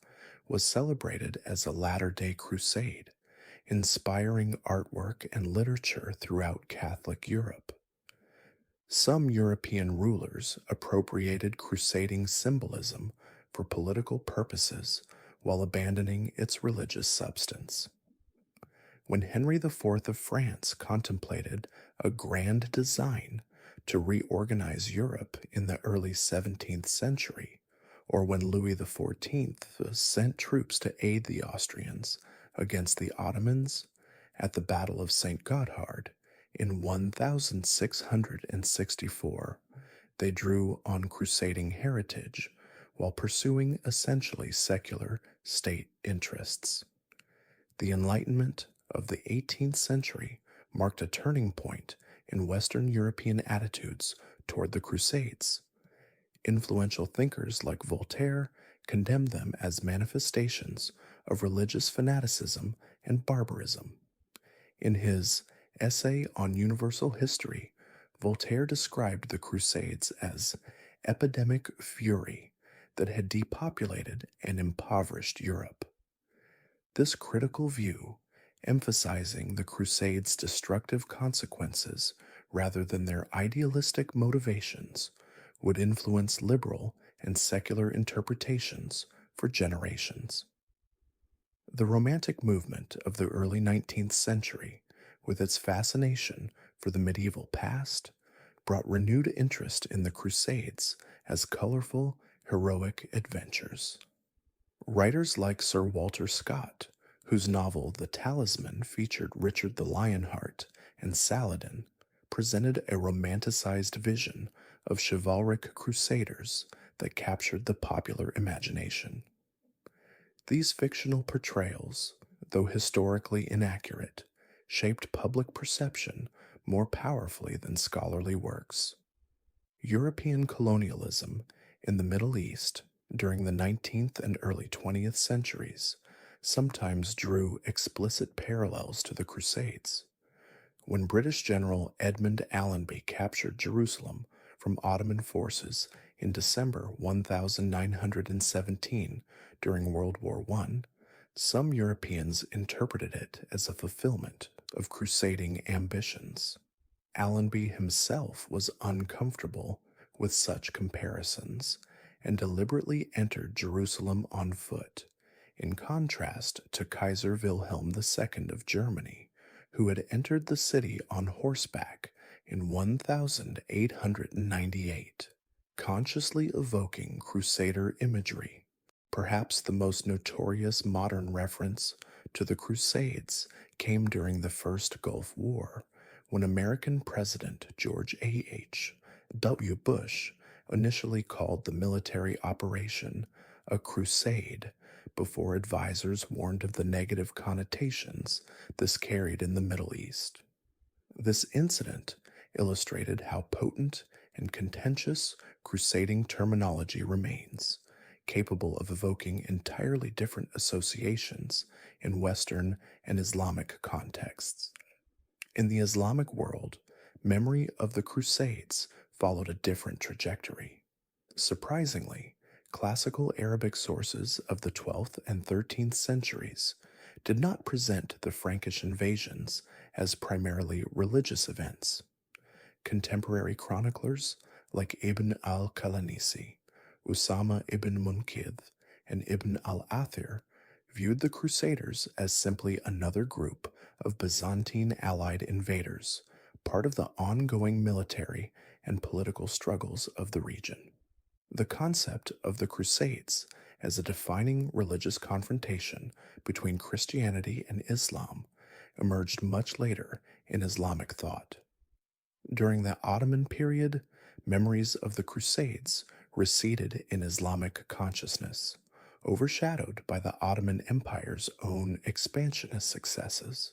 was celebrated as a Latter-day Crusade, inspiring artwork and literature throughout Catholic Europe. Some European rulers appropriated crusading symbolism for political purposes while abandoning its religious substance. When Henry IV of France contemplated a grand design to reorganize Europe in the early 17th century, or when Louis XIV sent troops to aid the Austrians against the Ottomans at the Battle of St. Gotthard in 1664, they drew on crusading heritage while pursuing essentially secular state interests. The Enlightenment of the 18th century marked a turning point in Western European attitudes toward the Crusades. Influential thinkers like Voltaire condemned them as manifestations of religious fanaticism and barbarism. In his Essay on Universal History, Voltaire described the Crusades as epidemic fury that had depopulated and impoverished Europe. This critical view, emphasizing the Crusades' destructive consequences rather than their idealistic motivations, would influence liberal and secular interpretations for generations. The Romantic movement of the early 19th century, with its fascination for the medieval past, brought renewed interest in the Crusades as colorful, heroic adventures. Writers like Sir Walter Scott, whose novel The Talisman featured Richard the Lionheart and Saladin, presented a romanticized vision of chivalric crusaders that captured the popular imagination. These fictional portrayals, though historically inaccurate, shaped public perception more powerfully than scholarly works. European colonialism in the Middle East during the 19th and early 20th centuries sometimes drew explicit parallels to the Crusades. When British General Edmund Allenby captured Jerusalem from Ottoman forces in December 1917 during World War I, some Europeans interpreted it as a fulfillment of crusading ambitions. Allenby himself was uncomfortable with such comparisons and deliberately entered Jerusalem on foot, in contrast to Kaiser Wilhelm II of Germany, who had entered the city on horseback in 1898, consciously evoking Crusader imagery. Perhaps the most notorious modern reference to the Crusades came during the First Gulf War, when American President George A.H. W. Bush initially called the military operation a crusade before advisors warned of the negative connotations this carried in the Middle East. This incident illustrated how potent and contentious crusading terminology remains, capable of evoking entirely different associations in Western and Islamic contexts. In the Islamic world, memory of the Crusades followed a different trajectory. Surprisingly, classical Arabic sources of the 12th and 13th centuries did not present the Frankish invasions as primarily religious events. Contemporary chroniclers like Ibn al-Qalanisi, Usama ibn Munkidh, and Ibn al-Athir viewed the Crusaders as simply another group of Byzantine allied invaders, part of the ongoing military and political struggles of the region. The concept of the Crusades as a defining religious confrontation between Christianity and Islam emerged much later in Islamic thought. During the Ottoman period, memories of the Crusades receded in Islamic consciousness, overshadowed by the Ottoman Empire's own expansionist successes.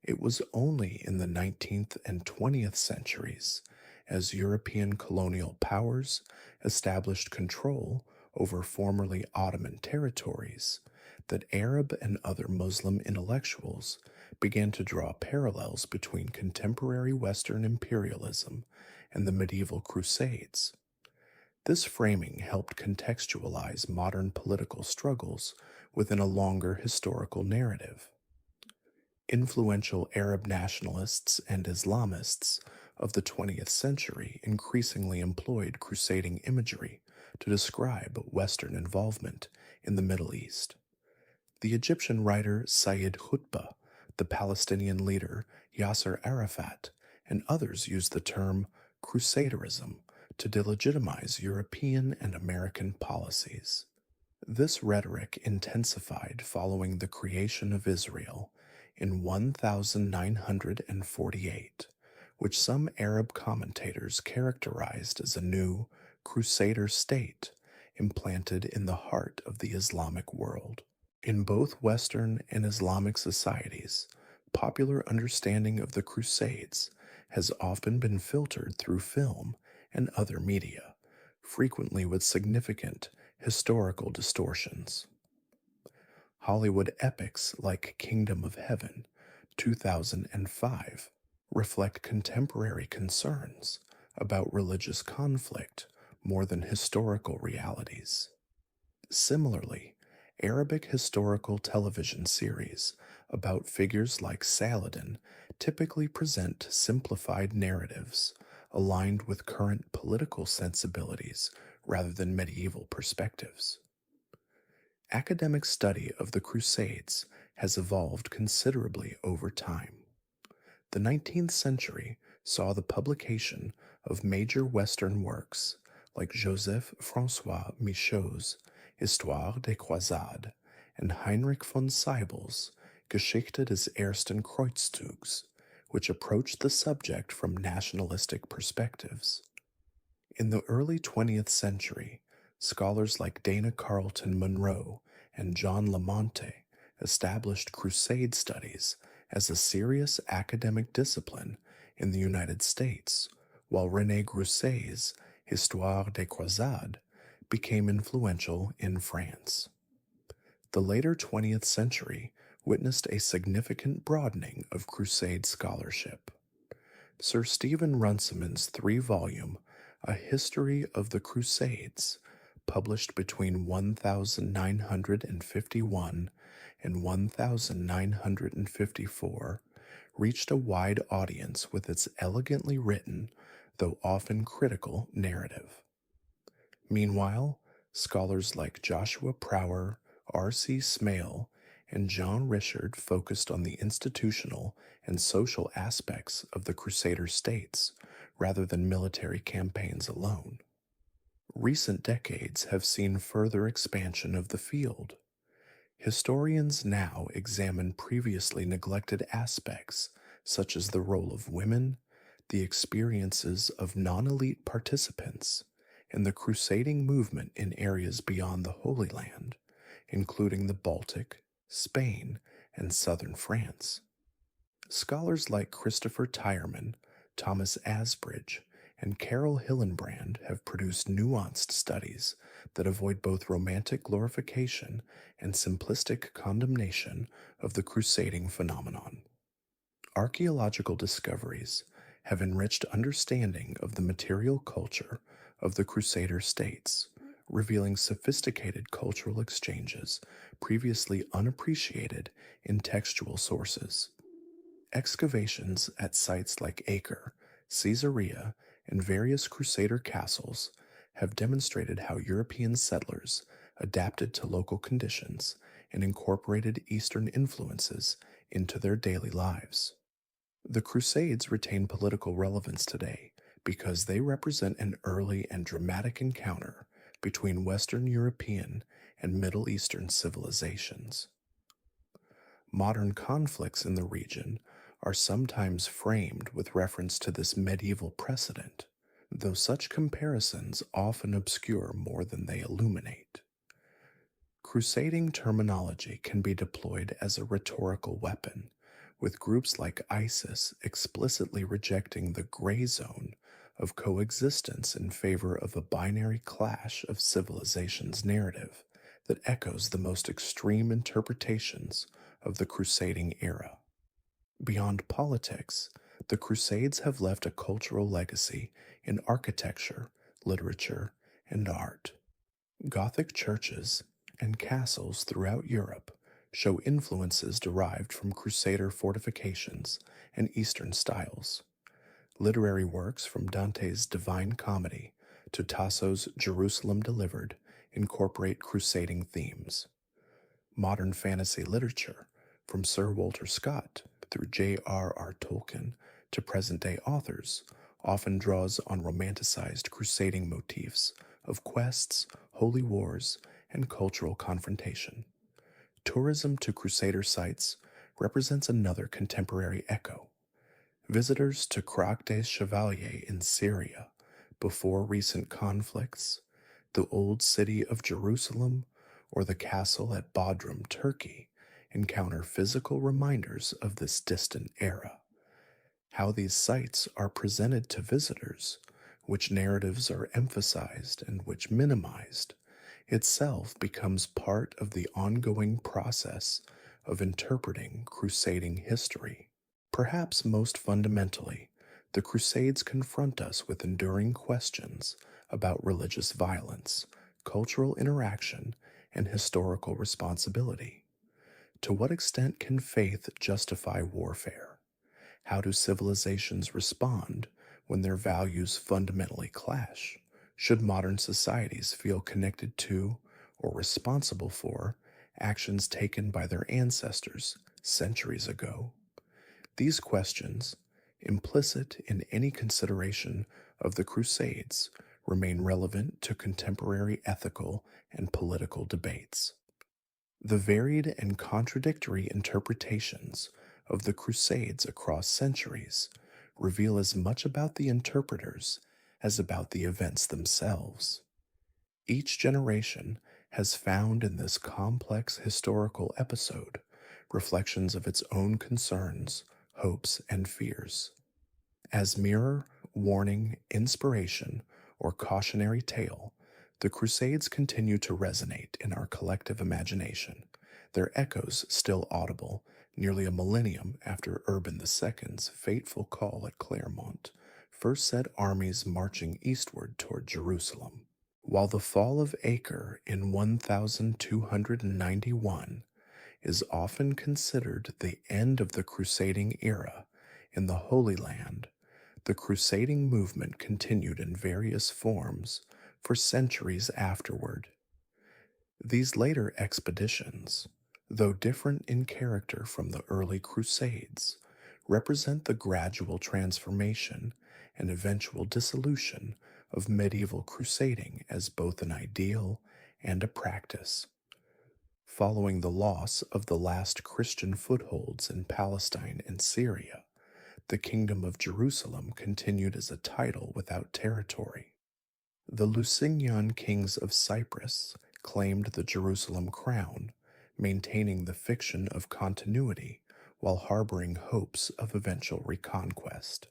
It was only in the 19th and 20th centuries, as European colonial powers established control over formerly Ottoman territories that Arab and other Muslim intellectuals began to draw parallels between contemporary Western imperialism and the medieval Crusades. This framing helped contextualize modern political struggles within a longer historical narrative. Influential Arab nationalists and Islamists of the 20th century increasingly employed crusading imagery to describe Western involvement in the Middle East. The Egyptian writer Sayyid Qutb, the Palestinian leader Yasser Arafat, and others used the term Crusaderism to delegitimize European and American policies. This rhetoric intensified following the creation of Israel in 1948, which some Arab commentators characterized as a new Crusader state implanted in the heart of the Islamic world. In both Western and Islamic societies, popular understanding of the Crusades has often been filtered through film and other media, frequently with significant historical distortions. Hollywood epics like Kingdom of Heaven, 2005, reflect contemporary concerns about religious conflict more than historical realities. Similarly, Arabic historical television series about figures like Saladin typically present simplified narratives aligned with current political sensibilities rather than medieval perspectives. Academic study of the Crusades has evolved considerably over time. The 19th century saw the publication of major Western works like Joseph François Michaud's Histoire des Croisades and Heinrich von Sybel's Geschichte des Ersten Kreuzzugs, which approached the subject from nationalistic perspectives. In the early 20th century, scholars like Dana Carlton Munro and John Lamonte established Crusade studies as a serious academic discipline in the United States, while René Grousset's Histoire des Croisades became influential in France. The later 20th century witnessed a significant broadening of Crusade scholarship. Sir Stephen Runciman's three-volume A History of the Crusades, published between 1951 and 1954, reached a wide audience with its elegantly written, though often critical, narrative. Meanwhile, scholars like Joshua Prower, R.C. Smale, and John Richard focused on the institutional and social aspects of the Crusader States rather than military campaigns alone. Recent decades have seen further expansion of the field. Historians now examine previously neglected aspects such as the role of women, the experiences of non-elite participants, and the crusading movement in areas beyond the Holy Land, including the Baltic, Spain, and southern France. Scholars like Christopher Tyerman, Thomas Asbridge, and Carol Hillenbrand have produced nuanced studies that avoid both romantic glorification and simplistic condemnation of the crusading phenomenon. Archaeological discoveries have enriched understanding of the material culture of the Crusader States, revealing sophisticated cultural exchanges previously unappreciated in textual sources. Excavations at sites like Acre, Caesarea, and various Crusader castles have demonstrated how European settlers adapted to local conditions and incorporated Eastern influences into their daily lives. The Crusades retain political relevance today because they represent an early and dramatic encounter between Western European and Middle Eastern civilizations. Modern conflicts in the region are sometimes framed with reference to this medieval precedent, though such comparisons often obscure more than they illuminate. Crusading terminology can be deployed as a rhetorical weapon, with groups like ISIS explicitly rejecting the gray zone of coexistence in favor of a binary clash of civilizations narrative that echoes the most extreme interpretations of the crusading era. Beyond politics, the Crusades have left a cultural legacy in architecture, literature, and art. Gothic churches and castles throughout Europe show influences derived from Crusader fortifications and Eastern styles. Literary works from Dante's Divine Comedy to Tasso's Jerusalem Delivered incorporate crusading themes. Modern fantasy literature, from Sir Walter Scott through J.R.R. Tolkien to present day authors, often draws on romanticized crusading motifs of quests, holy wars, and cultural confrontation. Tourism to Crusader sites represents another contemporary echo. Visitors to Croix des Chevaliers in Syria before recent conflicts, the old city of Jerusalem, or the castle at Bodrum, Turkey, encounter physical reminders of this distant era. How these sites are presented to visitors, which narratives are emphasized and which minimized, itself becomes part of the ongoing process of interpreting crusading history. Perhaps most fundamentally, the Crusades confront us with enduring questions about religious violence, cultural interaction, and historical responsibility. To what extent can faith justify warfare? How do civilizations respond when their values fundamentally clash? Should modern societies feel connected to or responsible for actions taken by their ancestors centuries ago? These questions, implicit in any consideration of the Crusades, remain relevant to contemporary ethical and political debates. The varied and contradictory interpretations of the Crusades across centuries reveal as much about the interpreters as about the events themselves. Each generation has found in this complex historical episode reflections of its own concerns, hopes, and fears. As mirror, warning, inspiration, or cautionary tale, the Crusades continue to resonate in our collective imagination, their echoes still audible nearly a millennium after Urban II's fateful call at Clermont first set armies marching eastward toward Jerusalem. While the fall of Acre in 1291 is often considered the end of the crusading era in the Holy Land, the crusading movement continued in various forms for centuries afterward. These later expeditions, though different in character from the early Crusades, represent the gradual transformation and eventual dissolution of medieval crusading as both an ideal and a practice. Following the loss of the last Christian footholds in Palestine and Syria, the Kingdom of Jerusalem continued as a title without territory. The Lusignan kings of Cyprus claimed the Jerusalem crown, maintaining the fiction of continuity while harboring hopes of eventual reconquest.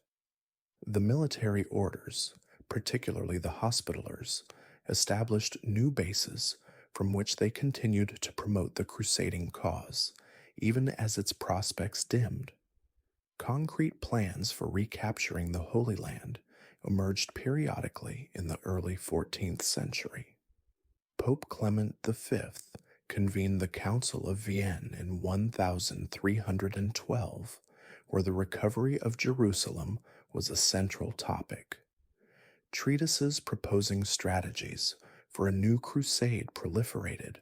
The military orders, particularly the Hospitallers, established new bases from which they continued to promote the crusading cause, even as its prospects dimmed. Concrete plans for recapturing the Holy Land emerged periodically in the early 14th century. Pope Clement V convened the Council of Vienne in 1312, where the recovery of Jerusalem was a central topic. Treatises proposing strategies for a new crusade proliferated,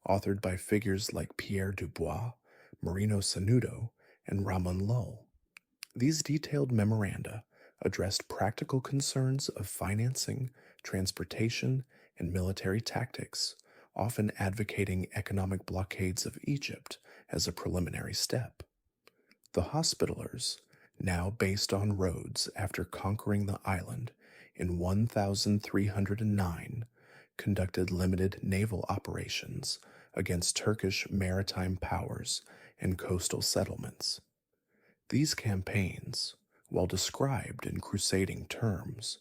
authored by figures like Pierre Dubois, Marino Sanudo, and Ramon Lull. These detailed memoranda addressed practical concerns of financing, transportation, and military tactics, often advocating economic blockades of Egypt as a preliminary step. The Hospitallers, now based on Rhodes after conquering the island in 1309, conducted limited naval operations against Turkish maritime powers and coastal settlements. These campaigns, while described in crusading terms,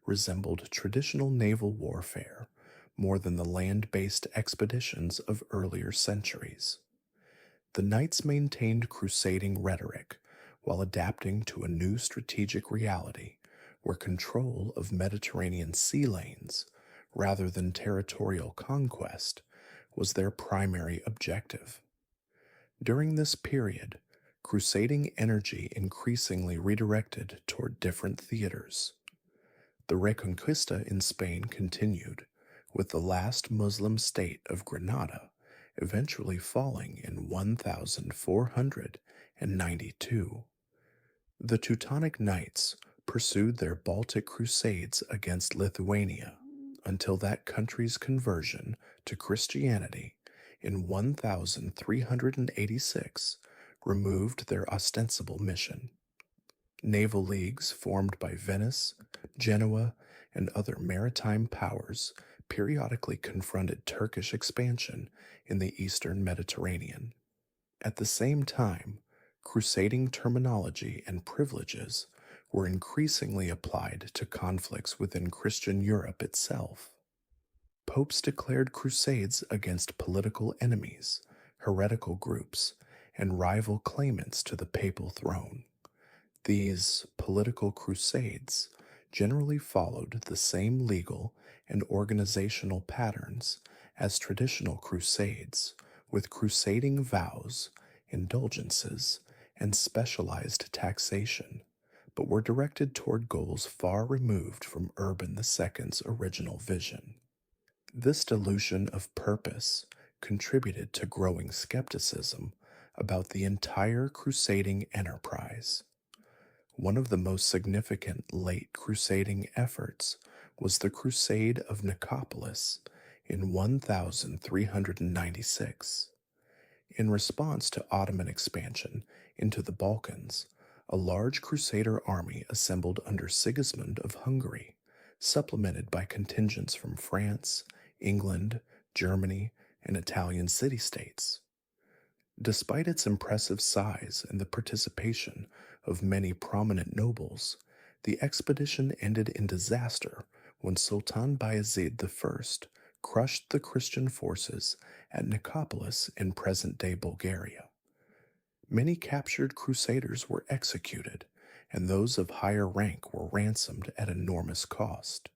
resembled traditional naval warfare more than the land-based expeditions of earlier centuries. The knights maintained crusading rhetoric while adapting to a new strategic reality where control of Mediterranean sea lanes, rather than territorial conquest, was their primary objective. During this period, crusading energy increasingly redirected toward different theaters. The Reconquista in Spain continued, with the last Muslim state of Granada eventually falling in 1492. The Teutonic Knights pursued their Baltic Crusades against Lithuania until that country's conversion to Christianity in 1386 removed their ostensible mission. Naval leagues formed by Venice, Genoa, and other maritime powers periodically confronted Turkish expansion in the eastern Mediterranean. At the same time, crusading terminology and privileges were increasingly applied to conflicts within Christian Europe itself. Popes declared crusades against political enemies, heretical groups, and rival claimants to the papal throne. These political crusades generally followed the same legal and organizational patterns as traditional crusades, with crusading vows, indulgences, and specialized taxation, but were directed toward goals far removed from Urban II's original vision. This dilution of purpose contributed to growing skepticism about the entire crusading enterprise. One of the most significant late crusading efforts was the Crusade of Nicopolis in 1396. In response to Ottoman expansion into the Balkans, a large crusader army assembled under Sigismund of Hungary, supplemented by contingents from France, England, Germany, and Italian city-states. Despite its impressive size and the participation of many prominent nobles, the expedition ended in disaster when Sultan Bayezid I crushed the Christian forces at Nicopolis in present-day Bulgaria. Many captured crusaders were executed, and those of higher rank were ransomed at enormous cost.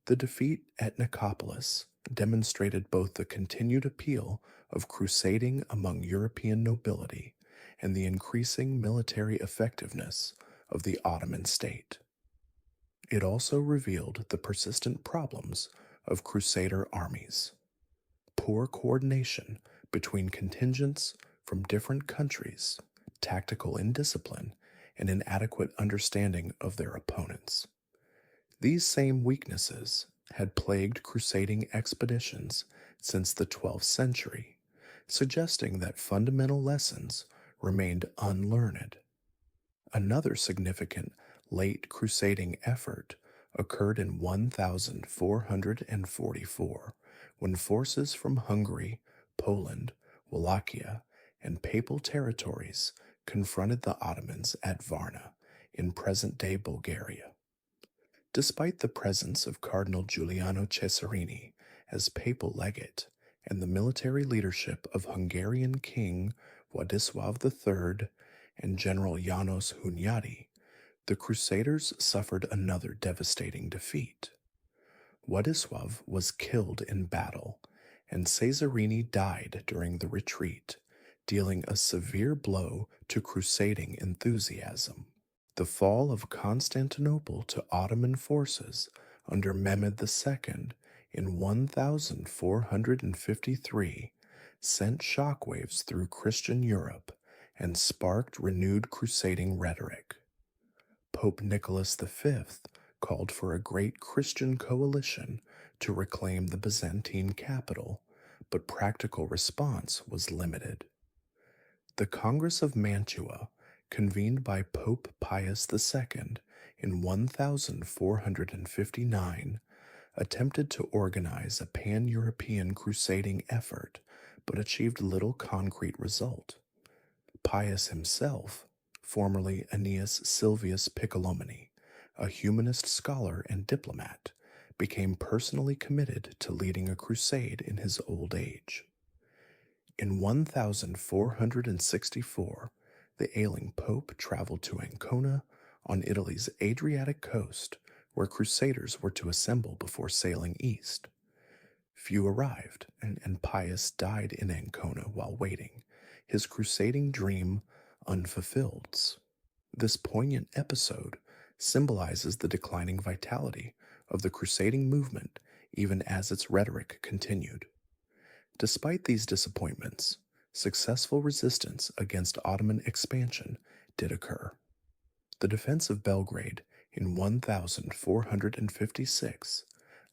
The defeat at Nicopolis demonstrated both the continued appeal of crusading among European nobility and the increasing military effectiveness of the Ottoman state. It also revealed the persistent problems of crusader armies. Poor coordination between contingents from different countries, tactical indiscipline, and inadequate understanding of their opponents. These same weaknesses had plagued crusading expeditions since the 12th century, suggesting that fundamental lessons remained unlearned. Another significant late crusading effort occurred in 1444, when forces from Hungary, Poland, Wallachia, and Papal territories confronted the Ottomans at Varna in present-day Bulgaria. Despite the presence of Cardinal Giuliano Cesarini as papal legate and the military leadership of Hungarian King Władysław III and General János Hunyadi, the Crusaders suffered another devastating defeat. Władysław was killed in battle, and Cesarini died during the retreat, dealing a severe blow to crusading enthusiasm. The fall of Constantinople to Ottoman forces under Mehmed II in 1453 sent shockwaves through Christian Europe and sparked renewed crusading rhetoric. Pope Nicholas V called for a great Christian coalition to reclaim the Byzantine capital, but practical response was limited. The Congress of Mantua, convened by Pope Pius II in 1459, attempted to organize a pan-European crusading effort, but achieved little concrete result. Pius himself, formerly Aeneas Silvius Piccolomini, a humanist scholar and diplomat, became personally committed to leading a crusade in his old age. In 1464, the ailing pope traveled to Ancona on Italy's Adriatic coast, where crusaders were to assemble before sailing east. Few arrived, and Pius died in Ancona while waiting, his crusading dream unfulfilled. This poignant episode symbolizes the declining vitality of the crusading movement even as its rhetoric continued. Despite these disappointments, successful resistance against Ottoman expansion did occur. The defense of Belgrade in 1456,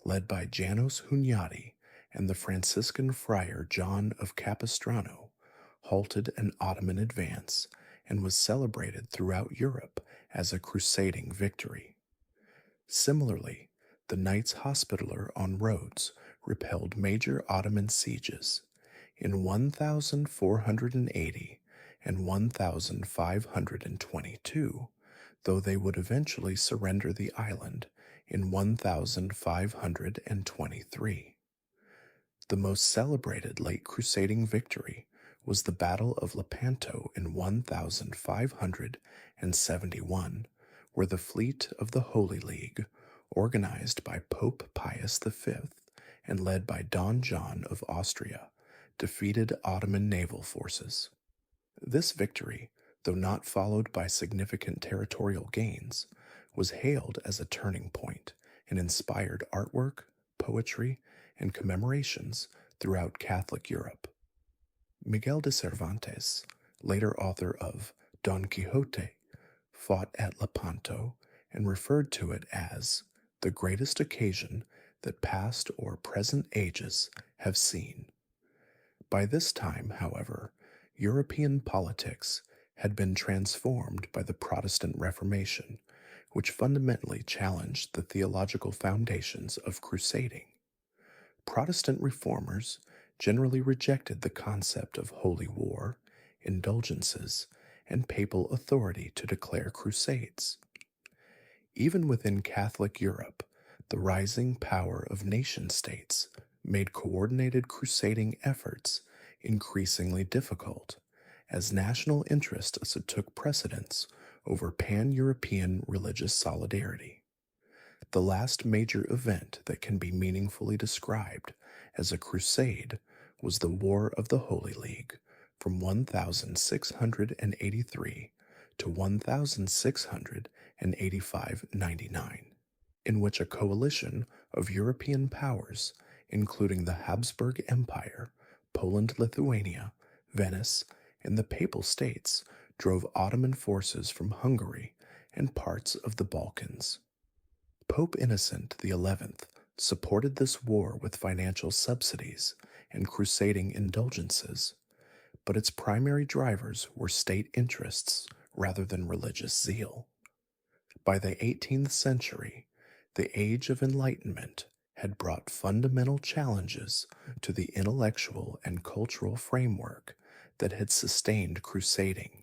led by Janos Hunyadi and the Franciscan friar John of Capistrano, halted an Ottoman advance and was celebrated throughout Europe as a crusading victory. Similarly, the Knights Hospitaller on Rhodes repelled major Ottoman sieges in 1480 and 1522, though they would eventually surrender the island in 1523. The most celebrated late crusading victory was the Battle of Lepanto in 1571, where the fleet of the Holy League, organized by Pope Pius V and led by Don John of Austria, defeated Ottoman naval forces. This victory, though not followed by significant territorial gains, was hailed as a turning point and inspired artwork, poetry, and commemorations throughout Catholic Europe. Miguel de Cervantes, later author of Don Quixote, fought at Lepanto and referred to it as the greatest occasion that past or present ages have seen. By this time, however, European politics had been transformed by the Protestant Reformation, which fundamentally challenged the theological foundations of crusading. Protestant reformers generally rejected the concept of holy war, indulgences, and papal authority to declare crusades. Even within Catholic Europe, the rising power of nation-states made coordinated crusading efforts increasingly difficult, as national interests took precedence over pan-European religious solidarity. The last major event that can be meaningfully described as a crusade was the War of the Holy League from 1683 to 1685-99, in which a coalition of European powers, including the Habsburg Empire, Poland-Lithuania, Venice, and the Papal States, drove Ottoman forces from Hungary and parts of the Balkans. Pope Innocent XI supported this war with financial subsidies and crusading indulgences, but its primary drivers were state interests rather than religious zeal. By the 18th century, the Age of Enlightenment had brought fundamental challenges to the intellectual and cultural framework that had sustained crusading.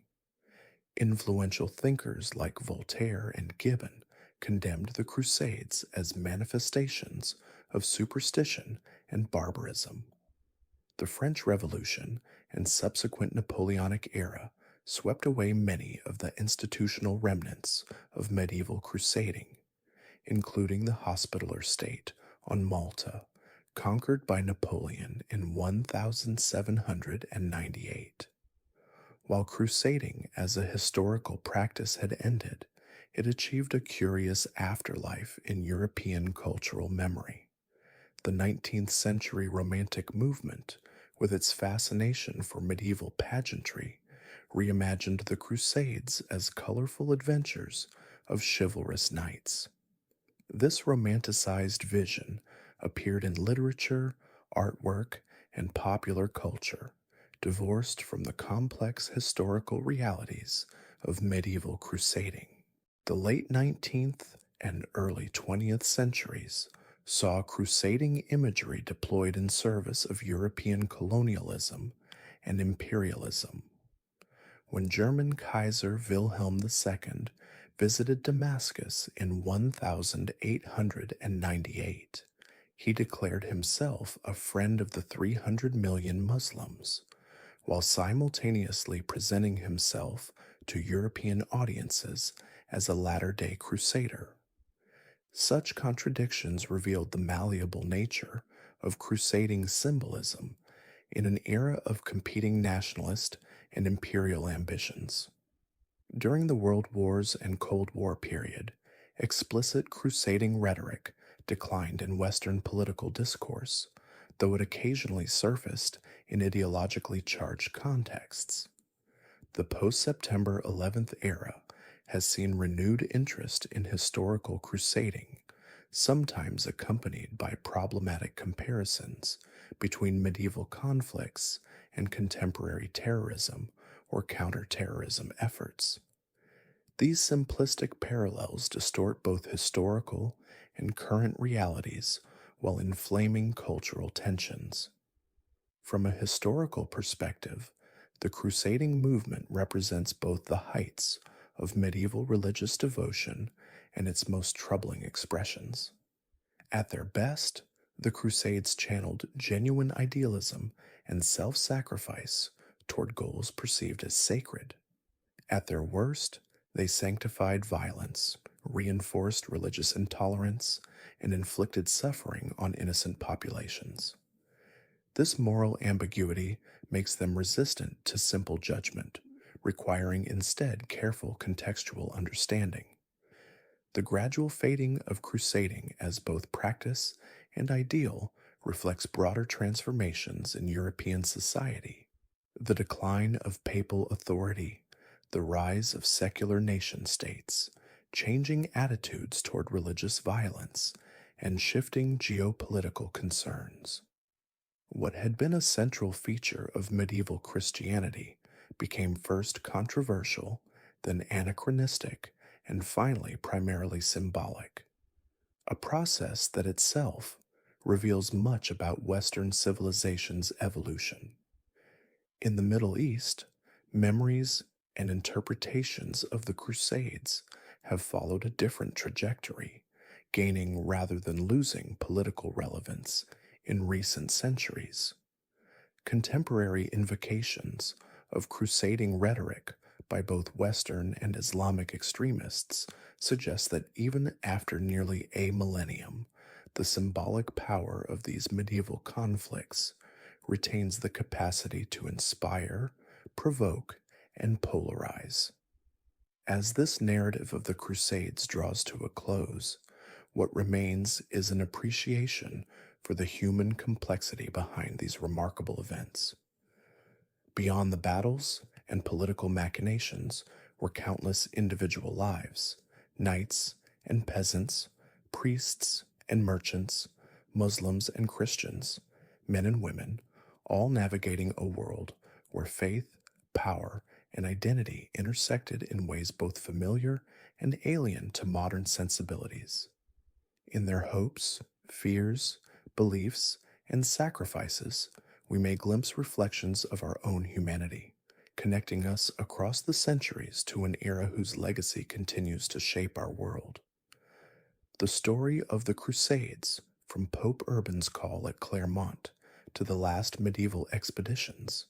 Influential thinkers like Voltaire and Gibbon condemned the Crusades as manifestations of superstition and barbarism. The French Revolution and subsequent Napoleonic era swept away many of the institutional remnants of medieval crusading, including the Hospitaller state on Malta, conquered by Napoleon in 1798. While crusading as a historical practice had ended, it achieved a curious afterlife in European cultural memory. The 19th century Romantic movement, with its fascination for medieval pageantry, reimagined the Crusades as colorful adventures of chivalrous knights. This romanticized vision appeared in literature, artwork, and popular culture, divorced from the complex historical realities of medieval crusading. The late 19th and early 20th centuries saw crusading imagery deployed in service of European colonialism and imperialism. When German Kaiser Wilhelm II visited Damascus in 1898. He declared himself a friend of the 300 million Muslims, while simultaneously presenting himself to European audiences as a Latter day Crusader. Such contradictions revealed the malleable nature of crusading symbolism in an era of competing nationalist and imperial ambitions. During the World Wars and Cold War period, explicit crusading rhetoric declined in Western political discourse, though it occasionally surfaced in ideologically charged contexts. The post September 11th era has seen renewed interest in historical crusading, sometimes accompanied by problematic comparisons between medieval conflicts and contemporary terrorism or counterterrorism efforts. These simplistic parallels distort both historical and current realities while inflaming cultural tensions. From a historical perspective, the crusading movement represents both the heights of medieval religious devotion and its most troubling expressions. At their best, the Crusades channeled genuine idealism and self sacrifice toward goals perceived as sacred. At their worst, they sanctified violence, reinforced religious intolerance, and inflicted suffering on innocent populations. This moral ambiguity makes them resistant to simple judgment, requiring instead careful contextual understanding. The gradual fading of crusading as both practice and ideal reflects broader transformations in European society. The decline of papal authority, the rise of secular nation states, changing attitudes toward religious violence, and shifting geopolitical concerns. What had been a central feature of medieval Christianity became first controversial, then anachronistic, and finally primarily symbolic. A process that itself reveals much about Western civilization's evolution. In the Middle East, memories and interpretations of the Crusades have followed a different trajectory, gaining rather than losing political relevance in recent centuries. Contemporary invocations of crusading rhetoric by both Western and Islamic extremists suggest that even after nearly a millennium, the symbolic power of these medieval conflicts retains the capacity to inspire, provoke, and polarize. As this narrative of the Crusades draws to a close, what remains is an appreciation for the human complexity behind these remarkable events. Beyond the battles and political machinations were countless individual lives, knights and peasants, priests and merchants, Muslims and Christians, men and women, all navigating a world where faith, power, and identity intersected in ways both familiar and alien to modern sensibilities. In their hopes, fears, beliefs, and sacrifices, we may glimpse reflections of our own humanity, connecting us across the centuries to an era whose legacy continues to shape our world. The story of the Crusades, from Pope Urban's call at Clermont to the last medieval expeditions,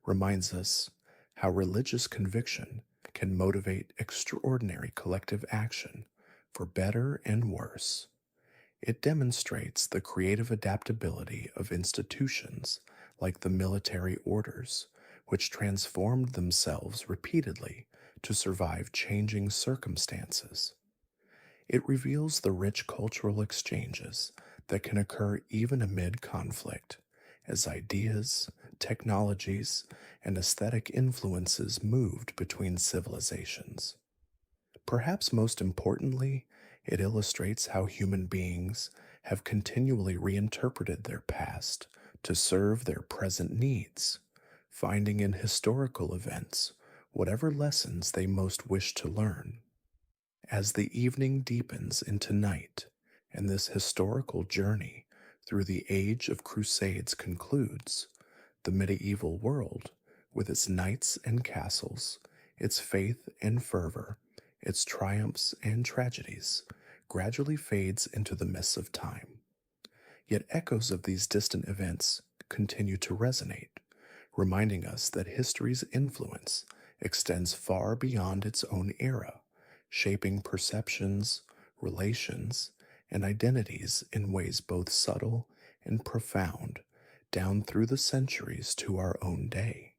reminds us how religious conviction can motivate extraordinary collective action for better and worse. It demonstrates the creative adaptability of institutions like the military orders, which transformed themselves repeatedly to survive changing circumstances. It reveals the rich cultural exchanges that can occur even amid conflict, as ideas, technologies, and aesthetic influences moved between civilizations. Perhaps most importantly, it illustrates how human beings have continually reinterpreted their past to serve their present needs, finding in historical events whatever lessons they most wish to learn. As the evening deepens into night, and this historical journey through the age of Crusades concludes, the medieval world, with its knights and castles, its faith and fervor, its triumphs and tragedies, gradually fades into the mists of time. Yet echoes of these distant events continue to resonate, reminding us that history's influence extends far beyond its own era, shaping perceptions, relations, and identities in ways both subtle and profound down through the centuries to our own day.